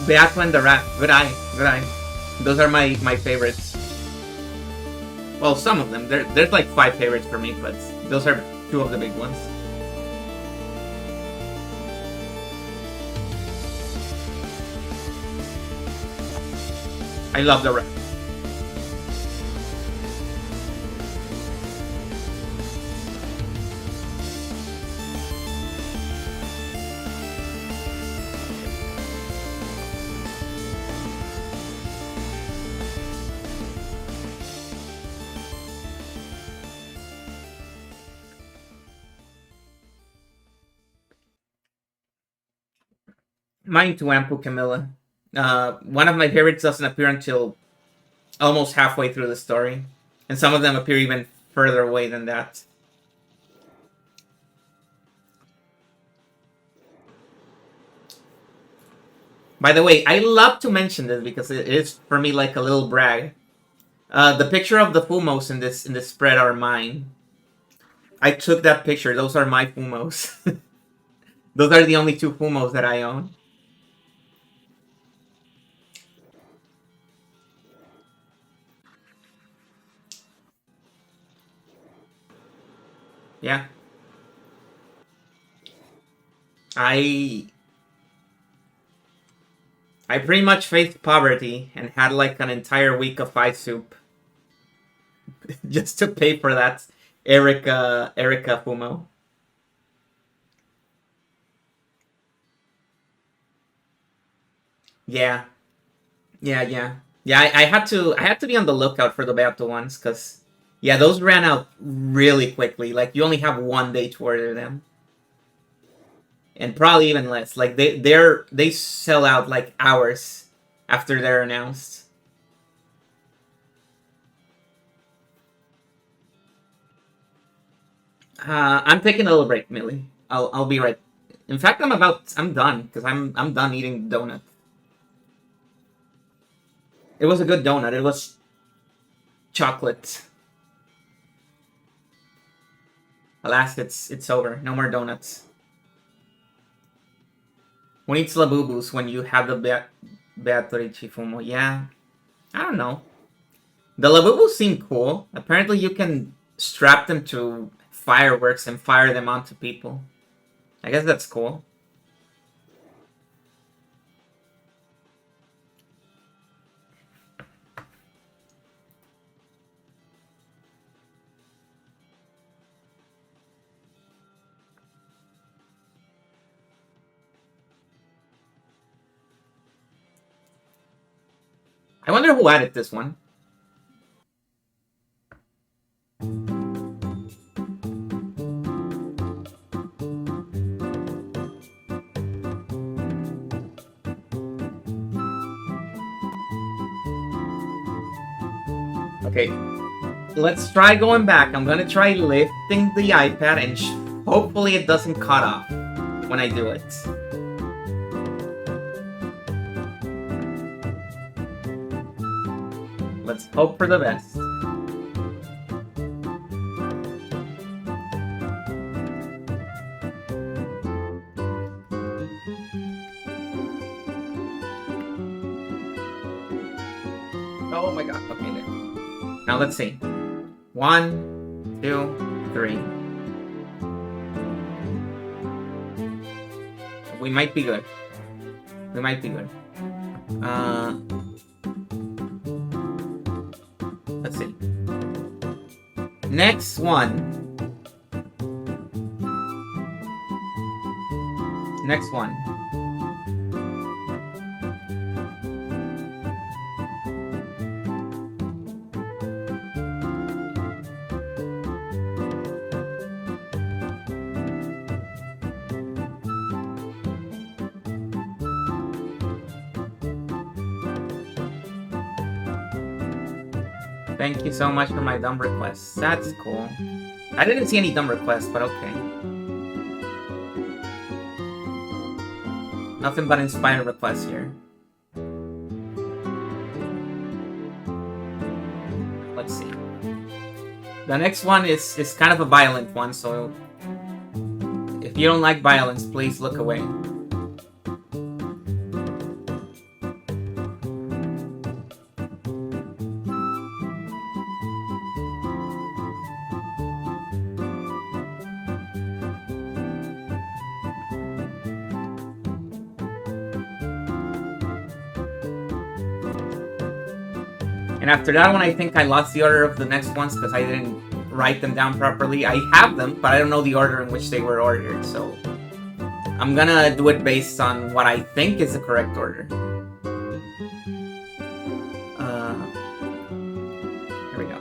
Beato and the Rat. Good eye. Good eye. Those are my favorites. Well, some of them. There's like 5 favorites for me, but those are 2 of the big ones. I love the Rat. Mine too, Ampu Camilla. One of my favorites doesn't appear until almost halfway through the story, and some of them appear even further away than that. By the way, I love to mention this because it is for me like a little brag. The picture of the Fumos in this spread are mine. I took that picture. Those are my Fumos. Those are the only 2 Fumos that I own. Yeah. I pretty much faced poverty and had like an entire week of five soup just to pay for that Erica Fumo. Yeah, yeah. I had to be on the lookout for the Beato ones because Yeah, those ran out really quickly. Like you only have 1 day to order them, and probably even less. Like they sell out like hours after they're announced. I'm taking a little break, Millie. I'll be right. In fact, I'm done because I'm done eating the donut. It was a good donut. It was chocolate. Alas, it's over. No more donuts. Who needs labubus when you have the Beatrice Fumo? Yeah, I don't know. The labubus seem cool. Apparently, you can strap them to fireworks and fire them onto people. I guess that's cool. I wonder who added this one. Okay, let's try going back. I'm gonna try lifting the iPad and hopefully it doesn't cut off when I do it. Let's hope for the best. Oh my god, okay there. Now let's see. 1, 2, 3. We might be good. We might be good. Let's see. Next one. Next one. Thank you so much for my dumb requests. That's cool. I didn't see any dumb requests, but okay. Nothing but inspired requests here. Let's see. The next one is kind of a violent one, so if you don't like violence, please look away. And after that one, I think I lost the order of the next ones because I didn't write them down properly. I have them, but I don't know the order in which they were ordered, so I'm gonna do it based on what I think is the correct order. Here we go.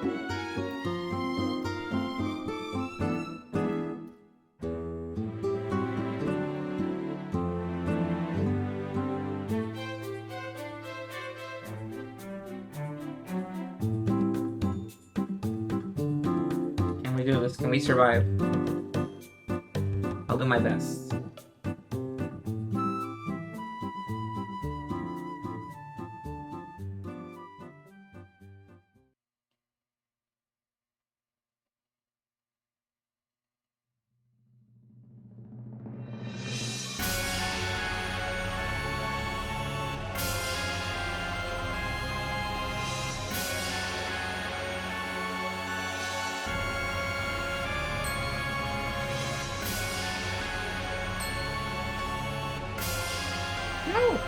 Can we do this? Can we survive? I'll do my best. No!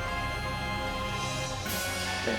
Okay.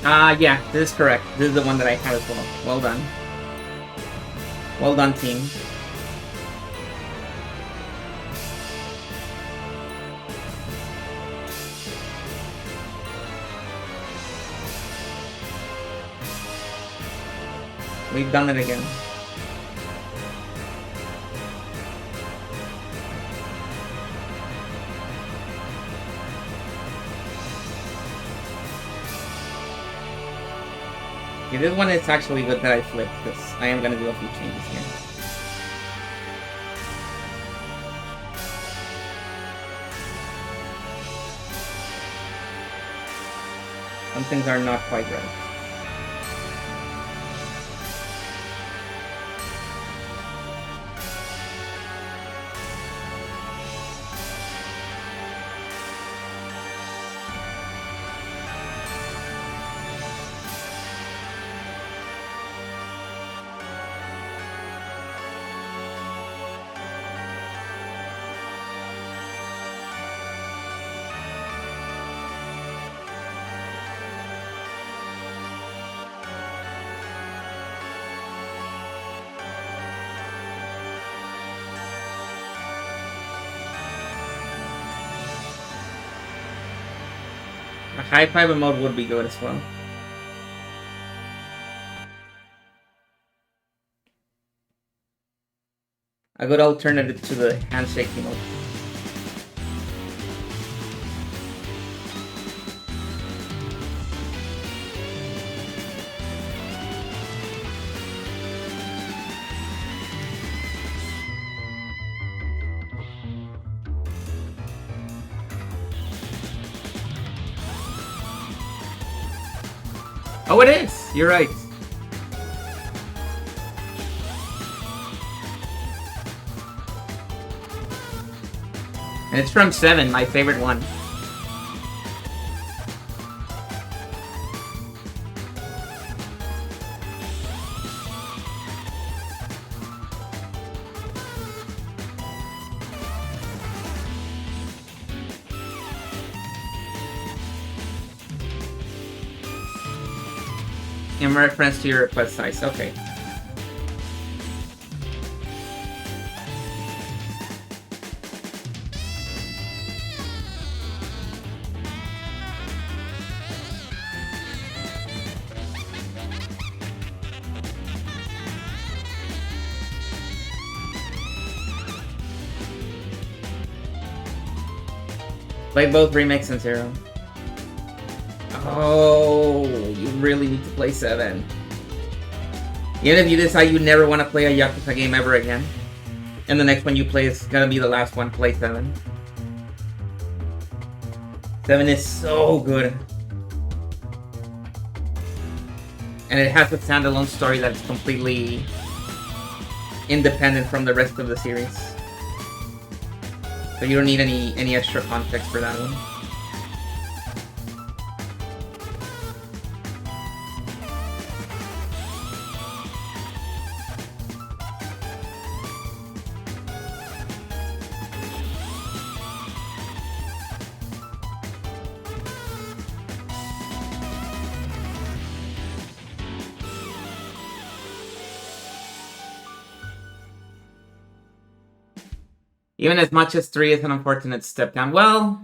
Yeah, this is correct. This is the one that I had as well. Well done. Well done, team. We've done it again. Okay, this one is actually good that I flipped, because I am gonna do a few changes here. Some things are not quite right. A high fiber mode would be good as well. A good alternative to the handshake mode. Oh, it is! You're right. And it's from 7, my favorite one. In reference to your request size, okay. Play both Remix and 0. Oh, you really need to play 7. Even if you decide you never want to play a Yakuza game ever again, and the next one you play is gonna be the last one, play 7. 7 is so good. And it has a standalone story that's completely independent from the rest of the series. So you don't need any extra context for that one. Even as much as 3 is an unfortunate step down. Well,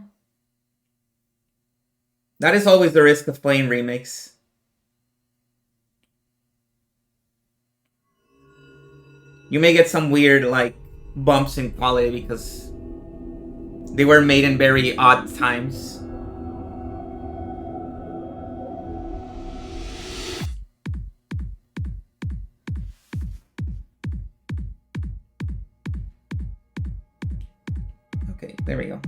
that is always the risk of playing remakes. You may get some weird, like, bumps in quality because they were made in very odd times. Okay, there we go.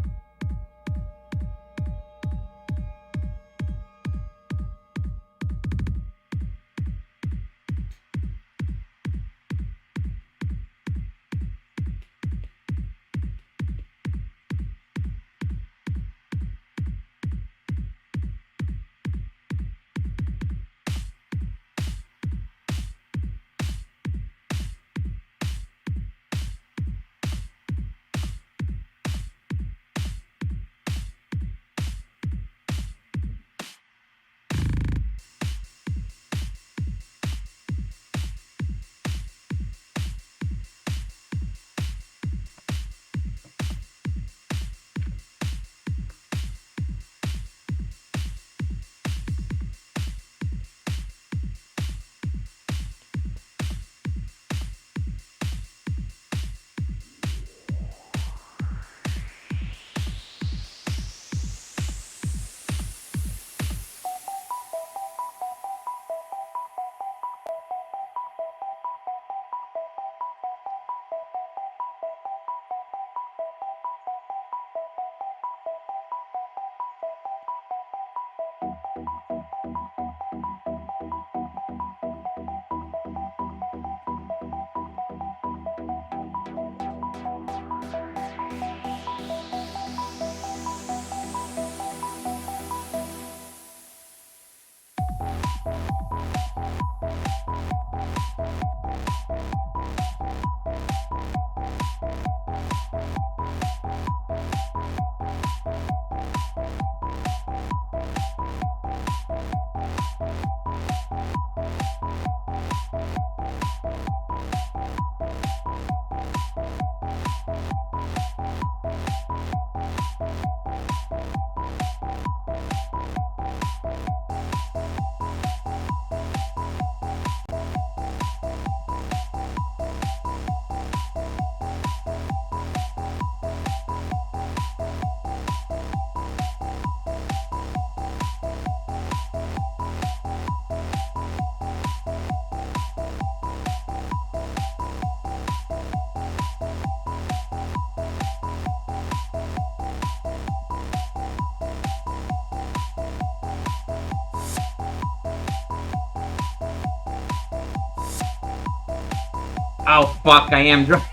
Oh fuck, I am driving.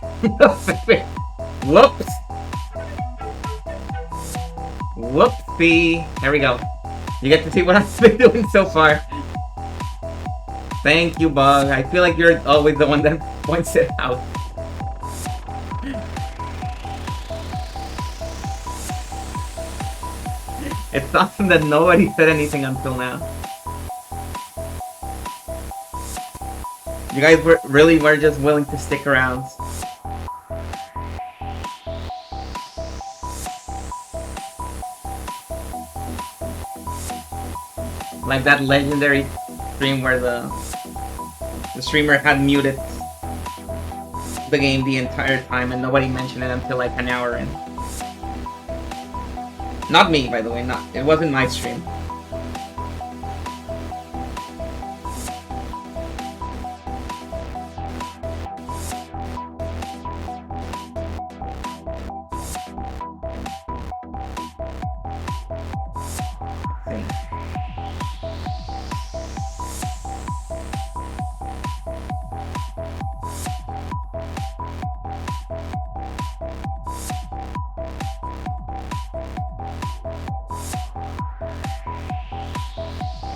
Whoops. Whoopsie. There we go. You get to see what I've been doing so far. Thank you, Bug. I feel like you're always the one that points it out. It's awesome that nobody said anything until now. You guys really were just willing to stick around. Like that legendary stream where the streamer had muted the game the entire time and nobody mentioned it until like an hour in. Not me, by the way. It wasn't my stream.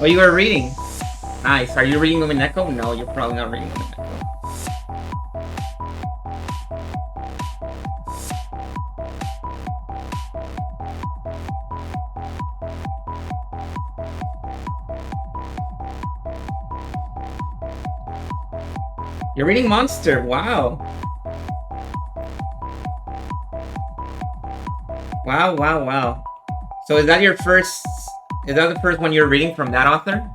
Oh, you are reading. Nice. Are you reading Umineko? No, you're probably not reading Umineko. You're reading Monster. Wow. Wow, wow, wow. So is that your first... Is that the first one you're reading from that author?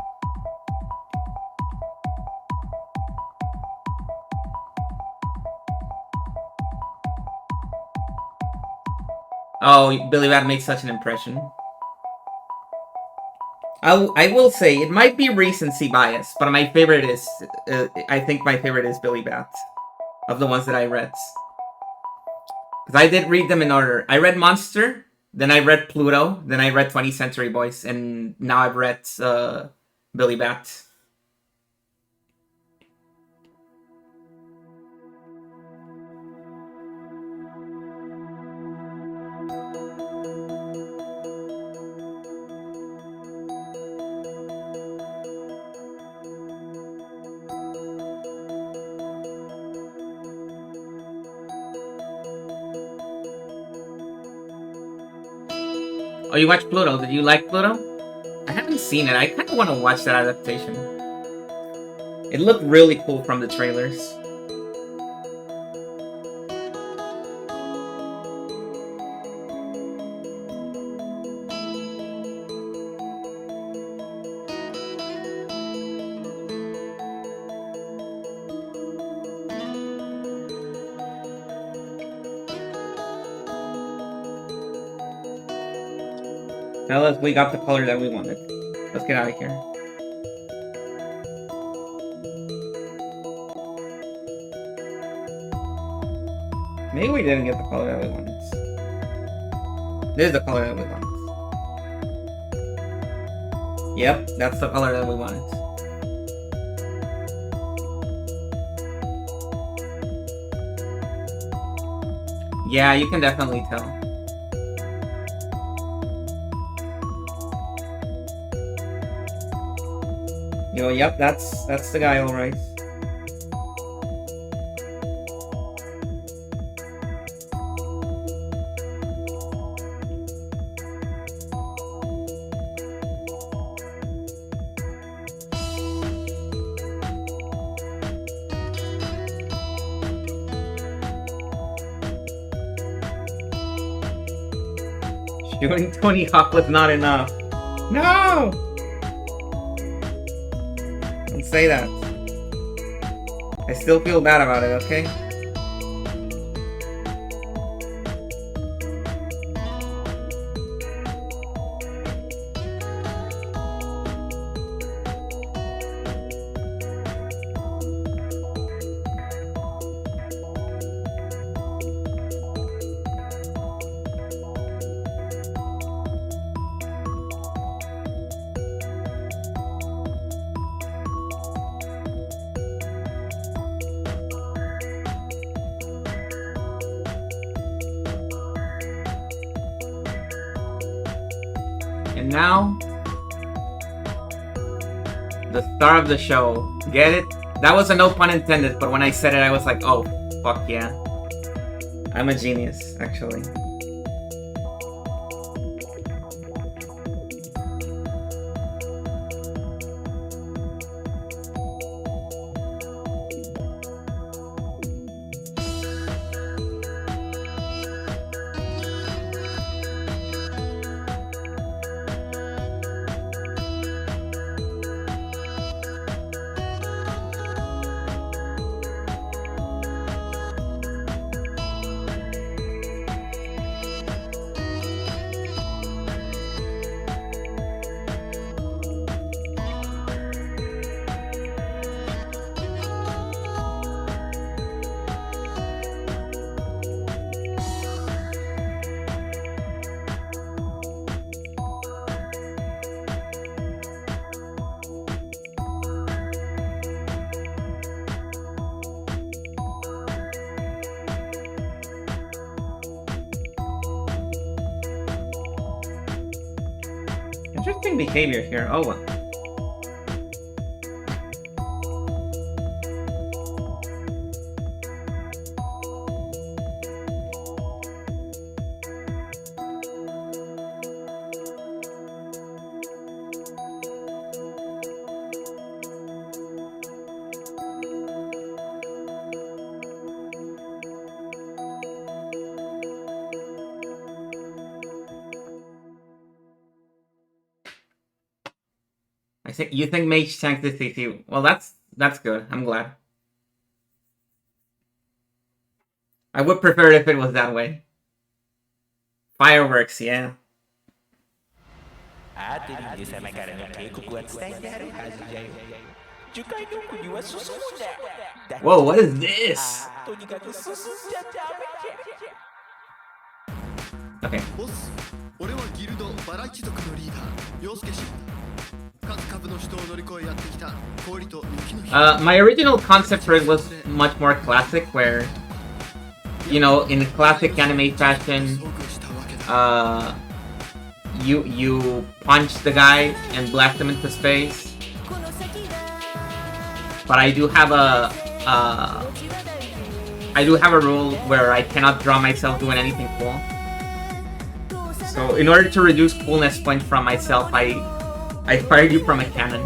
Oh, Billy Bat makes such an impression. I will say, it might be recency bias, but my favorite is... I think my favorite is Billy Bat. Of the ones that I read. Because I did read them in order. I read Monster, then I read Pluto, then I read 20th Century Boys, and now I've read Billy Bat. Oh, you watched Pluto. Did you like Pluto? I haven't seen it. I kind of want to watch that adaptation. It looked really cool from the trailers. Fellas, we got the color that we wanted. Let's get out of here. Maybe we didn't get the color that we wanted. This is the color that we wanted. Yep, that's the color that we wanted. Yeah, you can definitely tell. Yo, yep, that's the guy, alright. Shooting Tony Hawk was not enough. No! Don't say that. I still feel bad about it, okay? And now, the star of the show. Get it? That was a no pun intended, but when I said it, I was like, oh, fuck yeah. I'm a genius, actually. Interesting behavior here. Oh well. You think Mage tanked the CC? Well, that's good. I'm glad. I would prefer it if it was that way. Fireworks, yeah. Whoa, what is this? Okay. My original concept for it was much more classic, where, you know, in the classic anime fashion, you punch the guy and blast him into space. But I do have a rule where I cannot draw myself doing anything cool. So in order to reduce coolness points from myself, I fired you from a cannon.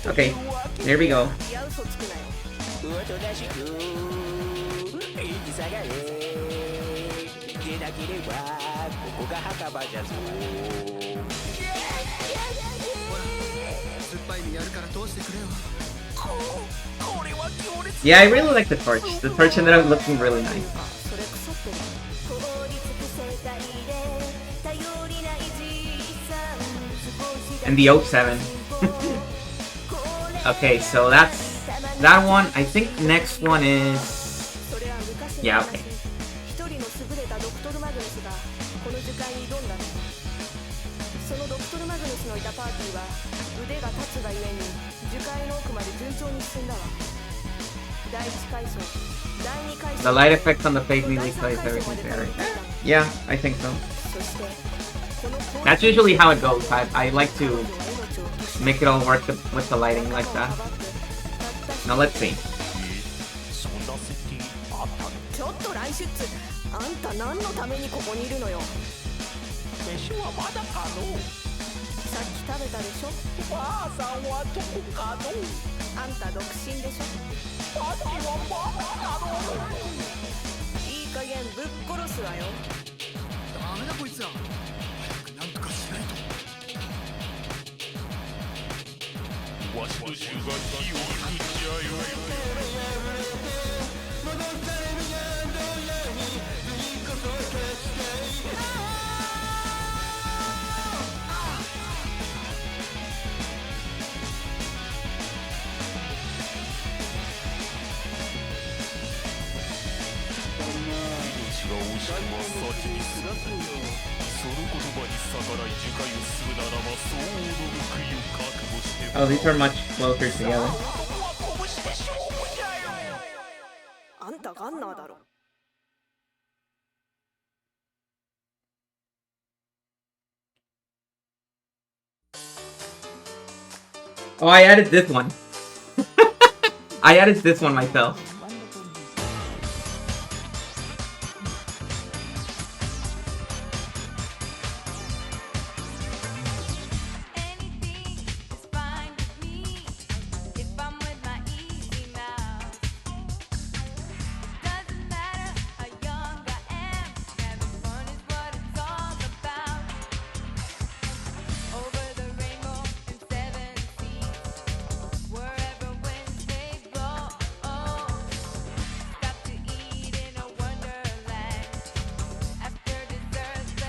Okay, there we go. Yeah, I really like the torch. The torch ended up looking really nice. And the 07. Okay, so that's that one. I think next one is... Yeah, okay. The light effects on the face neatly plays everything there. Yeah, I think so. That's usually how it goes. I like to make it all work with the lighting like that. Now let's see. Oh, these are much closer together. Oh, I added this one. I added this one myself.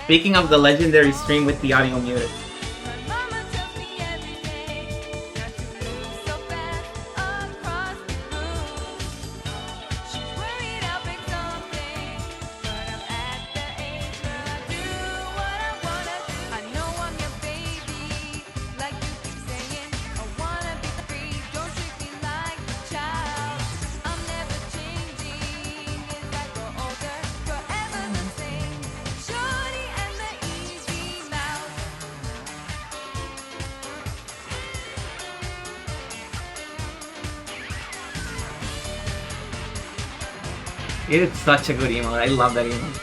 Speaking of the legendary stream with the audio muted. It is such a good emote. I love that emote.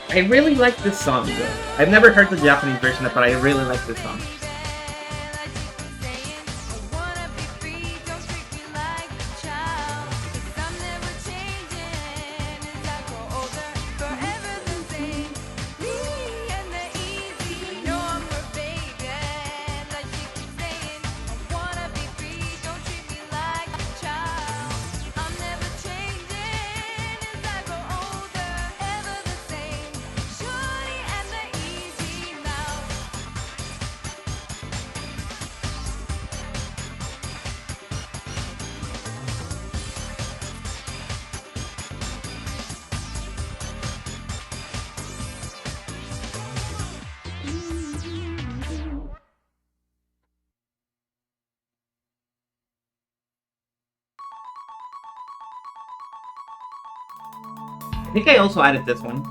I really like this song though. I've never heard the Japanese version of it, but I really like this song. I think I also added this one.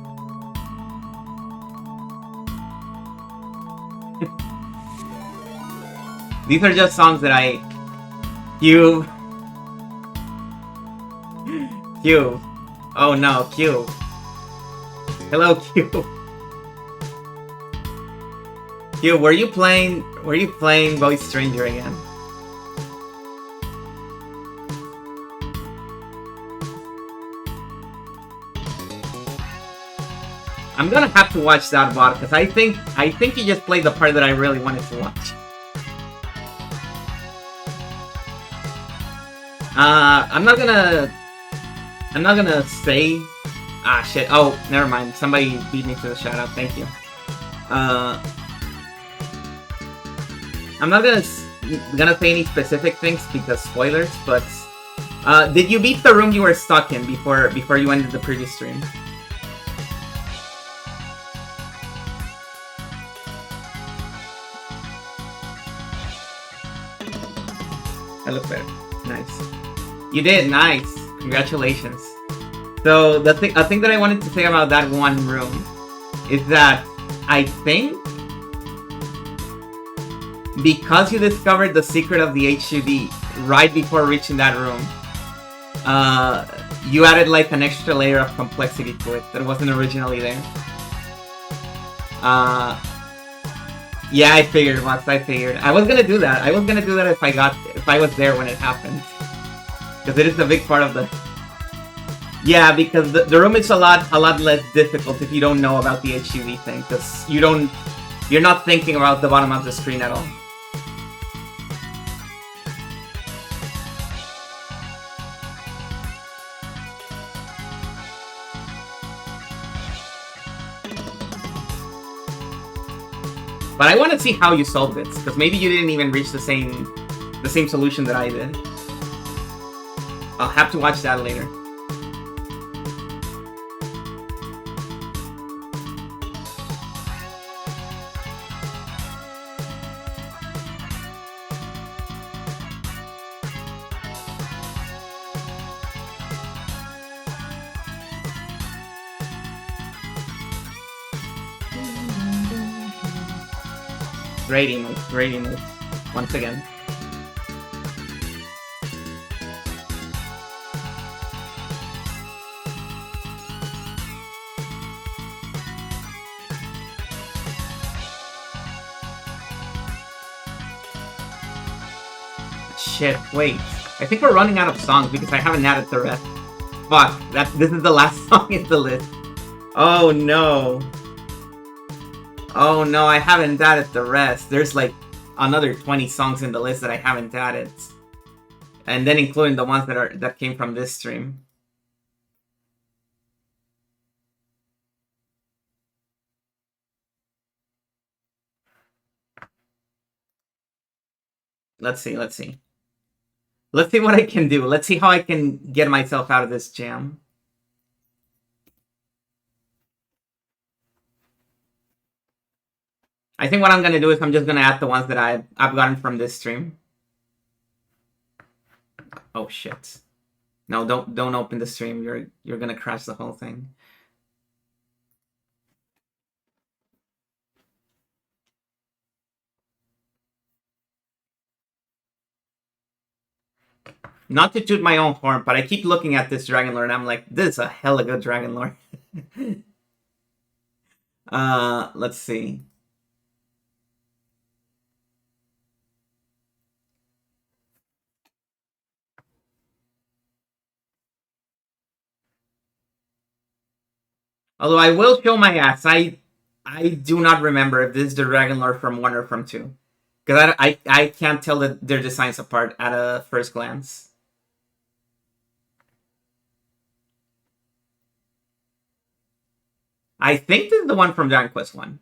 These are just songs that I... Q. Q. Oh no, Q. Hello, Q. Q, were you playing Voice Stranger again? I'm gonna have to watch that VOD because I think you just played the part that I really wanted to watch. I'm not gonna. I'm not gonna say. Ah, shit. Oh, never mind. Somebody beat me to the shout out. Thank you. Uh, I'm not gonna say any specific things because spoilers. But did you beat the room you were stuck in before you ended the previous stream? That looks better. Nice. You did. Nice. Congratulations. So a thing that I wanted to say about that one room is that I think because you discovered the secret of the HUD right before reaching that room, you added like an extra layer of complexity to it that wasn't originally there. Yeah, I figured, Max. I figured. I was gonna do that. I was gonna do that if I was there when it happened, because it is a big part of the. Yeah, because the room is a lot less difficult if you don't know about the HUV thing, because you're not thinking about the bottom of the screen at all. But I want to see how you solved it, because maybe you didn't even reach the same solution that I did. I'll have to watch that later. Great emotes, once again. Shit, wait. I think we're running out of songs because I haven't added the rest. Fuck, this is the last song in the list. Oh no. Oh no, I haven't added the rest. There's like another 20 songs in the list that I haven't added. And then including the ones that came from this stream. Let's see. Let's see what I can do. Let's see how I can get myself out of this jam. I think what I'm gonna do is I'm just gonna add the ones that I've gotten from this stream. Oh shit. No, don't open the stream. You're gonna crash the whole thing. Not to toot my own horn, but I keep looking at this Dragon Lord and I'm like, this is a hella good Dragon Lord. Let's see. Although I will show my ass. I do not remember if this is the Dragon Lord from 1 or from 2. Because I can't tell their designs apart at a first glance. I think this is the one from Dragon Quest 1.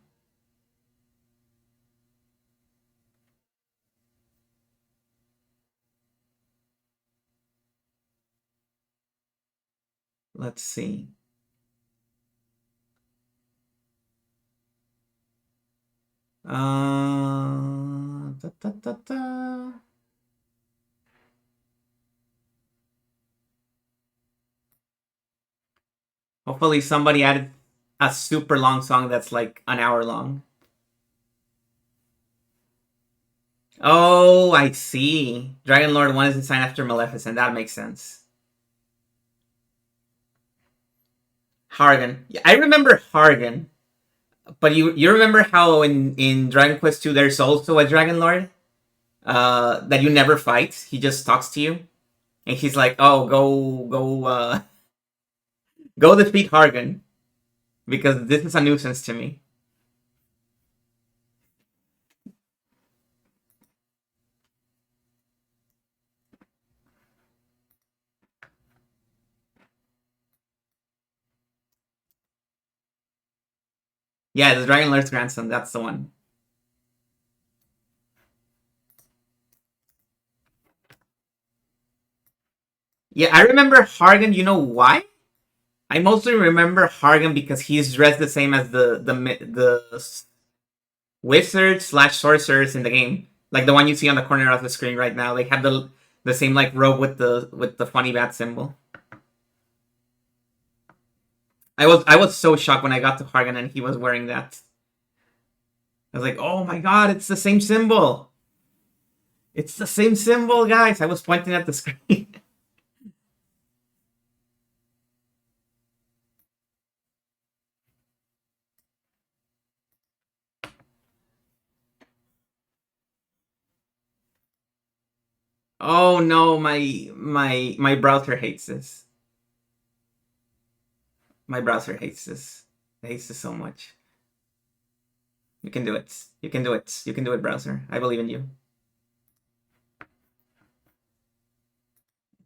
Let's see. Da, da, da, da. Hopefully somebody added a super long song that's like an hour long. Oh, I see. Dragon Lord 1 is designed after Maleficent. That makes sense. Hargan. Yeah, I remember Hargan. But you remember how in Dragon Quest 2 there's also a Dragon Lord? That you never fight. He just talks to you. And he's like, oh, go defeat Hargan. Because this is a nuisance to me. Yeah, the Dragon Lord's grandson. That's the one. Yeah, I remember Hargan. You know why? I mostly remember Hargan because he's dressed the same as the wizard slash sorcerers in the game, like the one you see on the corner of the screen right now. They have the same like robe with the funny bat symbol. I was so shocked when I got to Hargan and he was wearing that. I was like, oh my god, it's the same symbol. It's the same symbol, guys. I was pointing at the screen. Oh no, my browser hates this. My browser hates this. It hates this so much. You can do it. You can do it. You can do it, browser. I believe in you.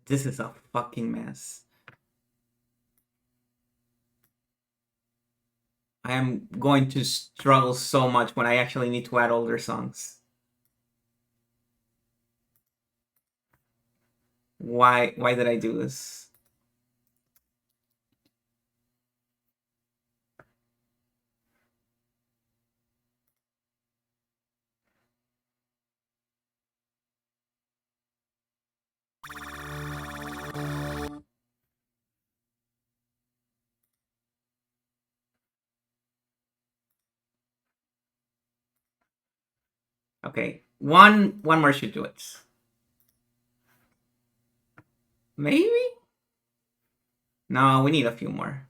This is a fucking mess. I am going to struggle so much when I actually need to add older songs. Why did I do this? Okay, one more should do it. Maybe? No, we need a few more.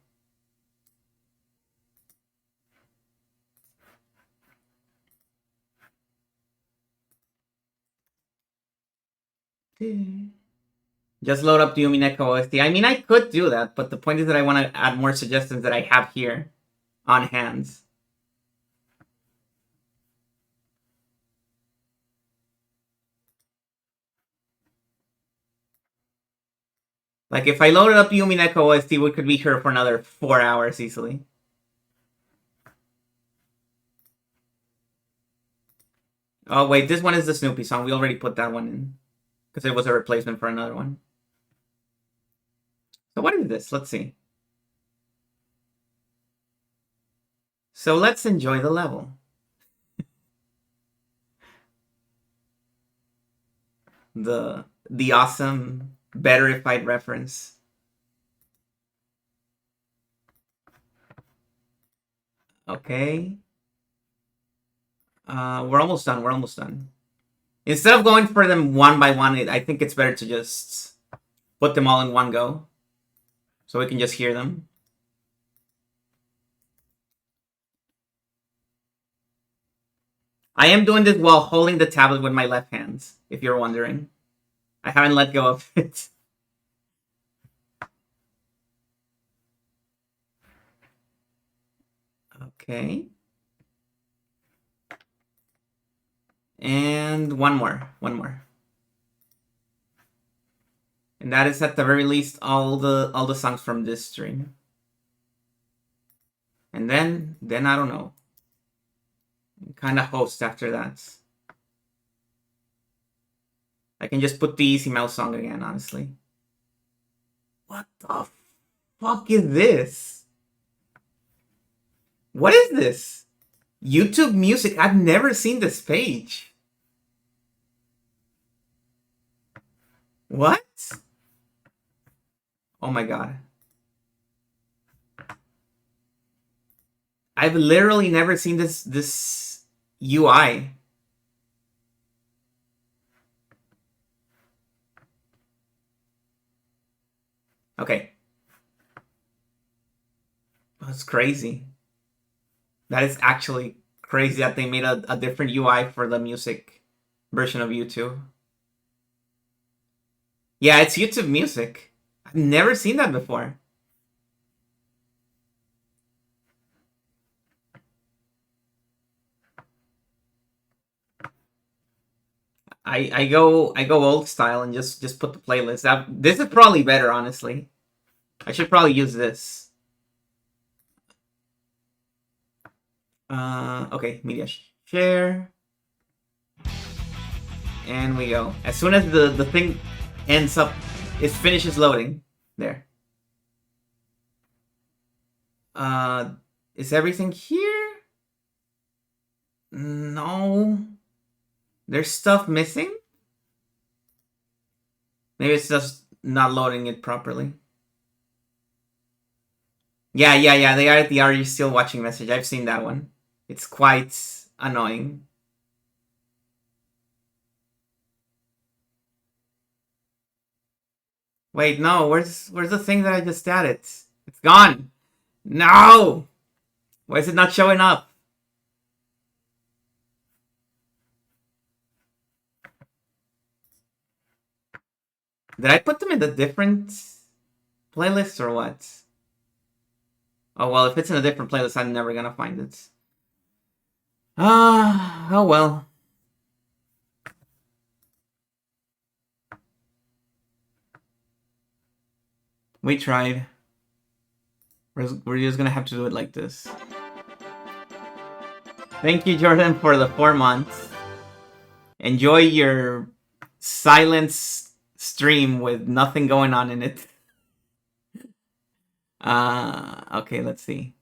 Just load up the Umineko OST. I mean, I could do that, but the point is that I want to add more suggestions that I have here on hand. Like, if I loaded up Umineko OST, we could be here for another 4 hours easily. Oh, wait, this one is the Snoopy song. We already put that one in. Because it was a replacement for another one. So what is this? Let's see. So let's enjoy the level. The awesome Betterified reference. Okay. We're almost done. We're almost done. Instead of going for them one by one, I think it's better to just put them all in one go. So we can just hear them. I am doing this while holding the tablet with my left hand, if you're wondering. I haven't let go of it. Okay. And one more. One more. And that is at the very least all the songs from this stream. And then I don't know. Kind of host after that. I can just put the Easy Mouse song again, honestly. What the fuck is this? What is this? YouTube Music. I've never seen this page. What? Oh my god. I've literally never seen this UI. Okay. That's crazy. That is actually crazy that they made a different UI for the music version of YouTube. Yeah, it's YouTube Music. I've never seen that before. I go old style and just put the playlist. This is probably better, honestly. I should probably use this. Okay, media share. And we go. As soon as the thing ends up, it finishes loading. There. Is everything here? No. There's stuff missing? Maybe it's just not loading it properly. Yeah. They are the "Are you still watching" message. I've seen that one. It's quite annoying. Wait, no. Where's the thing that I just added? It's gone. No. Why is it not showing up? Did I put them in the different playlist or what? Oh well, if it's in a different playlist, I'm never gonna find it. Oh well. We tried. We're just gonna have to do it like this. Thank you, Jordan, for the 4 months. Enjoy your silence stream with nothing going on in it. Okay, let's see.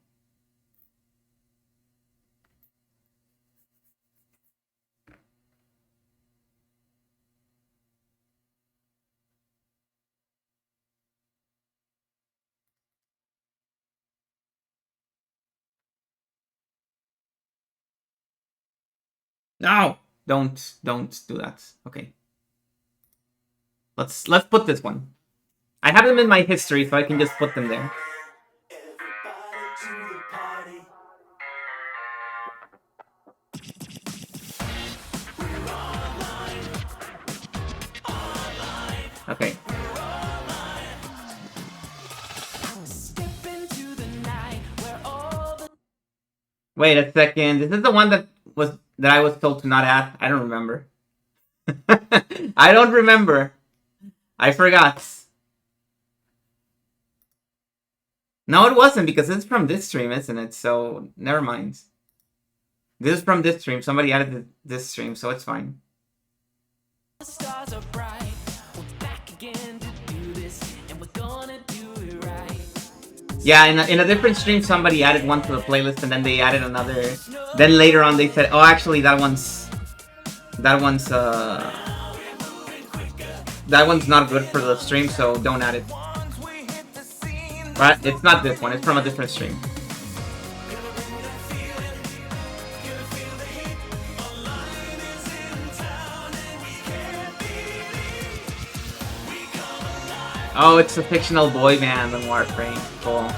No, don't do that. Okay. Let's put this one. I have them in my history, so I can just put them there. Okay. Wait a second. Is this the one that I was told to not add? I don't remember. I don't remember. I forgot. No, it wasn't, because it's from this stream, isn't it? So never mind. This is from this stream. Somebody added this stream, so it's fine. Yeah, in a different stream, somebody added one to the playlist, and then they added another. Then later on, they said, "Oh, actually, that one's not good for the stream, so don't add it." But it's not this one. It's from a different stream. Oh, it's a fictional boy band on Warframe. Cool.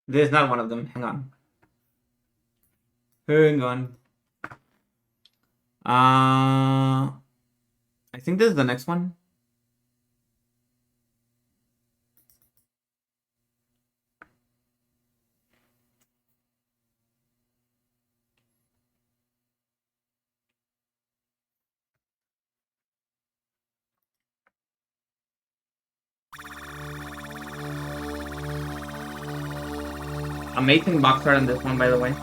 This is not one of them. Hang on. Hang on. I think this is the next one. Amazing box art on this one, by the way.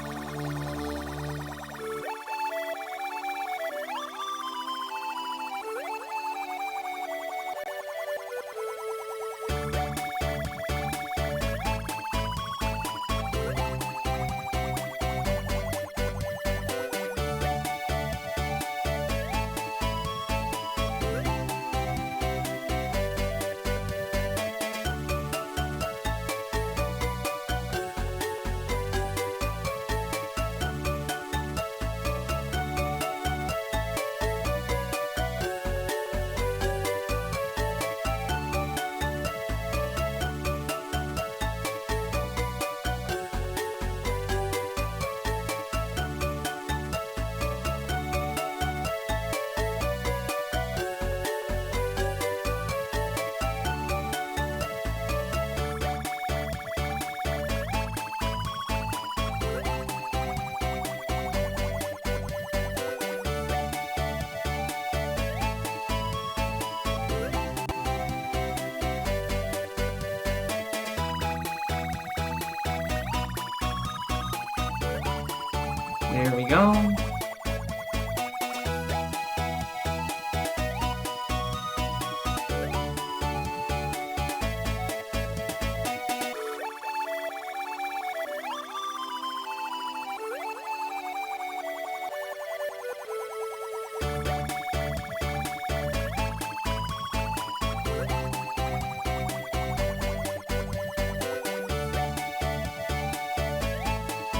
There we go.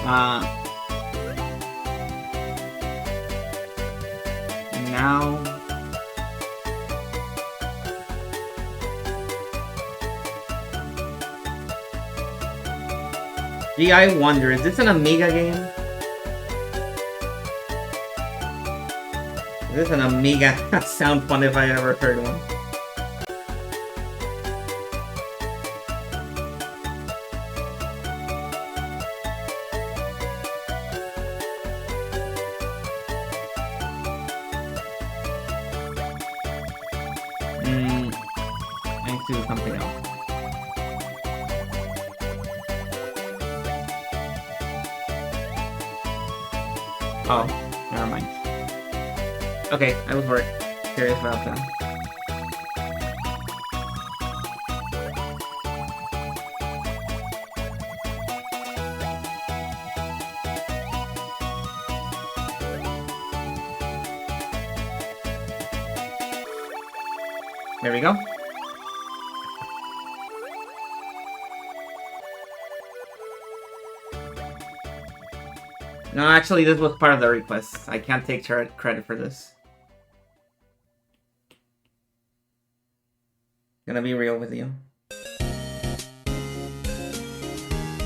Now gee, I wonder, is this an Amiga game? Is this an Amiga sound fun if I ever heard one? I need to do something else. Oh, never mind. Okay, I was worried. Curious about that. There we go. No, actually, this was part of the request. I can't take credit for this. Gonna be real with you.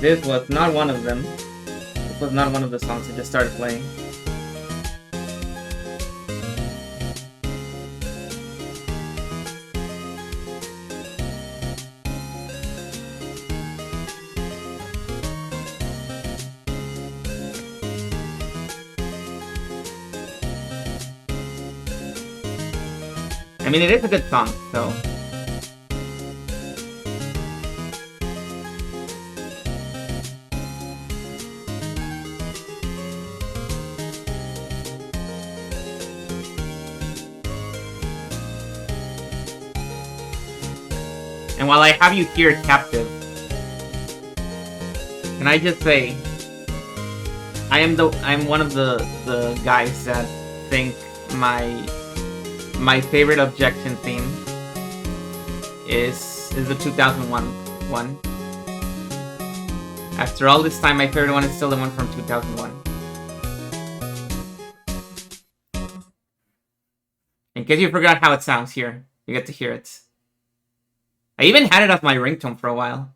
This was not one of them. This was not one of the songs I just started playing. I mean, it is a good song, so... And while I have you here captive, can I just say, I'm one of the guys that think my favorite Objection theme is the 2001 one. After all this time, my favorite one is still the one from 2001. In case you forgot how it sounds, here, you get to hear it. I even had it as my ringtone for a while.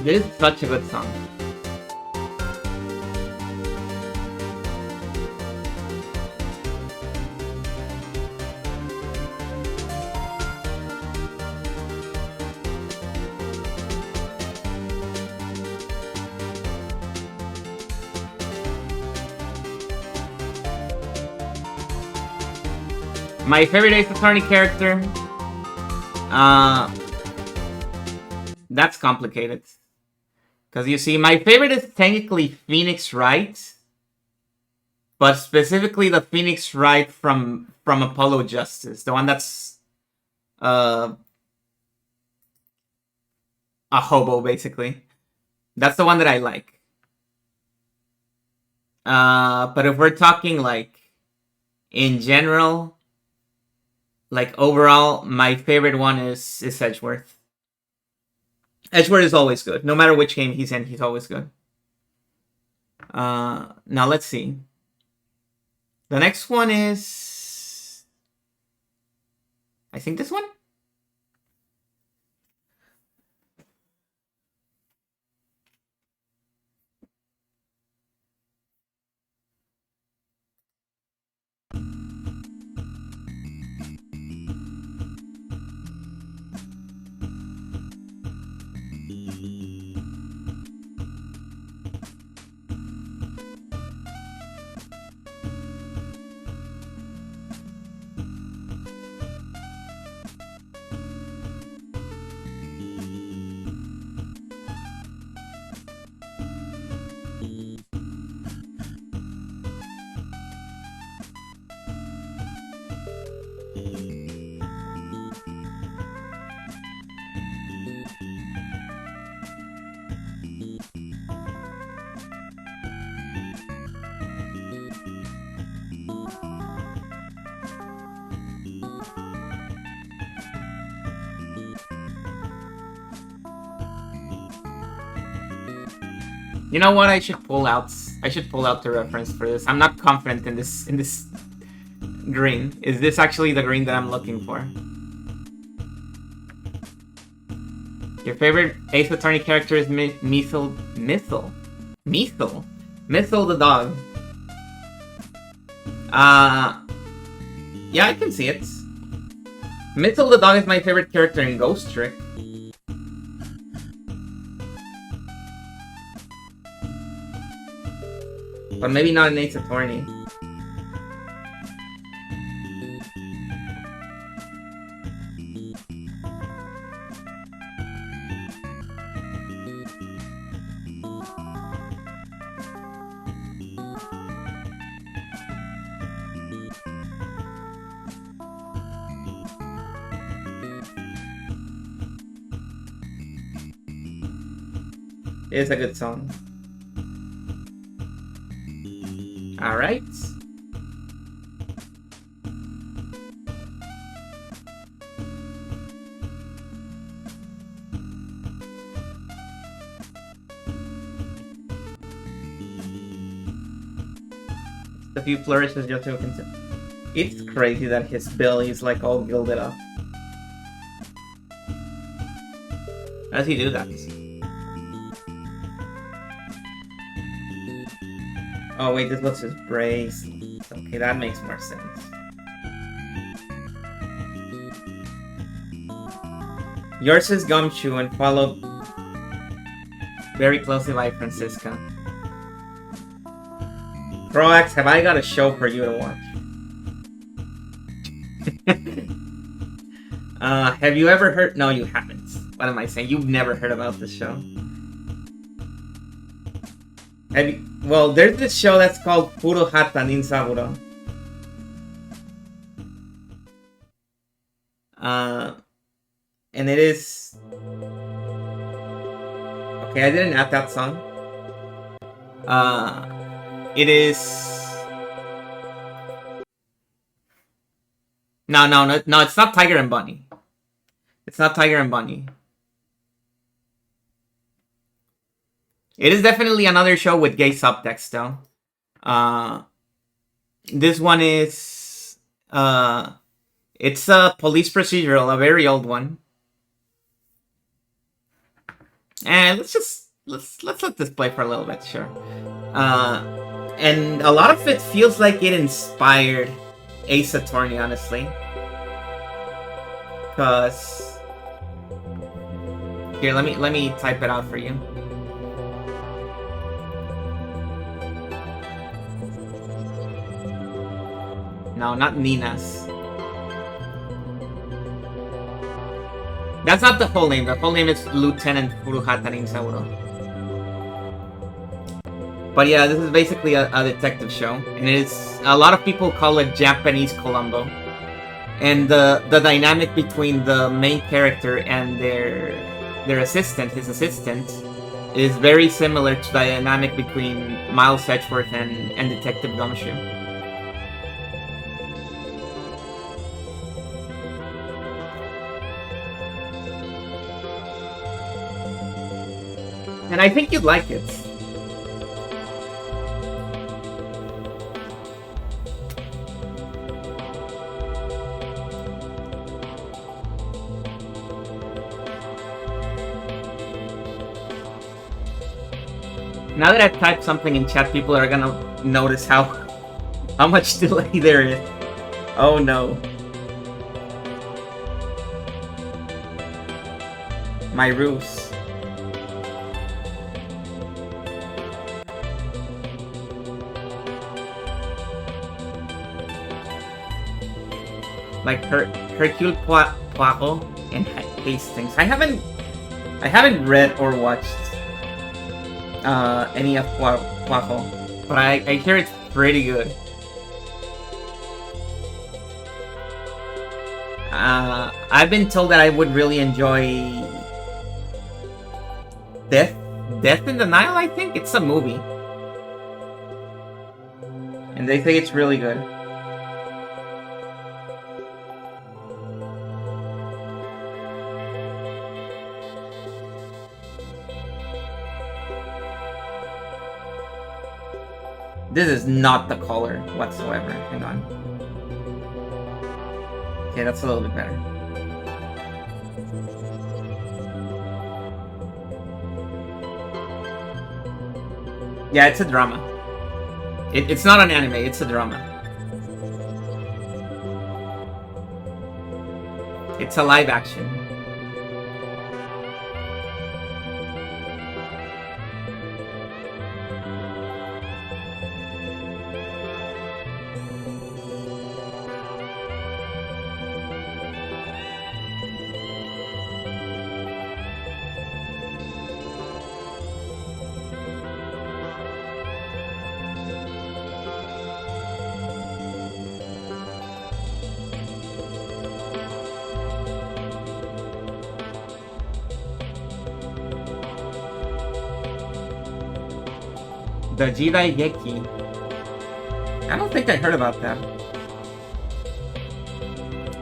This is such a good song. My favorite Ace Attorney character? That's complicated. Because you see, my favorite is technically Phoenix Wright, but specifically the Phoenix Wright from Apollo Justice, the one that's a hobo, basically. That's the one that I like. But if we're talking like in general, like overall, my favorite one is Edgeworth. Edgeworth is always good. No matter which game he's in, he's always good. Now let's see. The next one is... I think this one? You know what? I should pull out the reference for this. I'm not confident in this green. Is this actually the green that I'm looking for? Your favorite Ace Attorney character is Missile the dog. Yeah, I can see it. Missile the dog is my favorite character in Ghost Trick. But maybe not an Ace Attorney. It's a good song. Alright. A few flourishes just so we can see. It's crazy that his belly is like all gilded up. How does he do that? Oh wait, this looks his bracelet. Okay, that makes more sense. Yours is Gumshoe and followed very closely by Francisca. Croax, have I got a show for you to watch? Have you ever heard? No, you haven't. What am I saying? You've never heard about this show. Have you? Well, there's this show that's called Puro Hata nin Saburo. And it is... Okay, I didn't add that song. It is... No, it's not Tiger and Bunny. It's not Tiger and Bunny. It is definitely another show with gay subtext, though. This one is... it's a police procedural, a very old one. And let's let this play for a little bit, sure. And a lot of it feels like it inspired Ace Attorney, honestly. Cause here, let me type it out for you. No, not Nina's. That's not the full name. The full name is Lieutenant Furuhata Rinsauro. But yeah, this is basically a detective show, and it's a lot of people call it Japanese Columbo. And the dynamic between the main character and their assistant, his assistant, is very similar to the dynamic between Miles Edgeworth and Detective Gumshoe. And I think you'd like it. Now that I've typed something in chat, people are gonna notice how much delay there is. Oh no. My ruse. Like Hercule Poirot and Hastings. I haven't read or watched any of Poirot, but I hear it's pretty good. I've been told that I would really enjoy Death in the Nile. I think it's a movie, and they say it's really good. This is not the color whatsoever. Hang on. Okay, that's a little bit better. Yeah, it's a drama. It's not an anime, it's a drama. It's a live action. The Jidai Geki. I don't think I heard about that.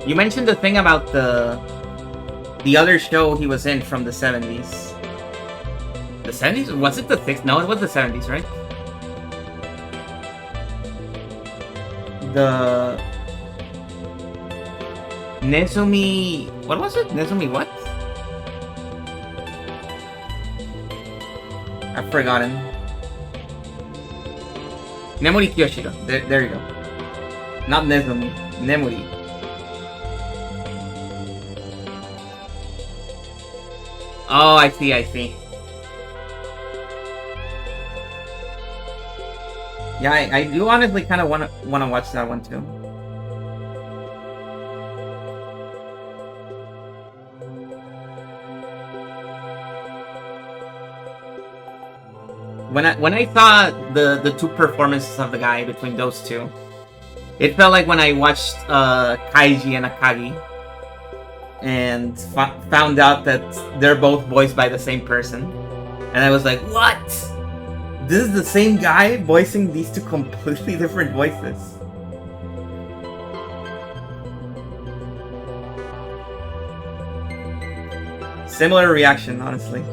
You mentioned the thing about the other show he was in from the 70s. The 70s? Was it the 60s? No, it was the 70s, right? The Nezumi... What was it? Nezumi what? I've forgotten. Nemuri Kyoshiro. There you go. Not Nezumi. Nemuri. Oh, I see. Yeah, I do honestly kind of want to watch that one too. When I saw the two performances of the guy between those two, it felt like when I watched Kaiji and Akagi, and found out that they're both voiced by the same person, and I was like, what? This is the same guy voicing these two completely different voices. Similar reaction, honestly.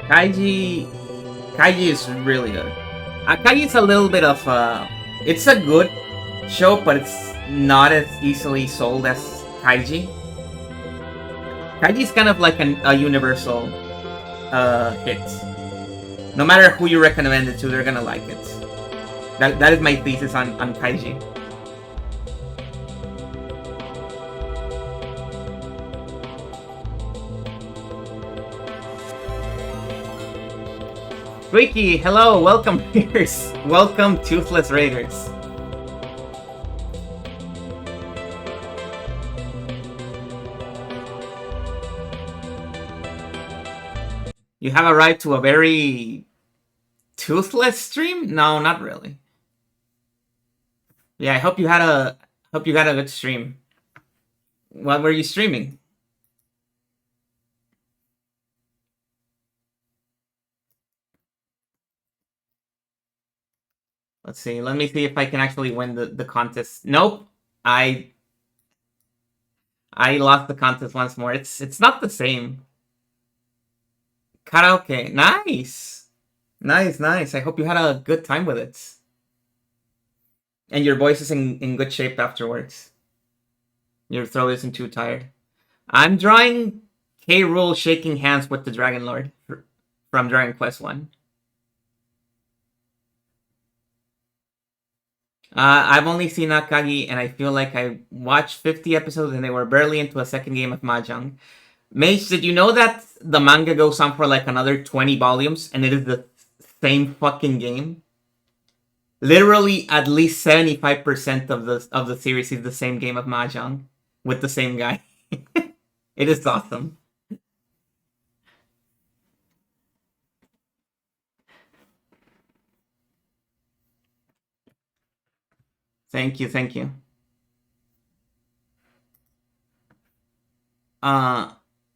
Kaiji Kaiji is really good. Kaiji is a little bit of it's a good show, but it's not as easily sold as Kaiji. Kaiji is kind of like a universal hit. No matter who you recommend it to, they're gonna like it. That is my thesis on Kaiji. Squeaky, hello, welcome Raiders. Welcome Toothless Raiders. You have arrived to a very toothless stream? No, not really. Yeah, I hope you had a good stream. What were you streaming? Let's see. Let me see if I can actually win the contest. Nope. I lost the contest once more. It's not the same. Karaoke. Nice. Nice. I hope you had a good time with it. And your voice is in good shape afterwards. Your throat isn't too tired. I'm drawing K. Rool shaking hands with the Dragon Lord from Dragon Quest 1. I've only seen Akagi, and I feel like I watched 50 episodes and they were barely into a second game of Mahjong. Mage, did you know that the manga goes on for like another 20 volumes and it is the same fucking game? Literally, at least 75% of the series is the same game of Mahjong with the same guy. It is awesome. Thank you.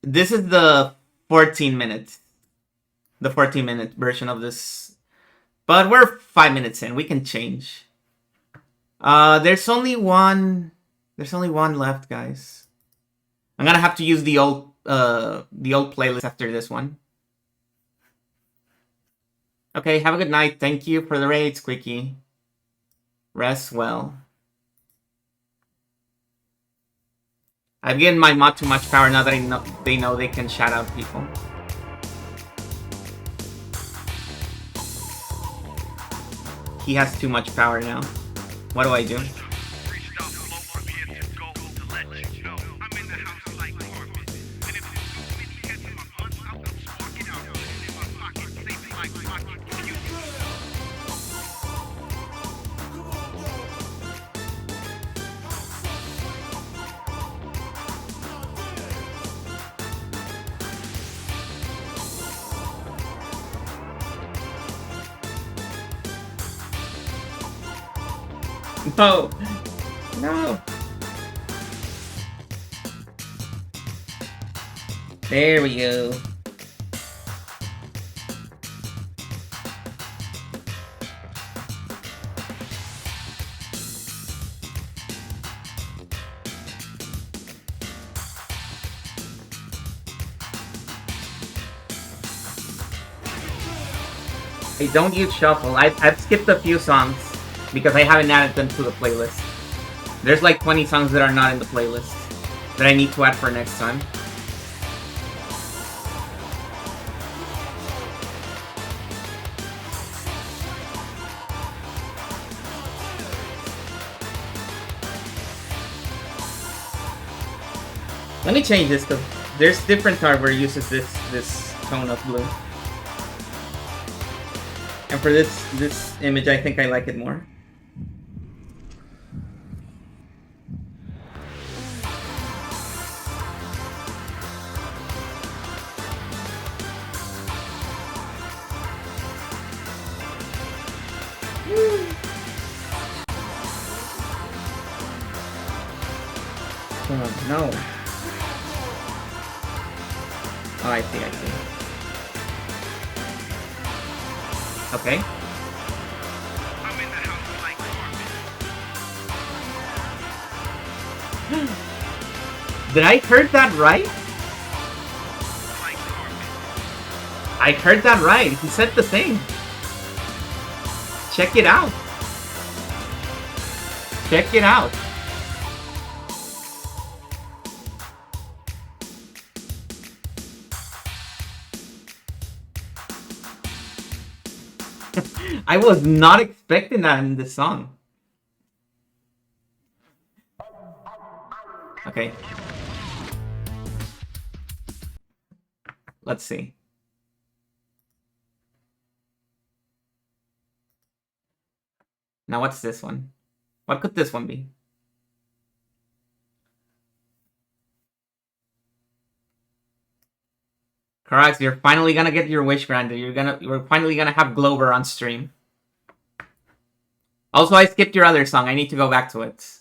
This is the 14 minutes. The 14-minute version of this. But we're 5 minutes in. We can change. There's only one left, guys. I'm gonna have to use the old playlist after this one. Okay, have a good night. Thank you for the raid, Squeaky. Rest well. I've given my mod too much power now that they know they can shout out people. He has too much power now. What do I do? No! No! There we go. I don't use shuffle. I've skipped a few songs because I haven't added them to the playlist. There's like 20 songs that are not in the playlist that I need to add for next time. Let me change this because there's different hardware uses this tone of blue. And for this image, I think I like it more. Oh, no. Oh, I see. Okay. Did I heard that right? I heard that right. He said the same. Check it out. Check it out. I was not expecting that in this song. Okay. Let's see. Now what's this one? What could this one be? Correct, you're finally gonna get your wish granted. You're finally gonna have Glover on stream. Also, I skipped your other song. I need to go back to it.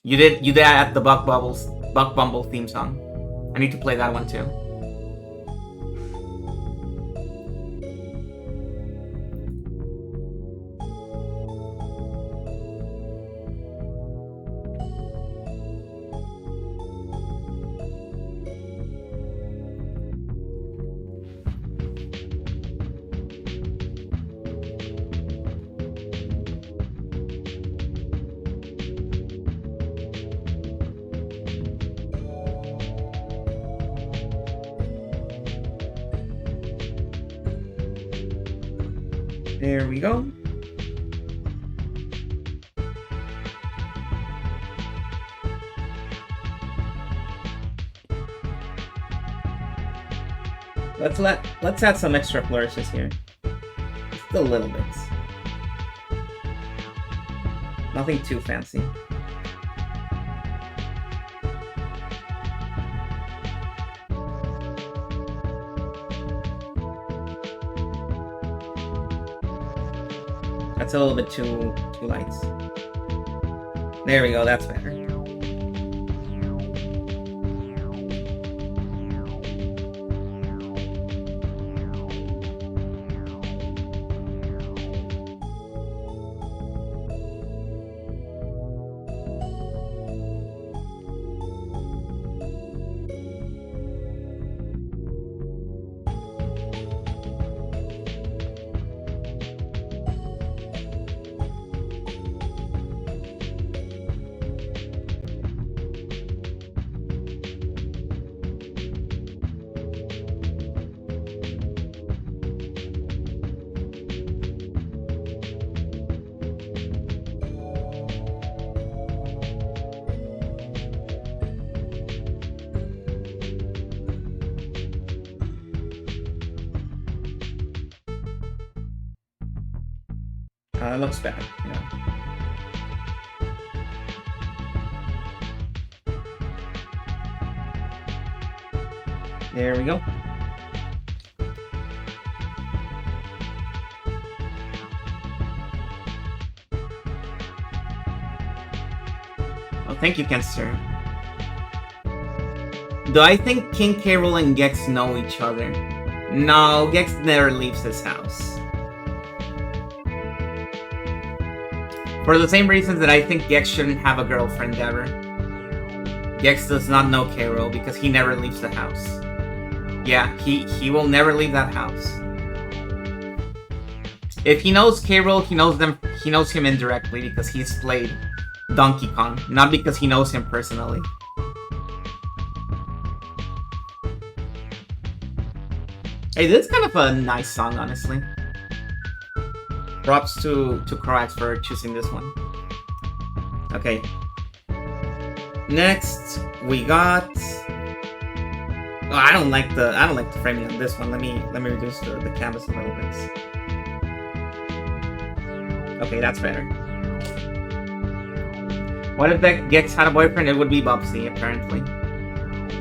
You did at the Buck Bumble theme song. I need to play that one too. There we go. Let's add some extra flourishes here. Just a little bit. Nothing too fancy. That's a little bit too light. There we go, that's better. It looks bad, yeah. There we go. Oh, thank you, Kenster. Do I think King K. Rool and Gex know each other? No, Gex never leaves his house. For the same reasons that I think Gex shouldn't have a girlfriend ever. Gex does not know K. Rool because he never leaves the house. Yeah, he will never leave that house. If he knows K. Rool, he knows him indirectly because he's played Donkey Kong, not because he knows him personally. Hey, this is kind of a nice song, honestly. Props to Croax for choosing this one. Okay. Next, we got. Oh, I don't like the framing on this one. Let me reduce the canvas a little bit. Okay, that's better. What if that Gex had a boyfriend? It would be Bubsy, apparently.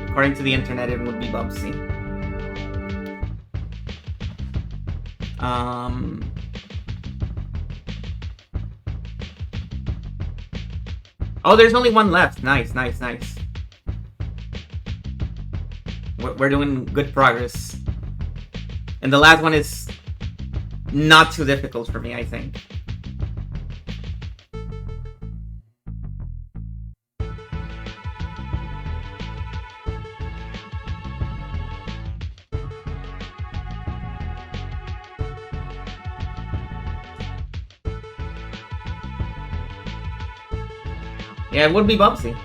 According to the internet, it would be Bubsy. Oh, there's only one left. Nice, nice, nice. We're doing good progress. And the last one is not too difficult for me, I think. Yeah, it would be Bubsy.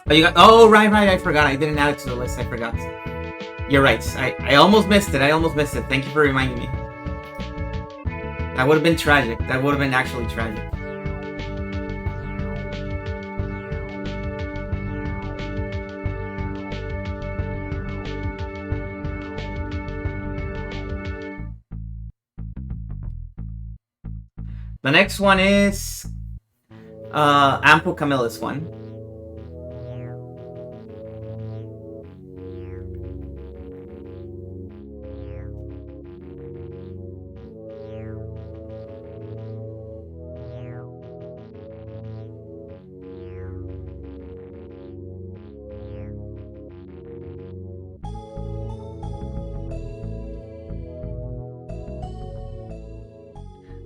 Oh, you got. Oh, right. I forgot. I didn't add it to the list. I forgot. You're right. I almost missed it. Thank you for reminding me. That would have been tragic. That would have been actually tragic. The next one is Ample Camilla's one.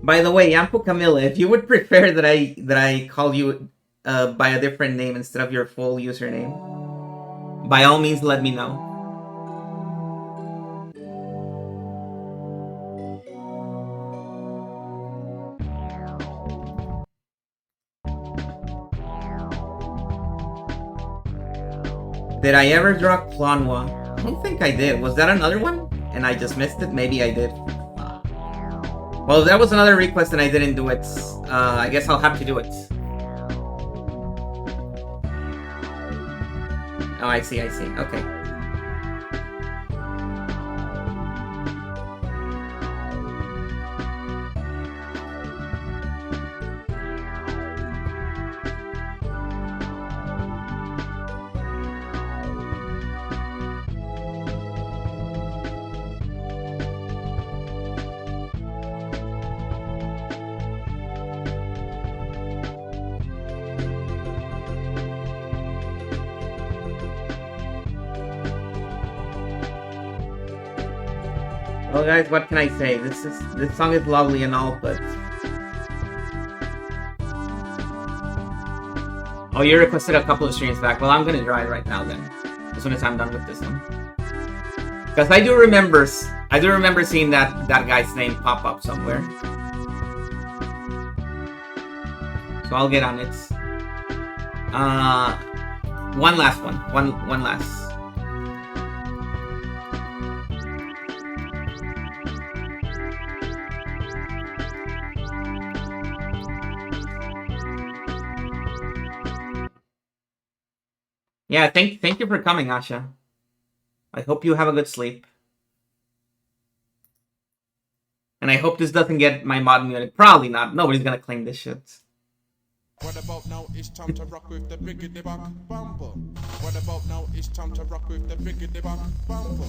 By the way, Ample Camilla, if you would prefer that I call you by a different name instead of your full username, by all means let me know. Did I ever draw Clonwa? I don't think I did. Was that another one? And I just missed it? Maybe I did. Well, that was another request and I didn't do it. I guess I'll have to do it. Oh, I see. Okay. Well, guys, what can I say? This song is lovely and all, but oh, you requested a couple of streams back. Well, I'm gonna draw it right now then, as soon as I'm done with this one, because I do remember seeing that guy's name pop up somewhere. So I'll get on it. One last one. One last. Yeah, thank you for coming, Asha. I hope you have a good sleep. And I hope this doesn't get my mod muted. Probably not. Nobody's gonna claim this shit. What about now? It's time to rock with the biggity back bumper. What about now? It's time to rock with the biggity back bumper.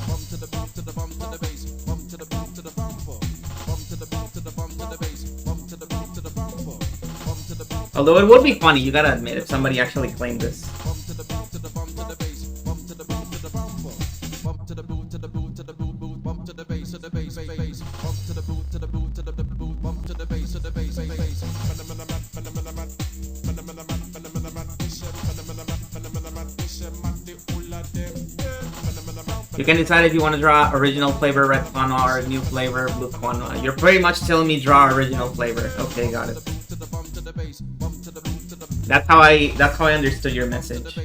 Bump to the bump to the bump to the bass. Bump to the bump to the bumper. Bump to the bump to the bump to the bass. Bump to the bump to the bumper. Bump to the bump. Although it would be funny, you gotta admit, if somebody actually claimed this. Bump to the bump to the bump to the bass. Bump to the bump to the bumper. Bump to the boot to the boot to the boot boot. Bump to the bass to the bass bass. Bump to the boot to the boot to the boot. Bump to the bass to the bass bass. You can decide if you want to draw original flavor red quinoa or new flavor blue quinoa. You're pretty much telling me draw original flavor. Okay, got it. That's how I understood your message.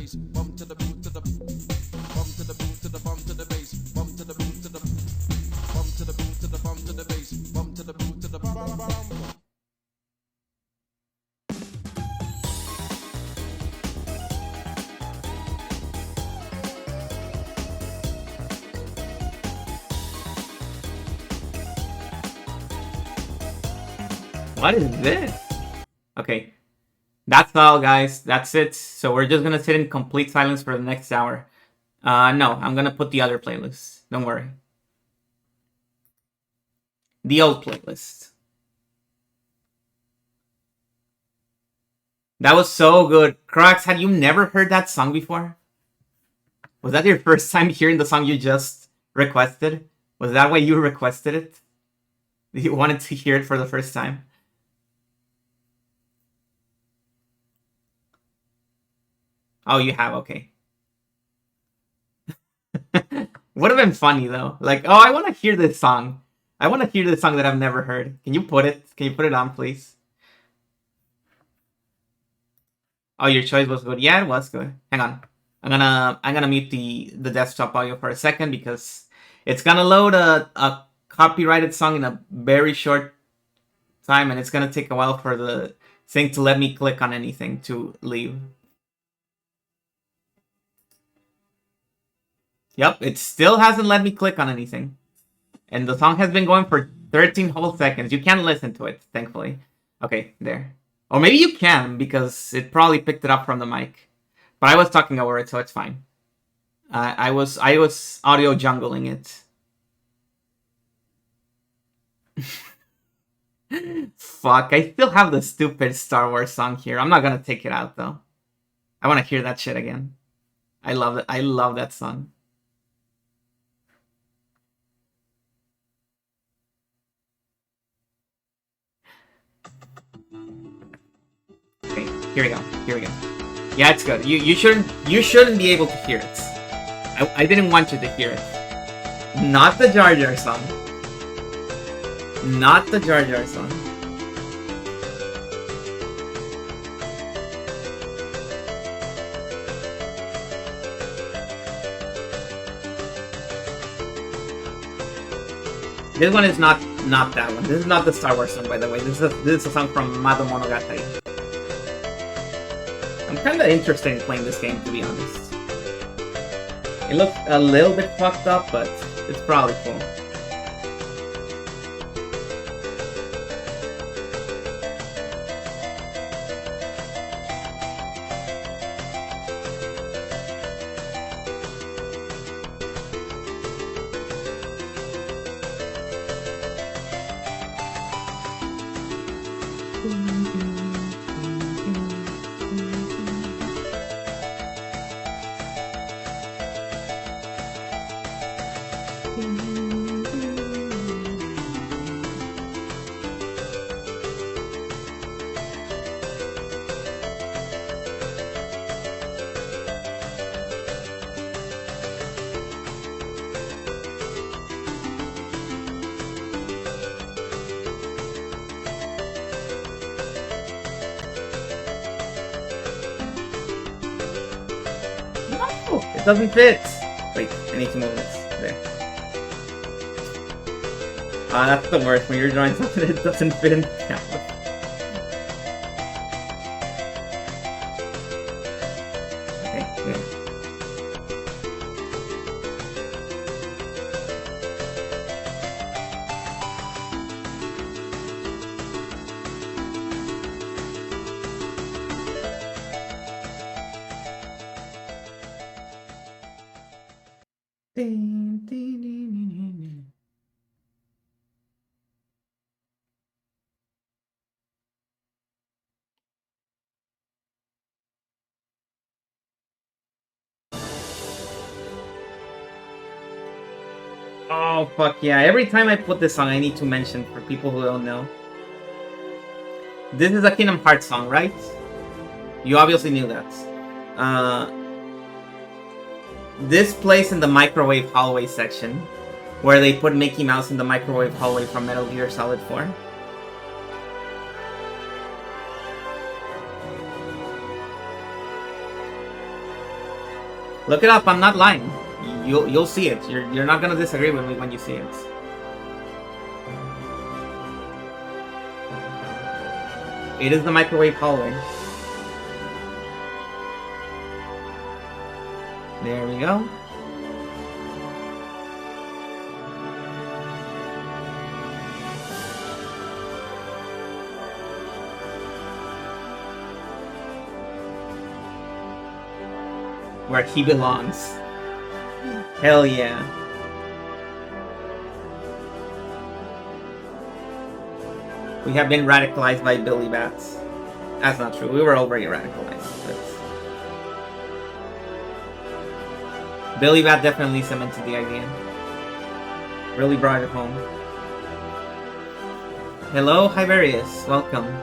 What is this? Okay. That's all, guys. That's it. So we're just gonna sit in complete silence for the next hour. No, I'm gonna put the other playlist. Don't worry. The old playlist. That was so good. Crocs, had you never heard that song before? Was that your first time hearing the song you just requested? Was that why you requested it? You wanted to hear it for the first time? Oh, you have, okay. Would have been funny though. Like, oh, I want to hear this song. I want to hear the song that I've never heard. Can you put it? Can you put it on, please? Oh, your choice was good. Yeah, it was good. Hang on. I'm gonna mute the desktop audio for a second because it's gonna load a copyrighted song in a very short time, and it's gonna take a while for the thing to let me click on anything to leave. Yep, it still hasn't let me click on anything. And the song has been going for 13 whole seconds. You can't listen to it, thankfully. Okay, there. Or maybe you can, because it probably picked it up from the mic. But I was talking over it, so it's fine. I was audio jungling it. Fuck, I still have the stupid Star Wars song here. I'm not gonna take it out, though. I want to hear that shit again. I love it. I love that song. Okay, here we go. Here we go. Yeah, it's good. You shouldn't be able to hear it. I didn't want you to hear it. Not the Jar Jar song. Not the Jar Jar song. This one is not that one. This is not the Star Wars song, by the way. This is a song from Mado Monogatari. I'm kind of interested in playing this game, to be honest. It looks a little bit fucked up, but it's probably cool. It doesn't fit! Wait, I need to move this. There. That's the worst, when you're drawing something that doesn't fit in the canvas. Okay, good. Oh, fuck yeah. Every time I put this song, I need to mention for people who don't know. This is a Kingdom Hearts song, right? You obviously knew that. This plays in the microwave hallway section, where they put Mickey Mouse in the microwave hallway from Metal Gear Solid 4. Look it up, I'm not lying. You'll see it. You're not gonna disagree with me when you see it. It is the microwave hallway. There we go. Where he belongs. Hell yeah. We have been radicalized by Billy Bats. That's not true. We were already radicalized. But Billy Bat definitely cemented the idea. Really brought it home. Hello, Hiberius. Welcome.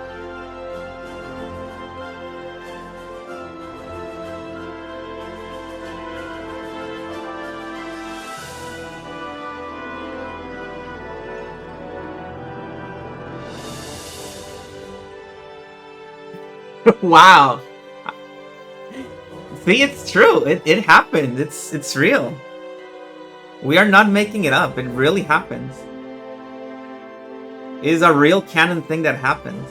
Wow. See, it's true. It happened. It's real. We are not making it up. It really happens. It is a real canon thing that happens.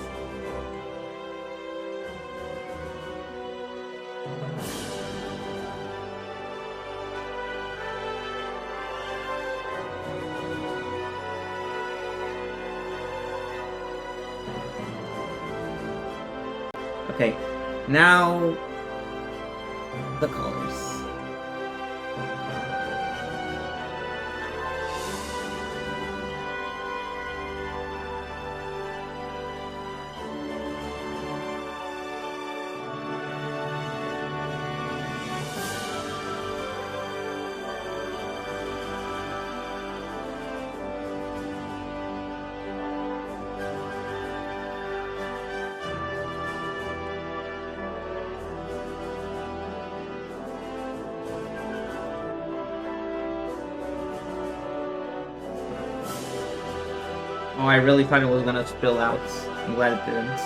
Okay, now the colors. Oh, I really thought it was gonna spill out. I'm glad it didn't.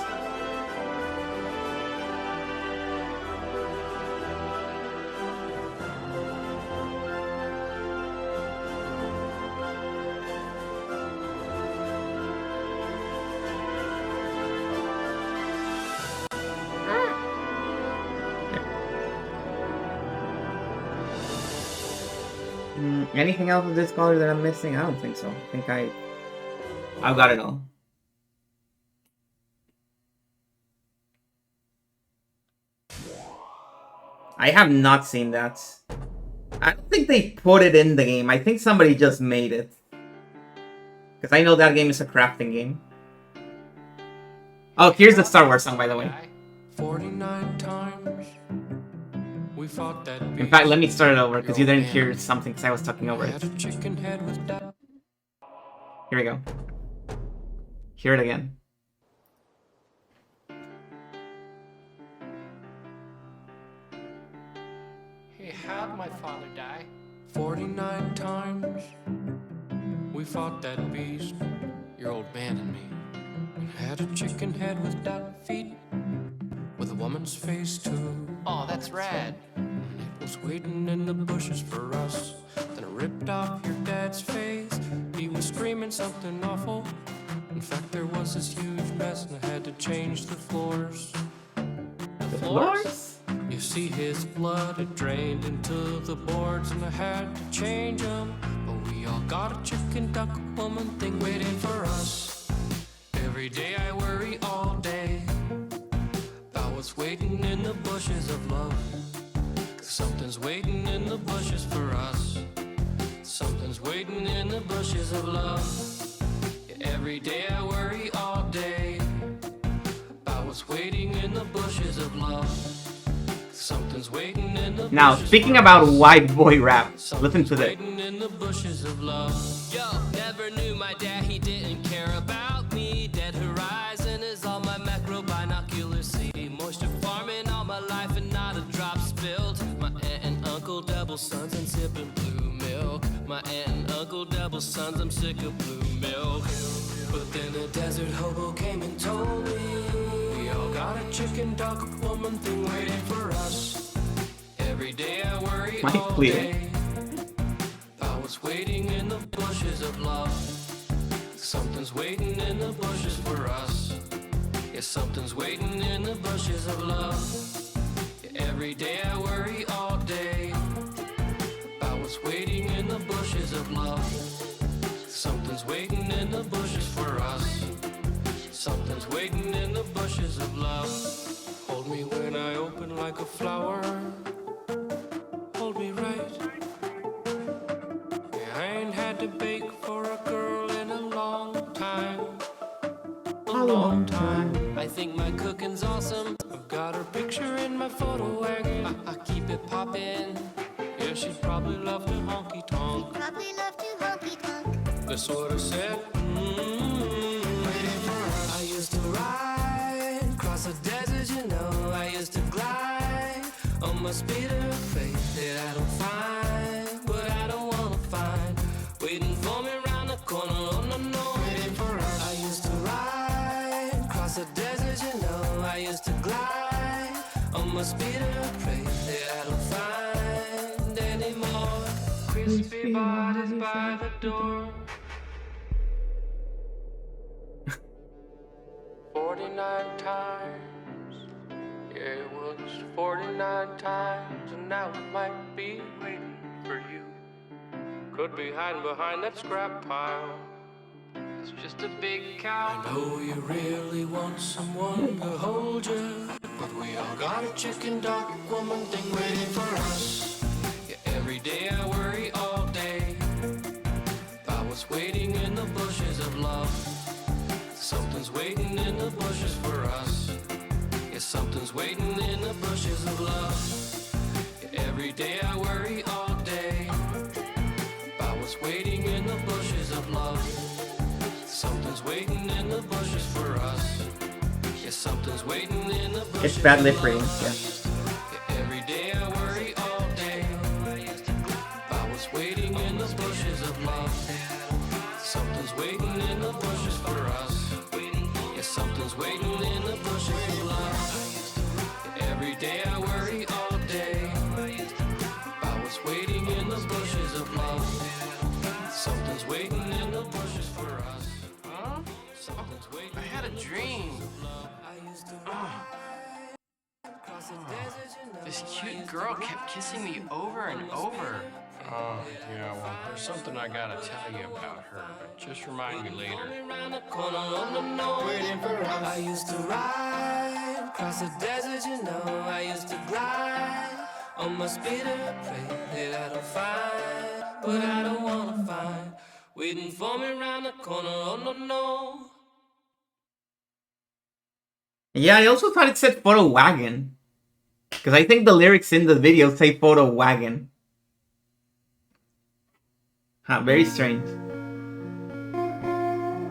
Anything else with this color that I'm missing? I don't think so. I think I've got it all. I have not seen that. I don't think they put it in the game. I think somebody just made it. Because I know that game is a crafting game. Oh, here's the Star Wars song, by the way. 49 times we fought that In fact, let me start it over, because you didn't hear something, because I was talking over it. had a chicken head with that. Here we go. Hear it again. He had my father die 49 times we fought that beast, your old man and me, and had a chicken head with that feet, with a woman's face too. Oh, that's rad. And it was waiting in the bushes for us. Then it ripped off your dad's face. He was screaming something awful. In fact, there was this huge mess, and I had to change the floors. The floors? You see his blood, it drained into the boards, and I had to change them. But we all got a chicken duck woman thing waiting for us. Every day I worry all day about what's waiting in the bushes of love. 'Cause something's waiting in the bushes for us. Something's waiting in the bushes of love. Yeah, every day I worry all day about what's waiting in the bushes of love. Something's waiting in the Now, bushes speaking for about us. white boy rap, listen to this. Waiting in the bushes of love. Yo, never knew my dad, he didn't care about me. Dead horizon is all my macro binoculars see. Moisture farming all my life and not a drop spilled. My aunt and uncle double sons and sipping blue milk. My aunt and uncle double sons, I'm sick of blue milk. But then a desert hobo came and told me we all got a chicken dog woman thing waiting for us. Every day I worry Mic all clear. day about what's waiting in the bushes of love. Something's waiting in the bushes for us. Yeah, something's waiting in the bushes of love. Yeah, every day I worry all day about what's waiting in the bushes of love. Something's waiting in the bushes for us. Something's waiting in the bushes of love. Hold me when I open like a flower. Hold me right. Yeah, I ain't had to bake for a girl in a long time. A long time. I think my cooking's awesome. I've got her picture in my photo wagon. I keep it poppin'. Yeah, she'd probably love to honky tonk. Probably love to honky tonk. That's what I said. Waiting for us. I used to ride across the desert, you know. I used to glide on my speeder of faith that I don't find what I don't wanna find. Waiting for me around the corner, oh no, no. Waiting for us. I used to ride across the desert, you know. I used to glide must be the prey that I don't find anymore. Crispy bodies by the door. 49 times. Yeah, it was 49 times, and now it might be waiting for you. Could be hiding behind that scrap pile. It's just a big cow. I know you really want someone to hold you, but we all got a chicken duck woman thing waiting for us. Yeah, every day I worry all day about what's waiting in the bushes of love. Something's waiting in the bushes for us. Yeah, something's waiting in the bushes of love. Yeah, every day I worry all day about what's waiting in the bushes of love. Something's waiting in the bushes for us. Yeah, something's waiting in the bushes. It's bad lip reading, yeah. Yeah, every day I worry all day about what's waiting in the bushes of love. Something's waiting in the bushes for us. Yeah, something's waiting in the bushes of love. Yeah, every day I worry all day about what's waiting in the bushes of love. Something's waiting in the bushes for us. Something's waiting. I had a dream. This cute girl kept kissing me over and over. Oh, yeah, well, there's something I gotta tell you about her, but just remind me later. Waiting for us. I used to ride across the desert, you know. I used to glide on my speeder, pray that I don't find, but I don't wanna find. Waiting for me around the corner, oh no, no. Yeah, I also thought it said photo wagon. Because I think the lyrics in the video say photo wagon. Huh, very strange.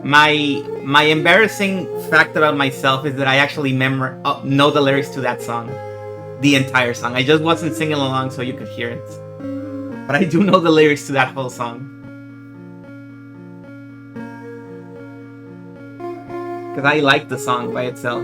My embarrassing fact about myself is that I actually know the lyrics to that song. The entire song. I just wasn't singing along so you could hear it. But I do know the lyrics to that whole song. Because I like the song by itself.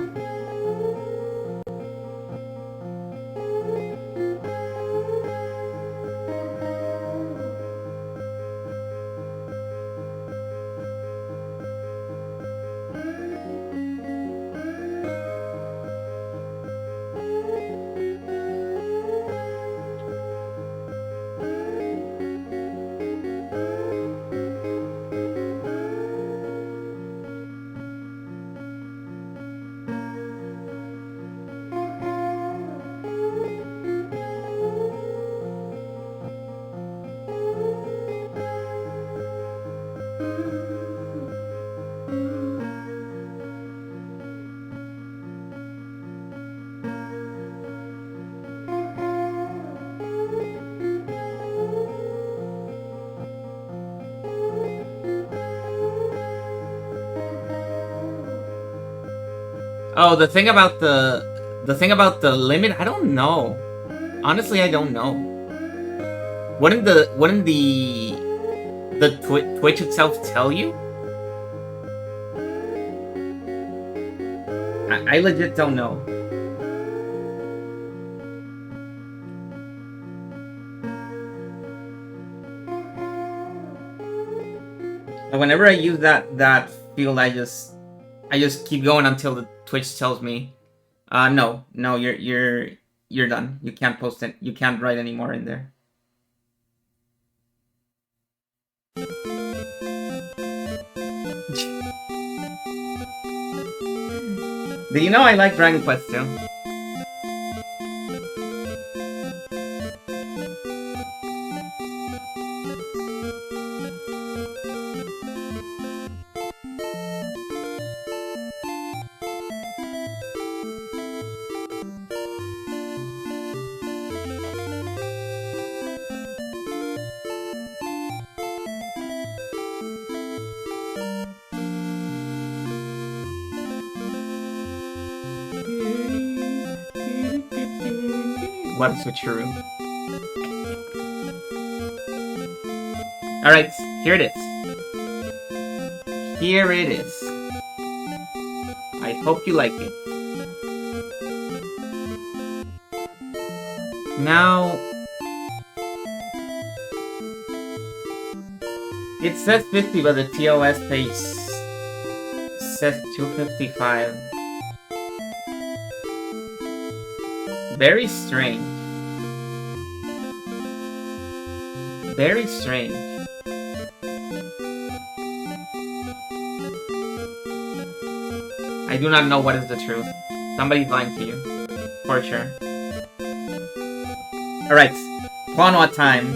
Oh, the thing about the limit, I don't know. Honestly, I don't know. Wouldn't the Twitch itself tell you? I legit don't know. And whenever I use that field, I just keep going until the Twitch tells me, no, you're done. You can't post it. You can't write anymore in there. Do you know I like Dragon Quest too? What a switcheroo. Alright, here it is. Here it is. I hope you like it. Now, it says 50, but the TOS says 255. Very strange. Very strange. I do not know what is the truth. Somebody's lying to you. For sure. Alright. Quanwa time.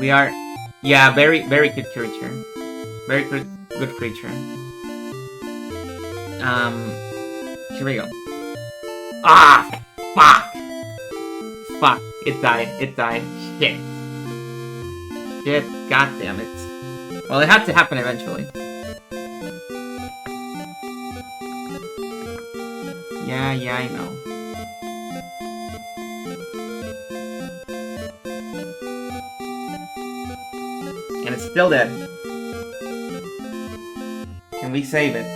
We are... Yeah, very, very good creature. Very good creature. Here we go. Ah! Fuck! Fuck. It died. It died. Shit. Shit. God damn it. Well, it had to happen eventually. Yeah, I know. And it's still dead. Can we save it?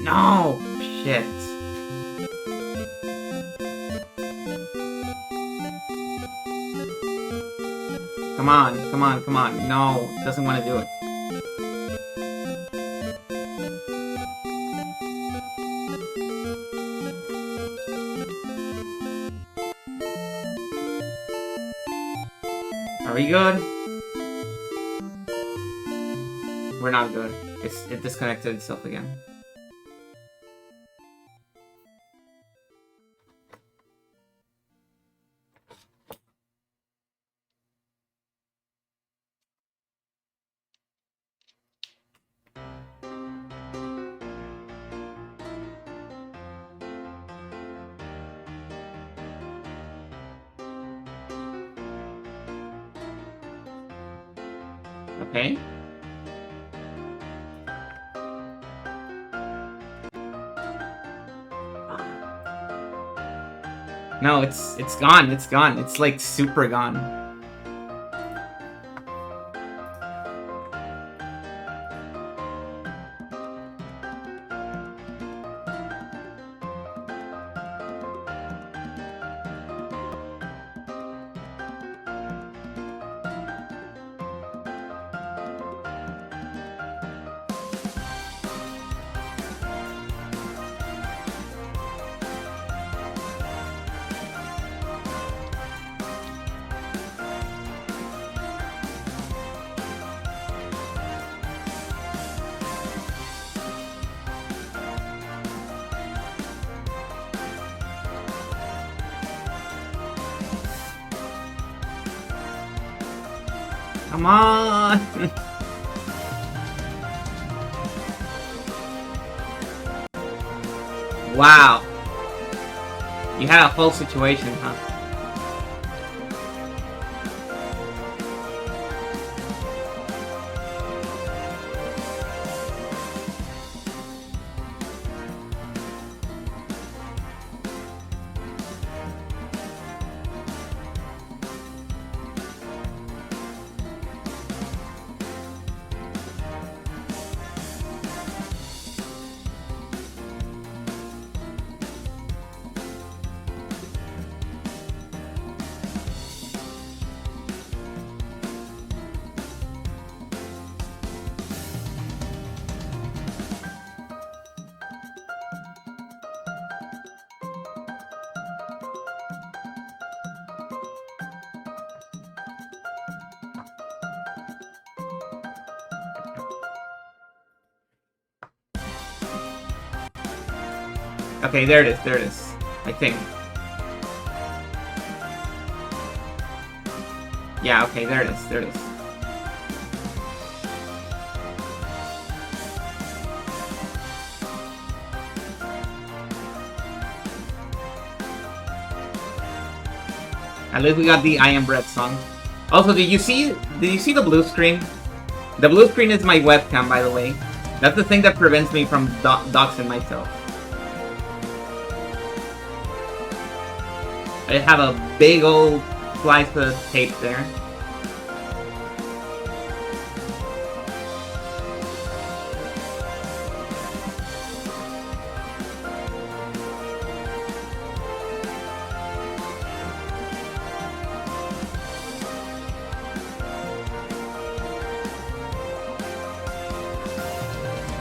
No! Shit. Come on, come on, come on. No, doesn't want to do it. Are we good? We're not good. It disconnected itself again. Okay. No, it's gone. It's gone. It's like super gone. Come on! Wow. You had a whole situation, huh? Okay, there it is, I think. Yeah, okay, there it is. At least we got the I Am Bread song. Also, did you see the blue screen? The blue screen is my webcam, by the way. That's the thing that prevents me from doxing myself. I have a big old slice of tape there.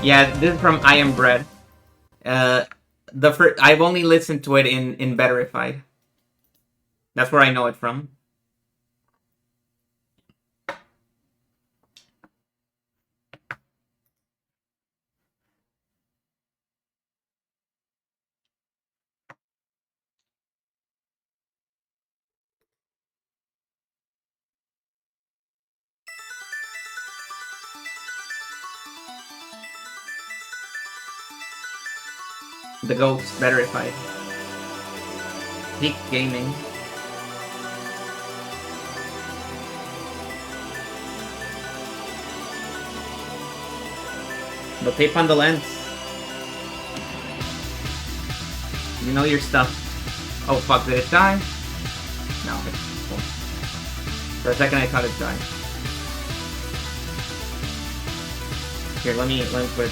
Yeah, this is from I Am Bread. I've only listened to it in Betterified. That's where I know it from. The Ghost, Betterified. Peak Gaming. The tape on the lens. You know your stuff. Oh fuck, did it die? No, it's cool. For a second I thought it died. Here, let me put.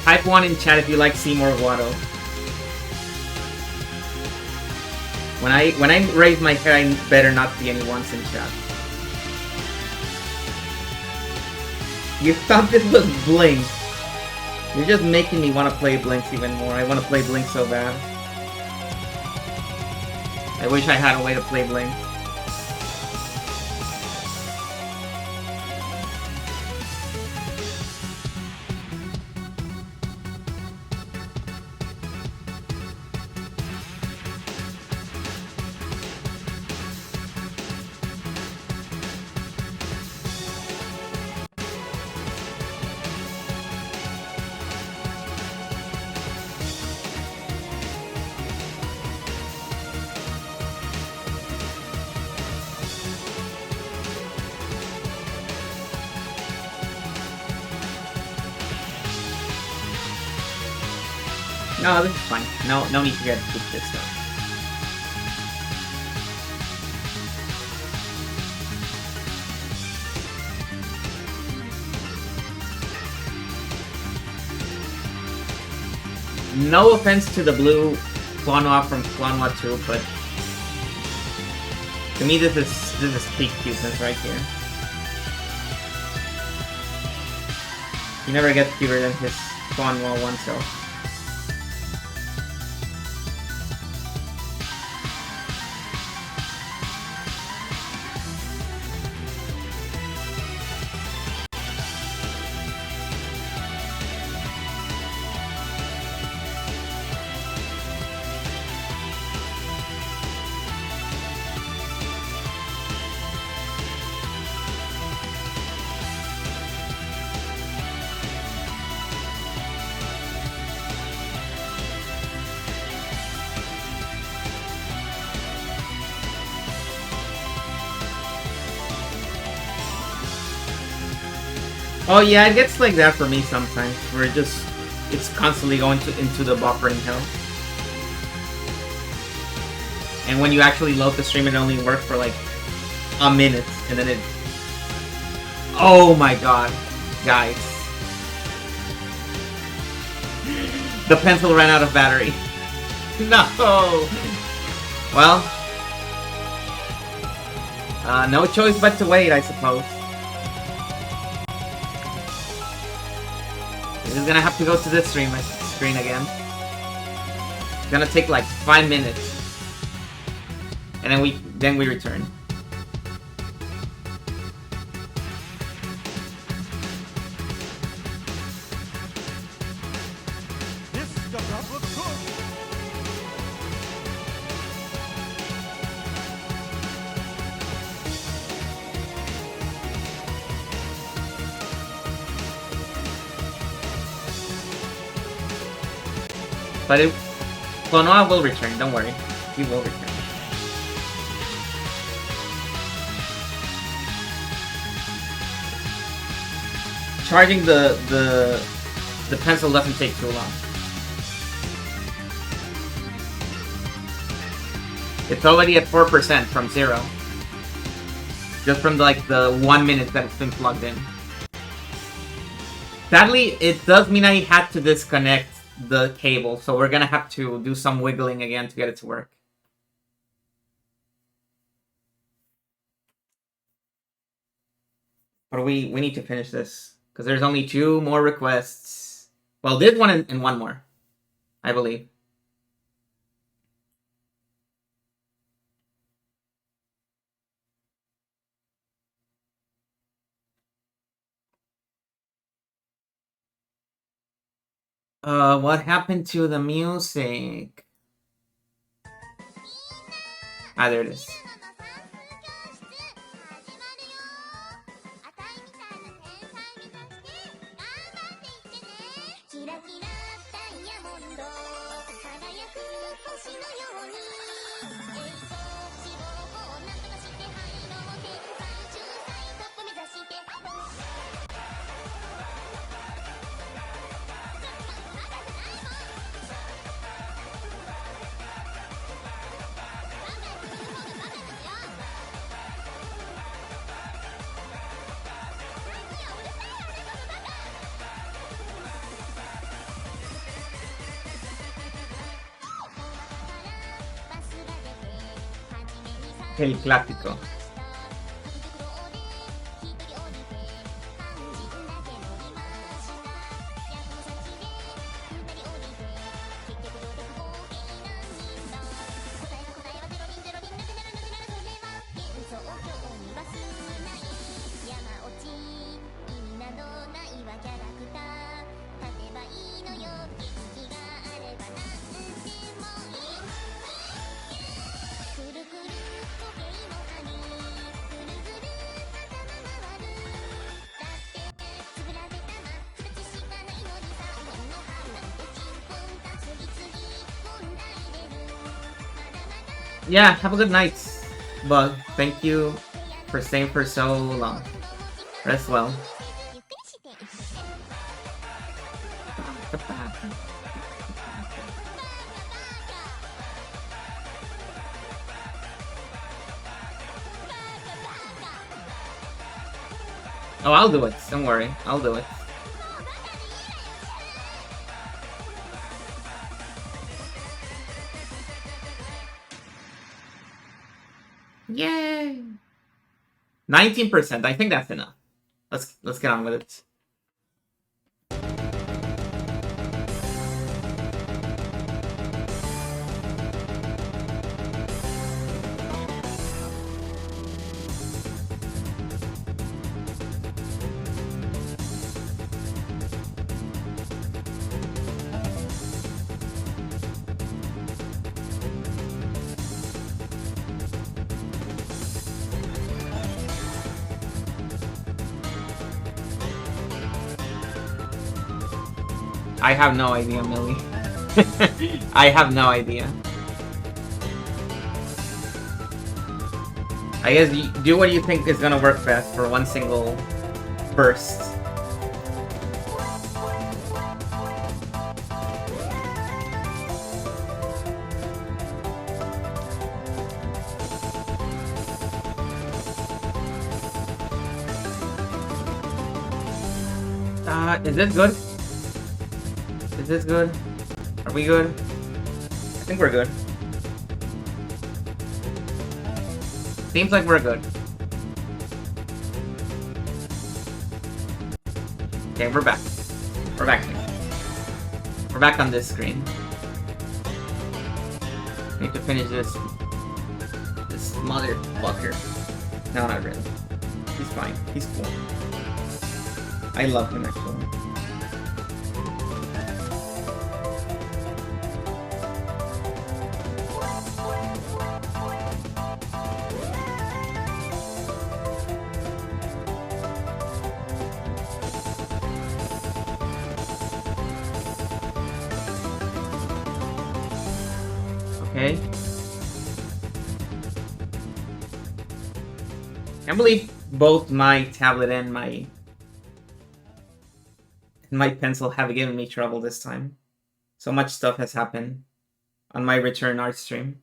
Type 1 in chat if you like Seymour Guado. When I raise my hair, I better not see any ones in chat. You thought this was Blink. You're just making me want to play Blinks even more. I want to play Blink so bad. I wish I had a way to play Blink. No, this is fine. No need to get this stuff. No offense to the blue Clonwa from Clonwa 2, but to me this is peak cuteness right here. He never gets cuter than his Clonwa 1 self. Oh yeah, it gets like that for me sometimes, where it just it's constantly going into the buffering hill. And when you actually load the stream, it only works for like a minute, and then it... Oh my god, guys. The pencil ran out of battery. No! Well... no choice but to wait, I suppose. This is gonna have to go to this screen again. It's gonna take like 5 minutes. And then we return. But Clonoa will return, don't worry. He will return. Charging the pencil doesn't take too long. It's already at 4% from 0. Just from like the 1 minute that it's been plugged in. Sadly, it does mean I had to disconnect the cable, so we're gonna have to do some wiggling again to get it to work. But we need to finish this, because there's only 2 more requests. Well, this one and 1 more, I believe. What happened to the music? Ah, there it is. El clásico. Yeah, have a good night, Bug. Thank you for staying for so long. Rest well. Oh, I'll do it. Don't worry. I'll do it. Yay! 19%. I think that's enough. Let's get on with it. I have no idea, Millie. I have no idea. I guess you do what you think is gonna work best for one single burst. Is this good? Is this good? Are we good? I think we're good. Seems like we're good. Okay, we're back. We're back here. We're back on this screen. Need to finish this motherfucker. No, not really. He's fine. He's cool. I love him actually. Okay. Can't believe both my tablet and my pencil have given me trouble this time. So much stuff has happened on my return art stream.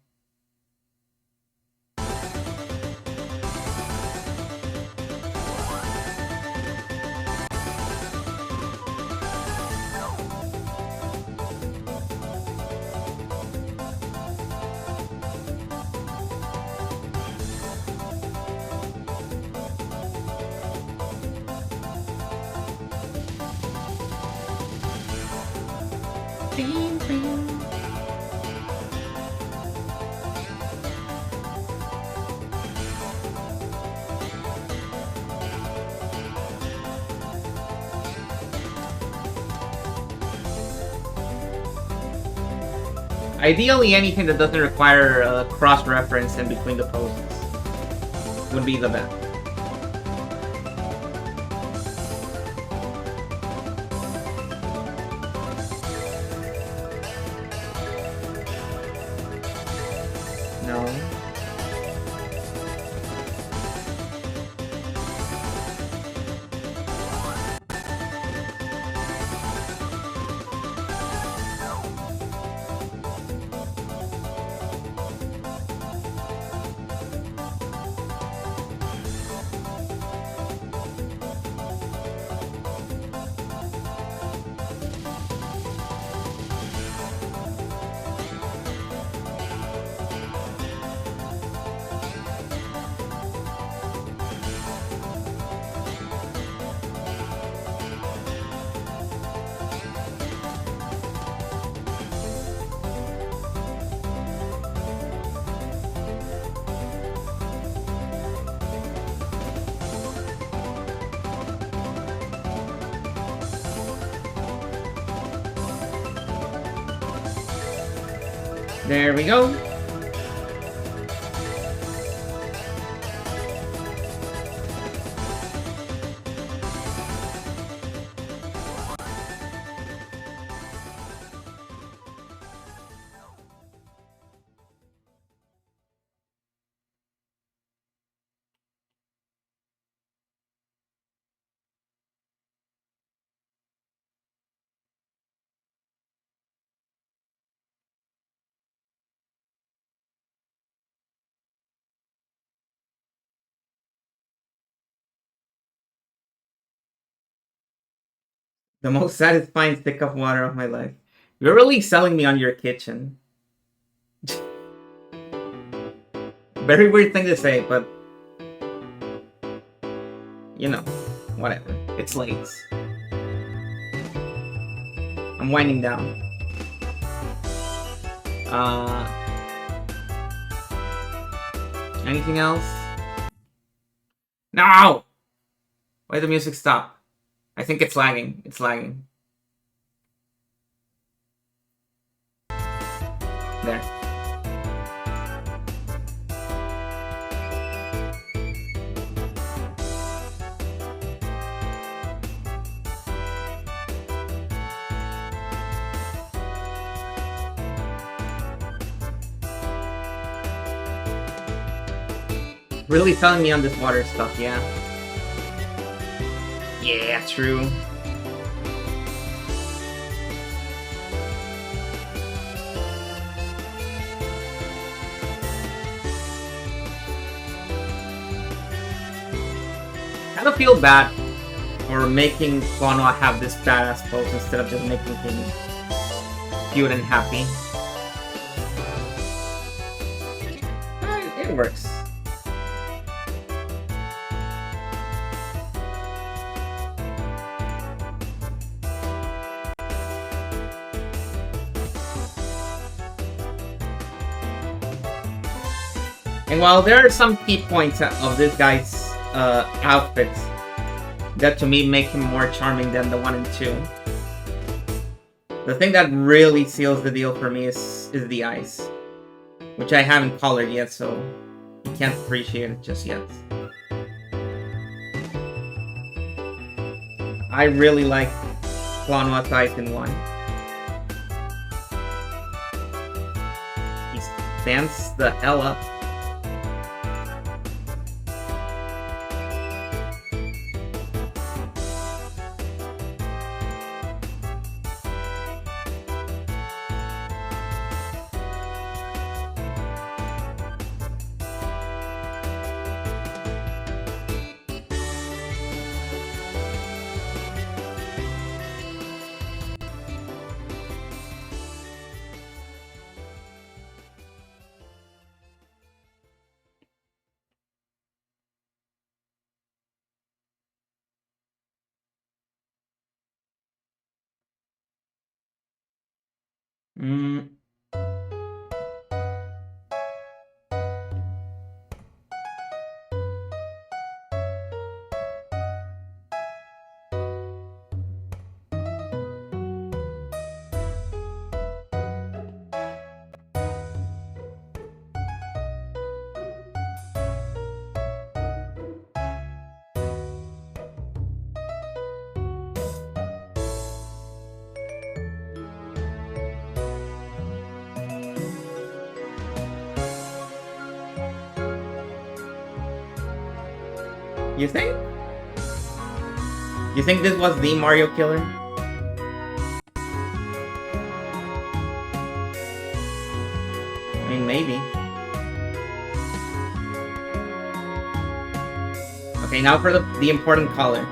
Ideally, anything that doesn't require a cross-reference in between the poses would be the best. No. There we go. The most satisfying stick of water of my life. You're really selling me on your kitchen. Very weird thing to say, but you know, whatever. It's late. I'm winding down. Anything else? No! Why did the music stop? I think it's lagging. It's lagging. There. Really selling me on this water stuff, yeah. Yeah, true. Kinda feel bad or making Klonoa have this badass pose instead of just making him cute and happy. It works. And while there are some key points of this guy's outfits that to me make him more charming than the 1 and 2, the thing that really seals the deal for me is the eyes, which I haven't colored yet, so you can't appreciate it just yet. I really like Klonoa's eyes in 1. He stands the hell up. Mm. You think? You think this was the Mario killer? I mean, maybe. Okay, now for the important color.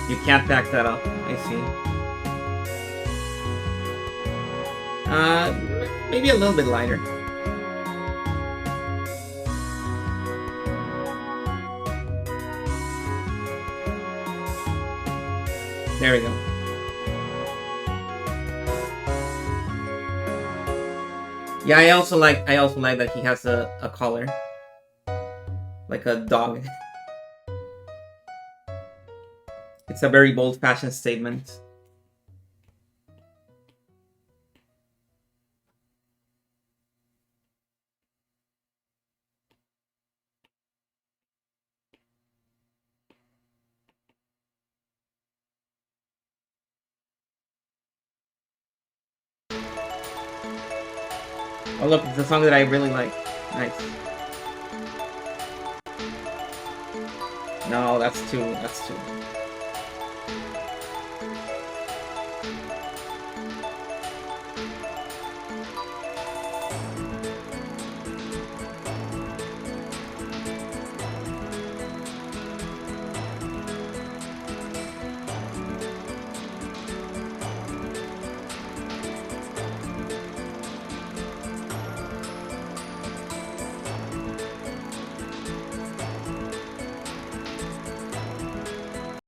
You can't back that up. I see. Maybe a little bit lighter. There we go. Yeah, I also like that he has a collar. Like a dog. It's a very bold fashion statement. Oh look, it's a song that I really like. Nice. No, that's too.